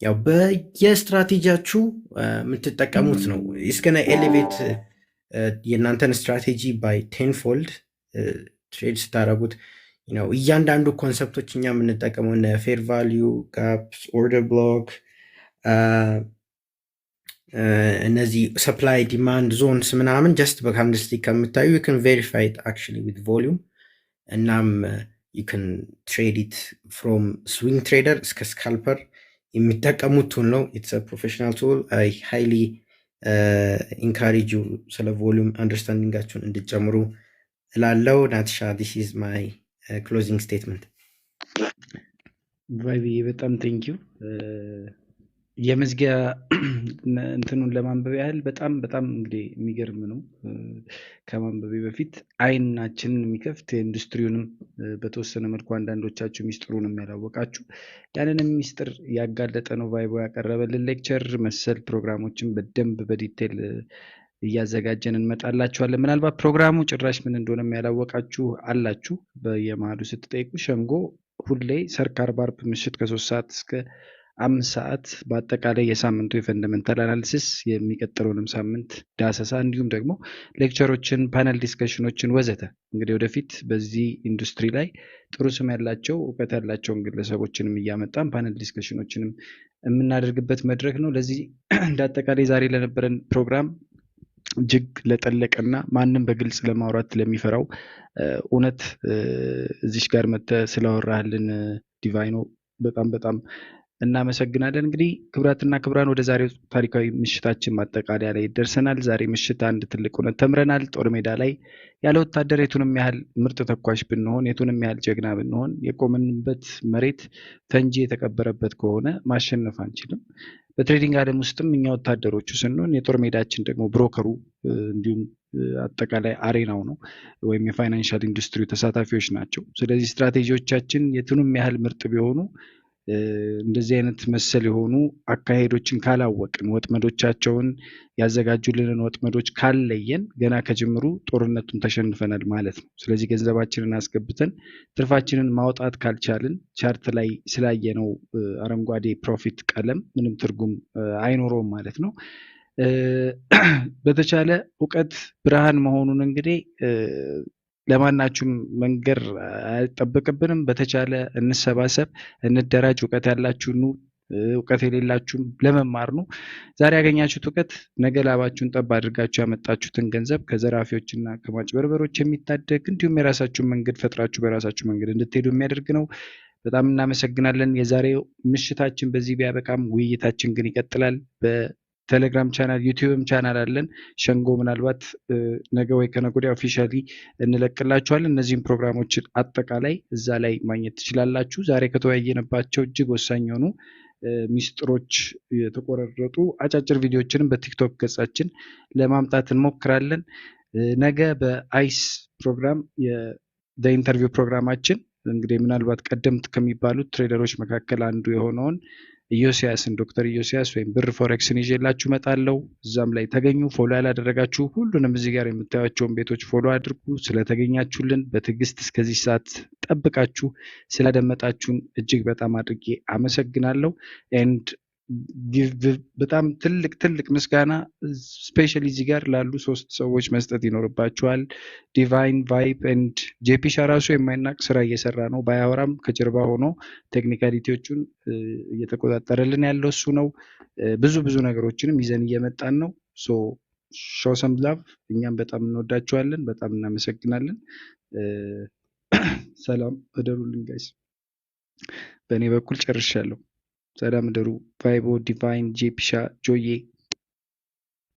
ያው በየስትራቴጂያችሁ የምትጠቀሙት ነው እስከነ ኤሌቬት የእናንተን ስትራቴጂ ባይ ቴንፎልድ ትሬድ ስታደረጉት ነው። እያንዳንዱ ኮንሰፕቶች እኛ የምንጠቀመው እነ ፌር ቫሊዩ፣ ጋፕስ፣ ኦርደር ብሎክ፣ እነዚህ ሰፕላይ ዲማንድ ዞንስ ምናምን ጀስት በካንድልስቲክ ከምታዩ ዩ ካን ቬሪፋይ ኢት አክቹዋሊ ዊዝ ቮሊዩም። እናም ዩ ካን ትሬድ ኢት ፍሮም ስዊንግ ትሬደር እስከ ስካልፐር የሚጠቀሙት ቱል ነው። ኢትስ ፕሮፌሽናል ቱል። አይ ሃይሊ ኢንካሬጅ ዩ ስለ ቮሊዩም አንደርስታንዲንጋችሁን እንድጨምሩ እላለው። ናትሻ ዲስ ኢዝ ማይ ክሎዚንግ ስቴትመንት።
ቫይብዬ በጣም ቴንኪው። የመዝጊያ እንትኑን ለማንበብ ያህል በጣም በጣም እንግዲህ የሚገርም ነው። ከማንበቤ በፊት አይናችንን የሚከፍት የኢንዱስትሪውንም በተወሰነ መልኩ አንዳንዶቻችሁ ሚስጥሩንም ያላወቃችሁ ያንንም ሚስጥር ያጋለጠ ነው ቫይቦ ያቀረበልን ሌክቸር። መሰል ፕሮግራሞችን በደንብ በዲቴል እያዘጋጀን እንመጣላችኋለን። ምናልባት ፕሮግራሙ ጭራሽ ምን እንደሆነ ያላወቃችሁ አላችሁ። በየመሃሉ ስትጠይቁ ሸንጎ ሁሌ ሰርክ አርብ አርብ ምሽት ከ3 ሰዓት እስከ 5 ሰዓት በአጠቃላይ የሳምንቱ የፈንዳሜንታል አናሊሲስ የሚቀጥለውንም ሳምንት ዳሰሳ እንዲሁም ደግሞ ሌክቸሮችን፣ ፓነል ዲስከሽኖችን ወዘተ እንግዲህ ወደፊት በዚህ ኢንዱስትሪ ላይ ጥሩ ስም ያላቸው እውቀት ያላቸውን ግለሰቦችንም እያመጣን ፓነል ዲስከሽኖችንም የምናደርግበት መድረክ ነው። ለዚህ እንደ አጠቃላይ ዛሬ ለነበረን ፕሮግራም እጅግ ለጠለቀና ማንም በግልጽ ለማውራት ለሚፈራው እውነት እዚሽ ጋር መጥተህ ስላወራህልን ዲቫይኖ በጣም በጣም እናመሰግናለን። እንግዲህ ክቡራትና ክቡራን ወደ ዛሬው ታሪካዊ ምሽታችን ማጠቃለያ ላይ ደርሰናል። ዛሬ ምሽት አንድ ትልቅ እውነት ተምረናል። ጦር ሜዳ ላይ ያለ ወታደር የቱንም ያህል ምርጥ ተኳሽ ብንሆን፣ የቱንም ያህል ጀግና ብንሆን የቆምንበት መሬት ፈንጂ የተቀበረበት ከሆነ ማሸነፍ አንችልም። በትሬዲንግ ዓለም ውስጥም እኛ ወታደሮቹ ስንሆን የጦር ሜዳችን ደግሞ ብሮከሩ እንዲሁም አጠቃላይ አሬናው ነው ወይም የፋይናንሻል ኢንዱስትሪ ተሳታፊዎች ናቸው። ስለዚህ ስትራቴጂዎቻችን የቱንም ያህል ምርጥ ቢሆኑ እንደዚህ አይነት መሰል የሆኑ አካሄዶችን ካላወቅን፣ ወጥመዶቻቸውን ያዘጋጁልንን ወጥመዶች ካለየን ገና ከጅምሩ ጦርነቱን ተሸንፈናል ማለት ነው። ስለዚህ ገንዘባችንን አስገብተን ትርፋችንን ማውጣት ካልቻልን ቻርት ላይ ስላየነው አረንጓዴ ፕሮፊት ቀለም ምንም ትርጉም አይኖረውም ማለት ነው። በተቻለ እውቀት ብርሃን መሆኑን እንግዲህ ለማናችሁም መንገር አይጠበቅብንም። በተቻለ እንሰባሰብ፣ እንደራጅ። እውቀት ያላችሁ ኑ፣ እውቀት የሌላችሁም ለመማር ነው። ዛሬ ያገኛችሁት እውቀት ነገ ላባችሁን ጠብ አድርጋችሁ ያመጣችሁትን ገንዘብ ከዘራፊዎችና ከማጭበርበሮች የሚታደግ እንዲሁም የራሳችሁን መንገድ ፈጥራችሁ በራሳችሁ መንገድ እንድትሄዱ የሚያደርግ ነው። በጣም እናመሰግናለን። የዛሬው ምሽታችን በዚህ ቢያበቃም ውይይታችን ግን ይቀጥላል። ቴሌግራም ቻናል፣ ዩቲዩብም ቻናል አለን። ሸንጎ ምናልባት ነገ ወይ ከነገ ወዲያ ኦፊሻሊ እንለቅላችኋለን። እነዚህም ፕሮግራሞችን አጠቃላይ እዛ ላይ ማግኘት ትችላላችሁ። ዛሬ ከተወያየንባቸው እጅግ ወሳኝ የሆኑ ሚስጥሮች የተቆረረጡ አጫጭር ቪዲዮዎችንም በቲክቶክ ገጻችን ለማምጣት እንሞክራለን። ነገ በአይስ ፕሮግራም የኢንተርቪው ፕሮግራማችን እንግዲህ ምናልባት ቀደምት ከሚባሉት ትሬደሮች መካከል አንዱ የሆነውን ኢዮስያስን ዶክተር ኢዮስያስ ወይም ብር ፎሬክስን ይዤላችሁ እመጣለሁ። እዛም ላይ ተገኙ። ፎሎ ያላደረጋችሁ ሁሉንም እዚህ ጋር የምታዩቸውን ቤቶች ፎሎ አድርጉ። ስለተገኛችሁልን በትዕግስት እስከዚህ ሰዓት ጠብቃችሁ ስላደመጣችሁን እጅግ በጣም አድርጌ አመሰግናለሁ። ኤንድ በጣም ትልቅ ትልቅ ምስጋና ስፔሻሊ እዚህ ጋር ላሉ 3 ሰዎች መስጠት ይኖርባቸዋል። ዲቫይን ቫይብ ኤንድ ጄፒሻ ራሱ የማይናቅ ስራ እየሰራ ነው። ባያወራም ከጀርባ ሆኖ ቴክኒካሊቲዎቹን እየተቆጣጠረልን ያለው እሱ ነው። ብዙ ብዙ ነገሮችንም ይዘን እየመጣን ነው። ሾው ሰም ላቭ። እኛም በጣም እንወዳቸዋለን። በጣም እናመሰግናለን። ሰላም እደሩልን ጋይስ። በእኔ በኩል ጨርሻለሁ። ሰላም እደሩ። ቫይቦ፣ ዲቫይን፣ ጄፒሻ፣ ጆዬ